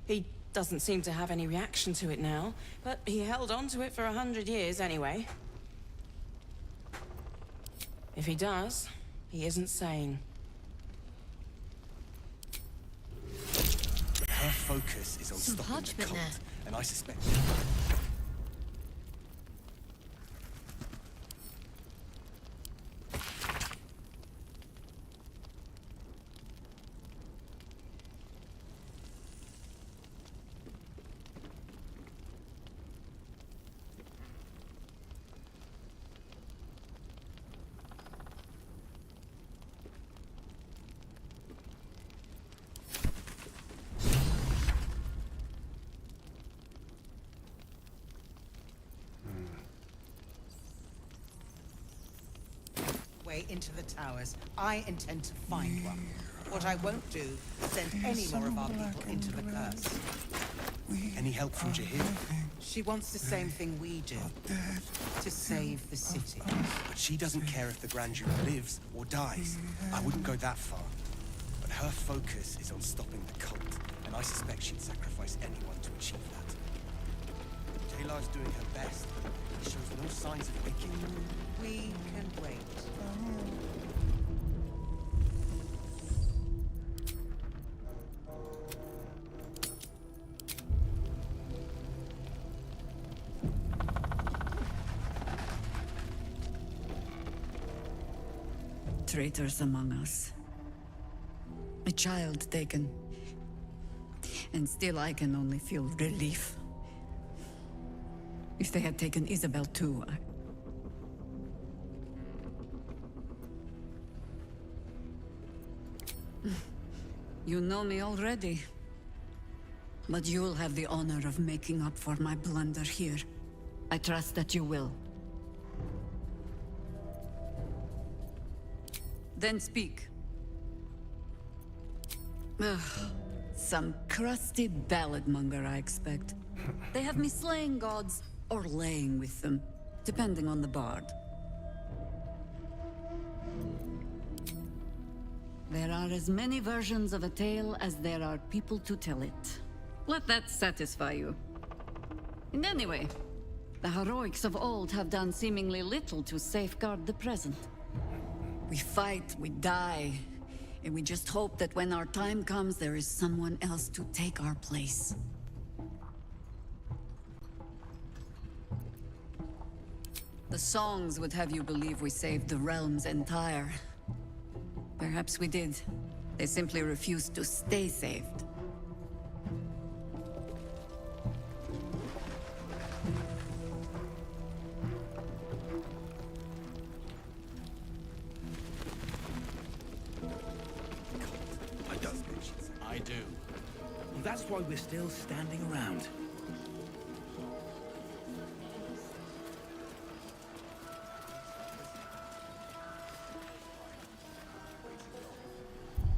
He doesn't seem to have any reaction to it now, but he held on to it for 100 years anyway. If he does, he isn't sane. Her focus is on Some stopping the parchment cult, there. and I suspect... Way into the towers. I intend to find one. What I won't do is send any more of our people into the curse. Any help from Jahir? She wants the same thing we do. To save the city. But she doesn't care if the Grand Duke lives or dies. I wouldn't go that far. But her focus is on stopping the cult, and I suspect she'd sacrifice anyone to achieve that. Taylor's doing her best. He shows no signs of waking. We can wait. Traitors among us. A child taken. And still I can only feel relief. If they had taken Isabel too, You know me already. But you'll have the honor of making up for my blunder here. I trust that you will. Then speak. Ugh, some crusty ballad monger, I expect. They have me slaying gods or laying with them, depending on the bard. There are as many versions of a tale as there are people to tell it. Let that satisfy you. And anyway, the heroics of old have done seemingly little to safeguard the present. We fight, we die, and we just hope that when our time comes, there is someone else to take our place. The songs would have you believe we saved the realm's entire. Perhaps we did. They simply refused to stay saved. I do. That's why we're still standing around.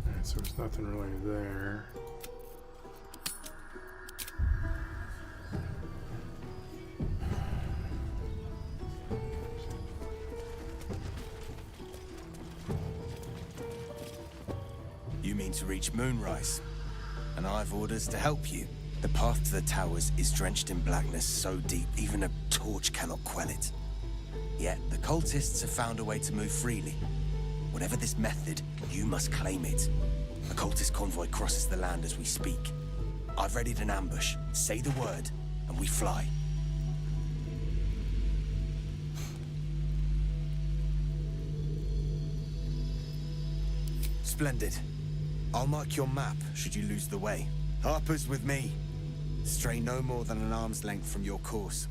Alright, so there's nothing really there. You mean to reach Moonrise? And I've orders to help you. The path to the towers is drenched in blackness so deep, even a torch cannot quell it. Yet, the cultists have found a way to move freely. Whatever this method, you must claim it. A cultist convoy crosses the land as we speak. I've readied an ambush. Say the word, and we fly. Splendid. I'll mark your map should you lose the way. Harper's with me. Stray no more than an arm's length from your course.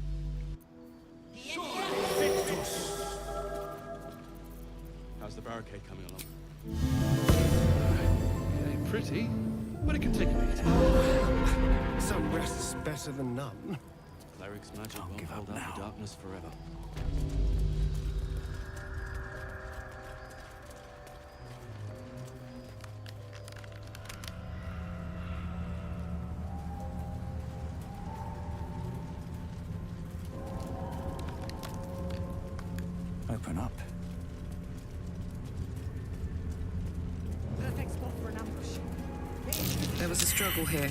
barricade coming along. It ain't pretty, but it can take a beat. Some rest is better than none. Cleric's magic won't hold out the darkness forever. Open up. Perfect spot for an ambush. There was a struggle here.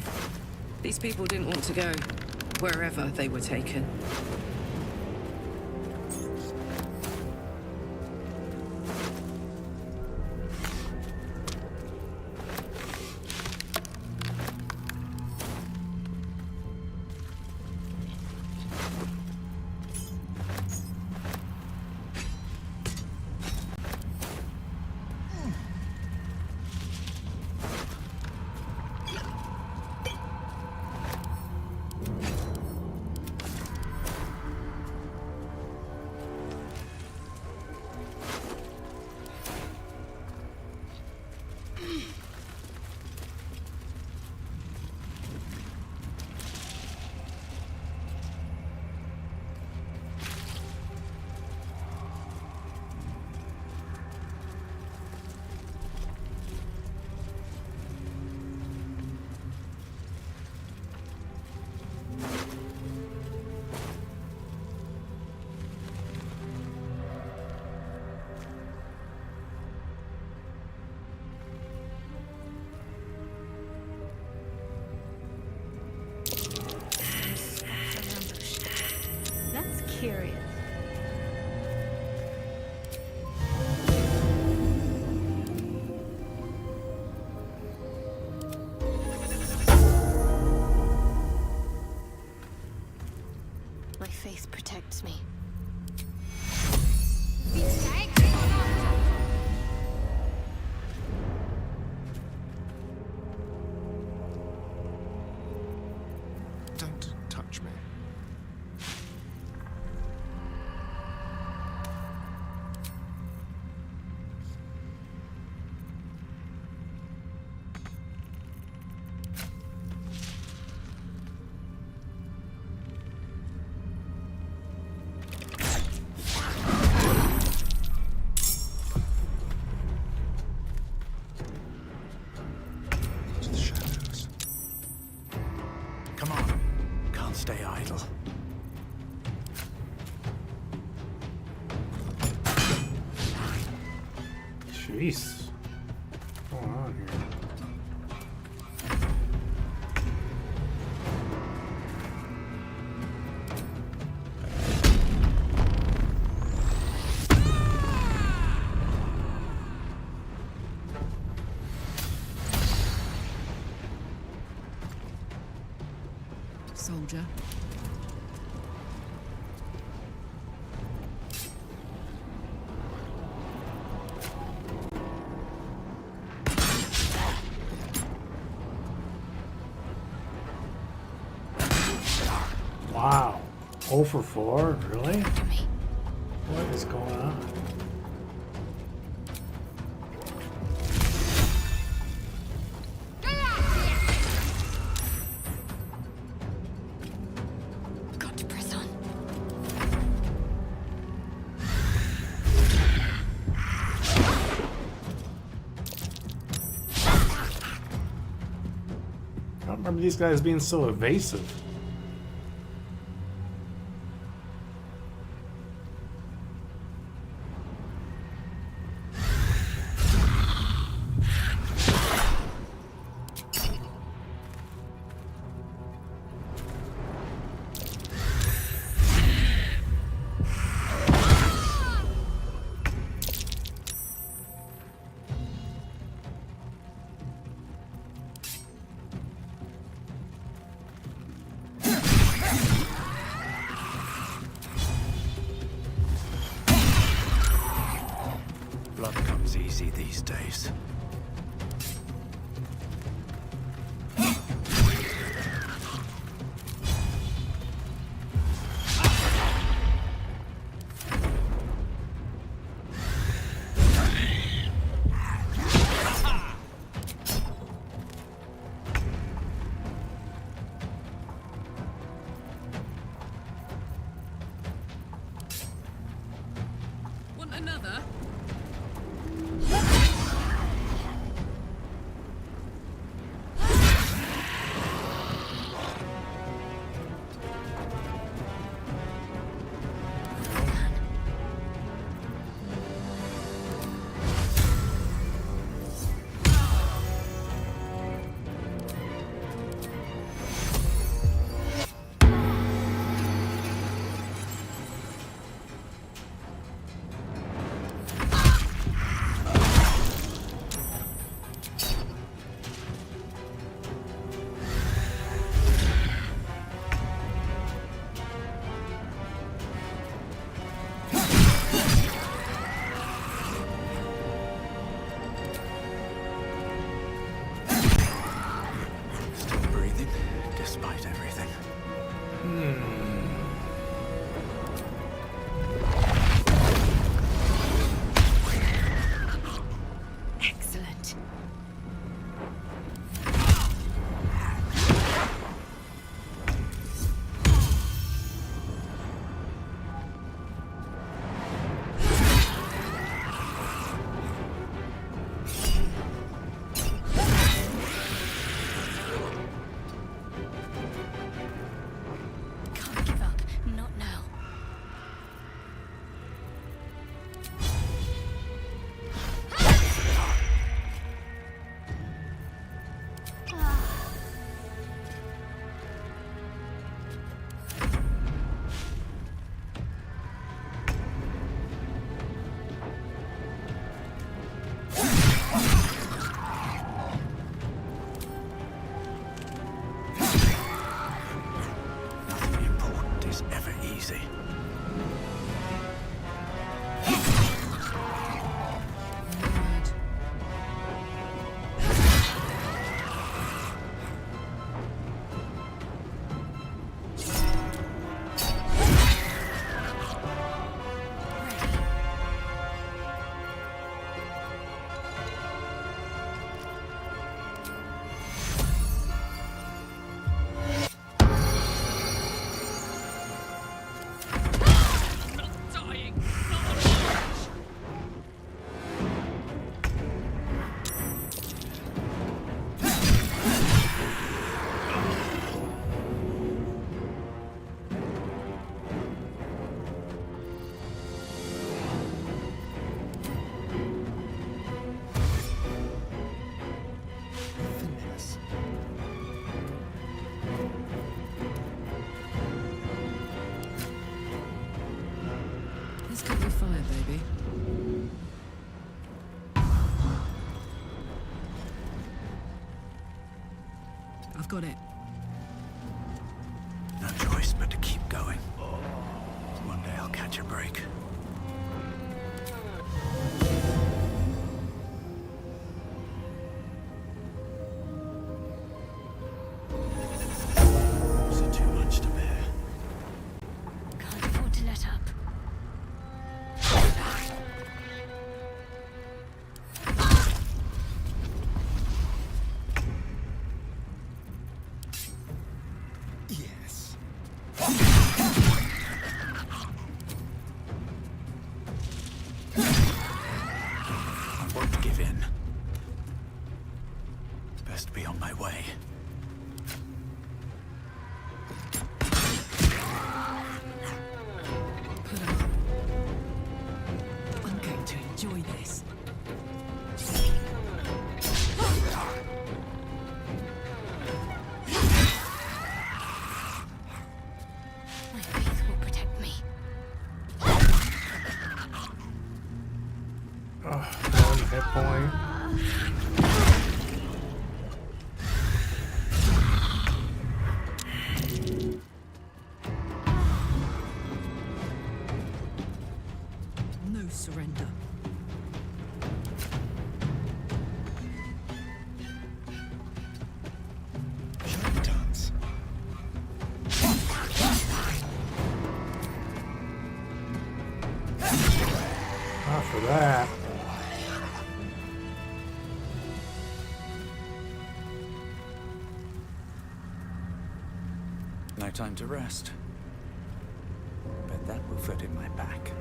These people didn't want to go wherever they were taken. That's curious. My faith protects me. Don't touch me. To the shadows. Come on. Can't stay idle. Jeez. What's going on here? Soldier. Wow. 0 for 4? Really? What is going on? Got to press on. I don't remember these guys being so evasive. Blood comes easy these days. sir. Despite everything. Excellent. Can't give up. Not now. Nothing important is ever easy. Let's get your fire, baby. I've got it. No choice but to keep going. One day I'll catch a break. Is it too much to bear? Can't afford to let up. Yes. I won't give in. Best be on my way. Put up. I'm going to enjoy this. My faith will protect me. One hit point. No surrender. Dance. Not for that. No time to rest. Bet that will fit in my back.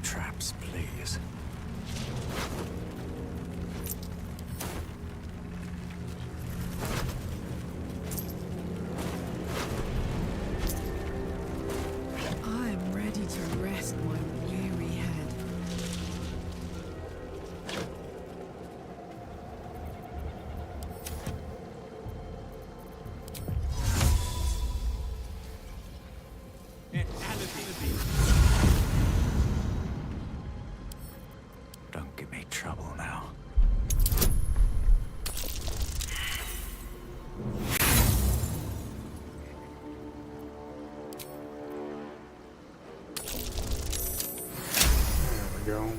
traps, please. I'm ready to rest my weary head. Don't give me trouble now. There we go.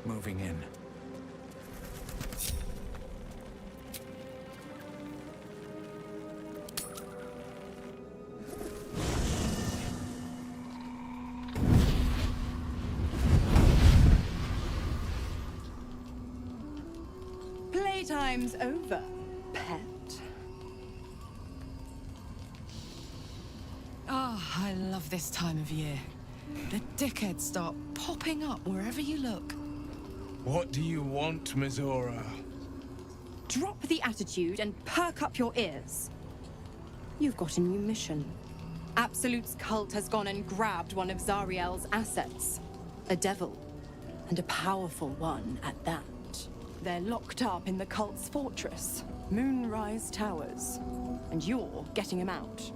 Moving in. Playtime's over, pet. Ah, I love this time of year. The dickheads start popping up wherever you look. What do you want, Mizora? Drop the attitude and perk up your ears. You've got a new mission. Absolute's cult has gone and grabbed one of Zariel's assets. A devil. And a powerful one at that. They're locked up in the cult's fortress, Moonrise Towers. And you're getting him out.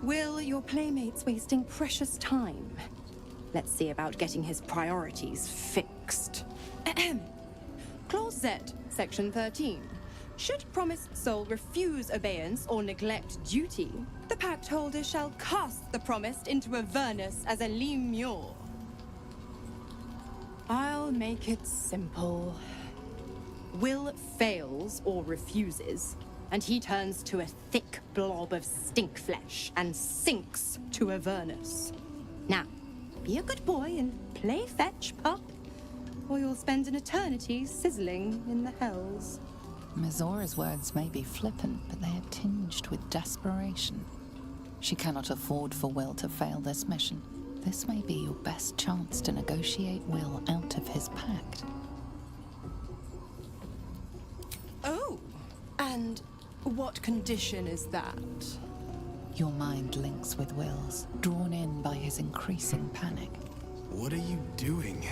Will, your playmate's wasting precious time. Let's see about getting his priorities fixed. Clause Z, Section 13. Should promised soul refuse obeyance or neglect duty, the pact holder shall cast the promised into Avernus as a lemure. I'll make it simple. Will fails or refuses, and he turns to a thick blob of stink flesh and sinks to Avernus. Now, be a good boy and play fetch, pup, or you'll spend an eternity sizzling in the hells. Mizora's words may be flippant, but they are tinged with desperation. She cannot afford for Will to fail this mission. This may be your best chance to negotiate Will out of his pact. Oh, and what condition is that? Your mind links with Will's, drawn in by his increasing panic. What are you doing?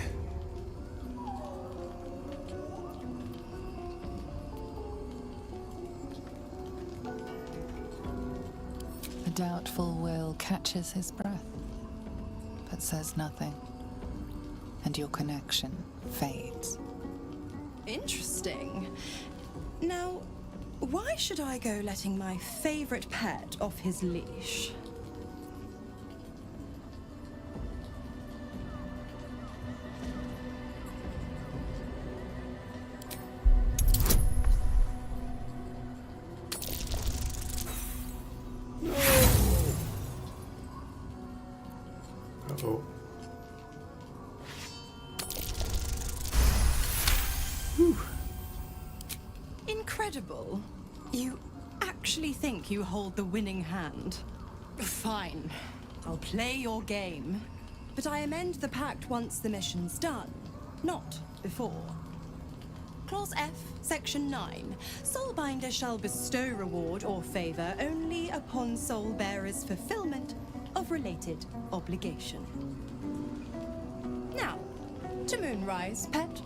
The doubtful Will catches his breath, but says nothing, and your connection fades. Interesting. Now, why should I go letting my favorite pet off his leash? Uh-oh. Incredible. You actually think you hold the winning hand? Fine. I'll play your game. But I amend the pact once the mission's done, not before. Clause F, Section 9. Soulbinder shall bestow reward or favor only upon soul-bearer's fulfillment of related obligation. Now, to Moonrise, pet.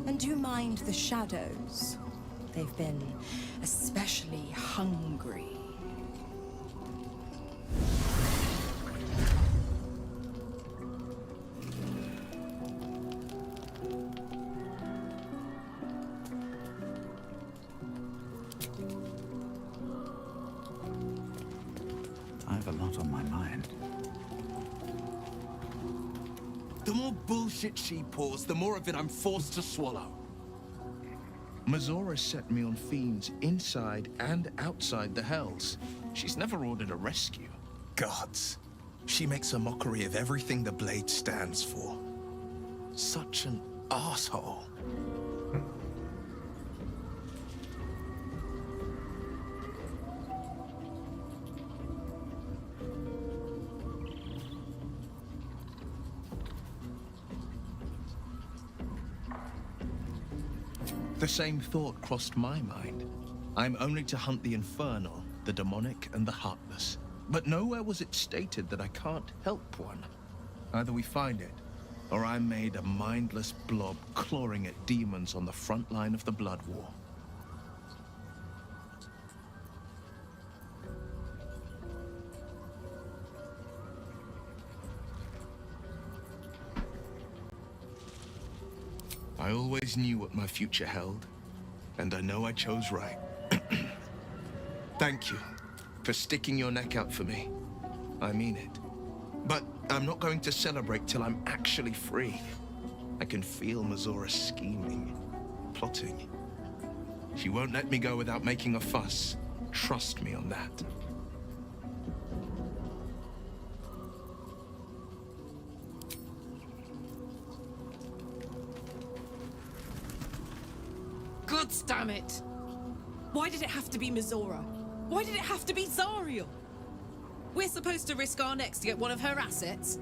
And do mind the shadows. They've been especially hungry. I have a lot on my mind. more bullshit she pours, the more of it I'm forced to swallow. Mazora set me on fiends inside and outside the Hells. She's never ordered a rescue. Gods. She makes a mockery of everything the Blade stands for. Such an asshole. The same thought crossed my mind. I'm only to hunt the infernal, the demonic, and the heartless. But nowhere was it stated that I can't help one. Either we find it, or I'm made a mindless blob clawing at demons on the front line of the Blood War. I always knew what my future held, and I know I chose right. Thank you for sticking your neck out for me. I mean it. But I'm not going to celebrate till I'm actually free. I can feel Mazora scheming, plotting. She won't let me go without making a fuss. Trust me on that. God damn it! Why did it have to be Mazora? Why did it have to be Zariel? We're supposed to risk our necks to get one of her assets?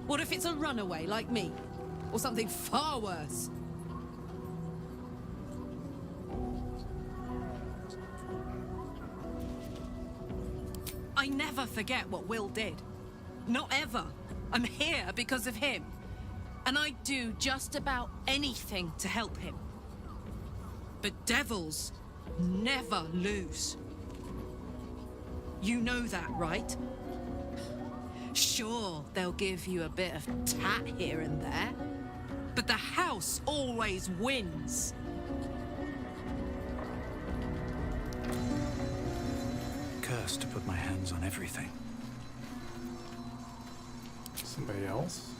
What if it's a runaway like me? Or something far worse? I never forget what Will did. Not ever. I'm here because of him. And I'd do just about anything to help him. But devils never lose. You know that, right? Sure, they'll give you a bit of tat here and there, but the house always wins. Cursed to put my hands on everything. Somebody else?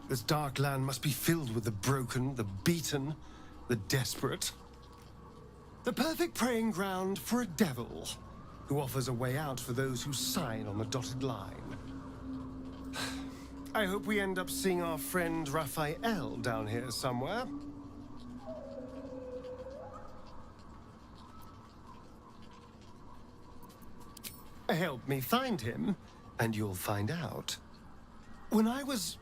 This dark land must be filled with the broken, the beaten, the desperate. The perfect preying ground for a devil who offers a way out for those who sign on the dotted line. I hope we end up seeing our friend Raphael down here somewhere. Help me find him, and you'll find out. When I was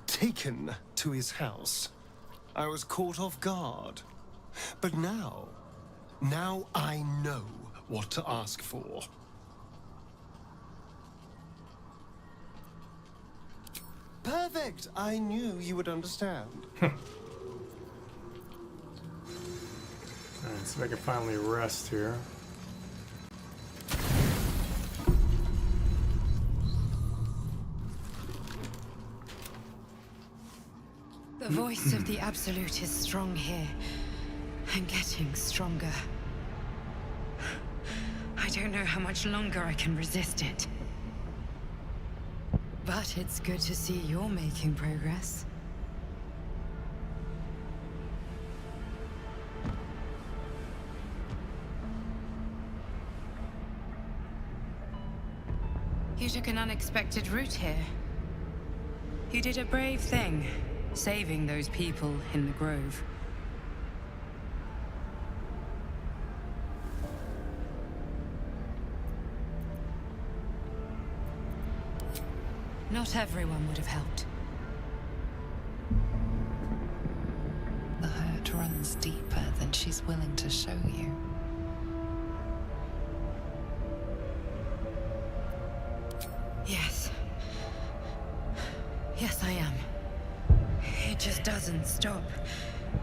taken to his house, I was caught off guard. But now I know what to ask for. Perfect! I knew you would understand. Alright, so I can finally rest here. The voice of the Absolute is strong here, and getting stronger. I don't know how much longer I can resist it. But it's good to see you're making progress. You took an unexpected route here. You did a brave thing, saving those people in the grove. Not everyone would have helped. The hurt runs deeper than she's willing to show you. Yes. Yes, I am. It just doesn't stop.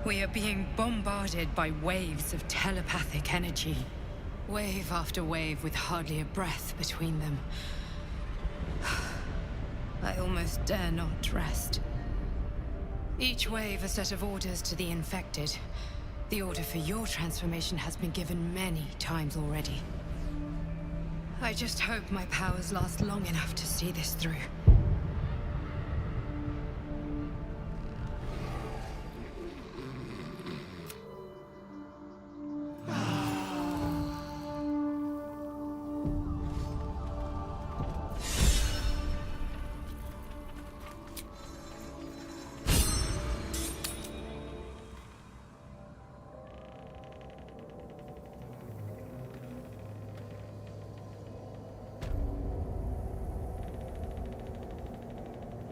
We are being bombarded by waves of telepathic energy. Wave after wave with hardly a breath between them. I almost dare not rest. Each wave a set of orders to the infected. The order for your transformation has been given many times already. I just hope my powers last long enough to see this through.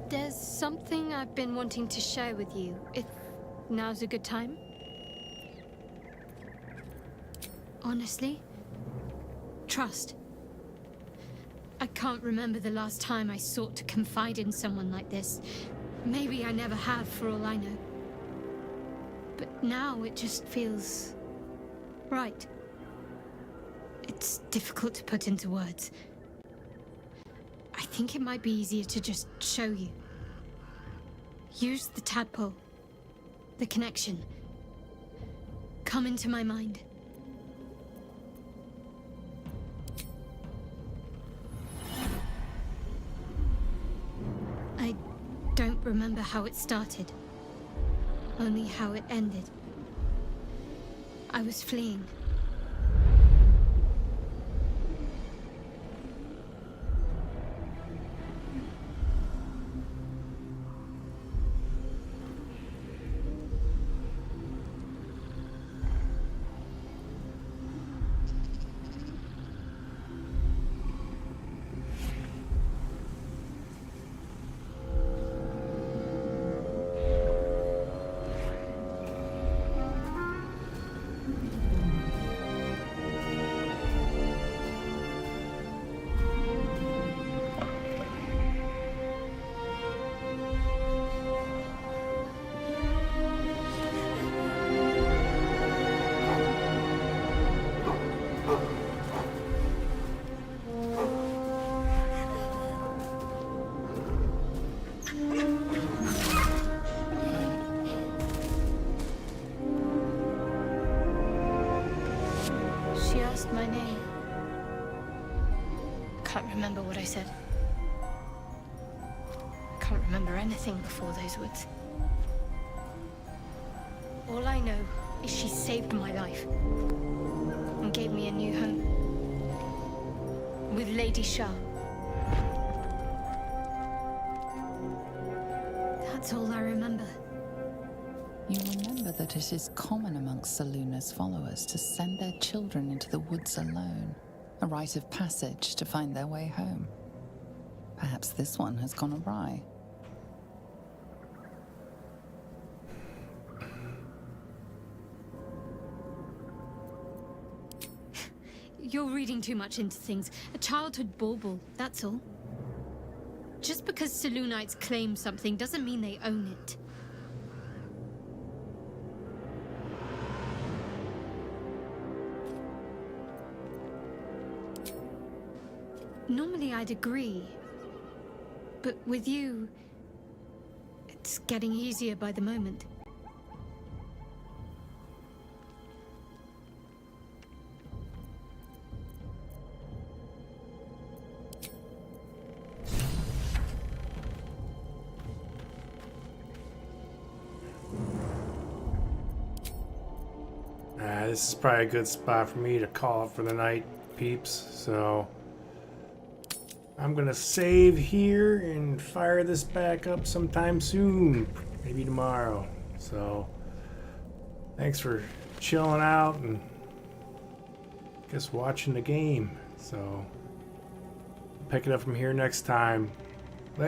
There's something I've been wanting to share with you, if now's a good time. Honestly, trust. I can't remember the last time I sought to confide in someone like this. Maybe I never have, for all I know. But now it just feels right. It's difficult to put into words. I think it might be easier to just show you. Use the tadpole. The connection. Come into my mind. I don't remember how it started. Only how it ended. I was fleeing. She asked my name. Can't remember what I said. Can't remember anything before those words. All I know is she saved my life and gave me a new home with Lady Shah. That's all I remember. You remember that it is common amongst Selûne's followers to send their children into the woods alone, a rite of passage to find their way home. Perhaps this one has gone awry. You're reading too much into things. A childhood bauble, that's all. Just because Selûnites claim something doesn't mean they own it. Normally I'd agree, but with you, it's getting easier by the moment. This is probably a good spot for me to call it for the night, peeps, so I'm gonna save here and fire this back up sometime soon, maybe tomorrow. So thanks for chilling out and just watching the game. So pick it up from here next time.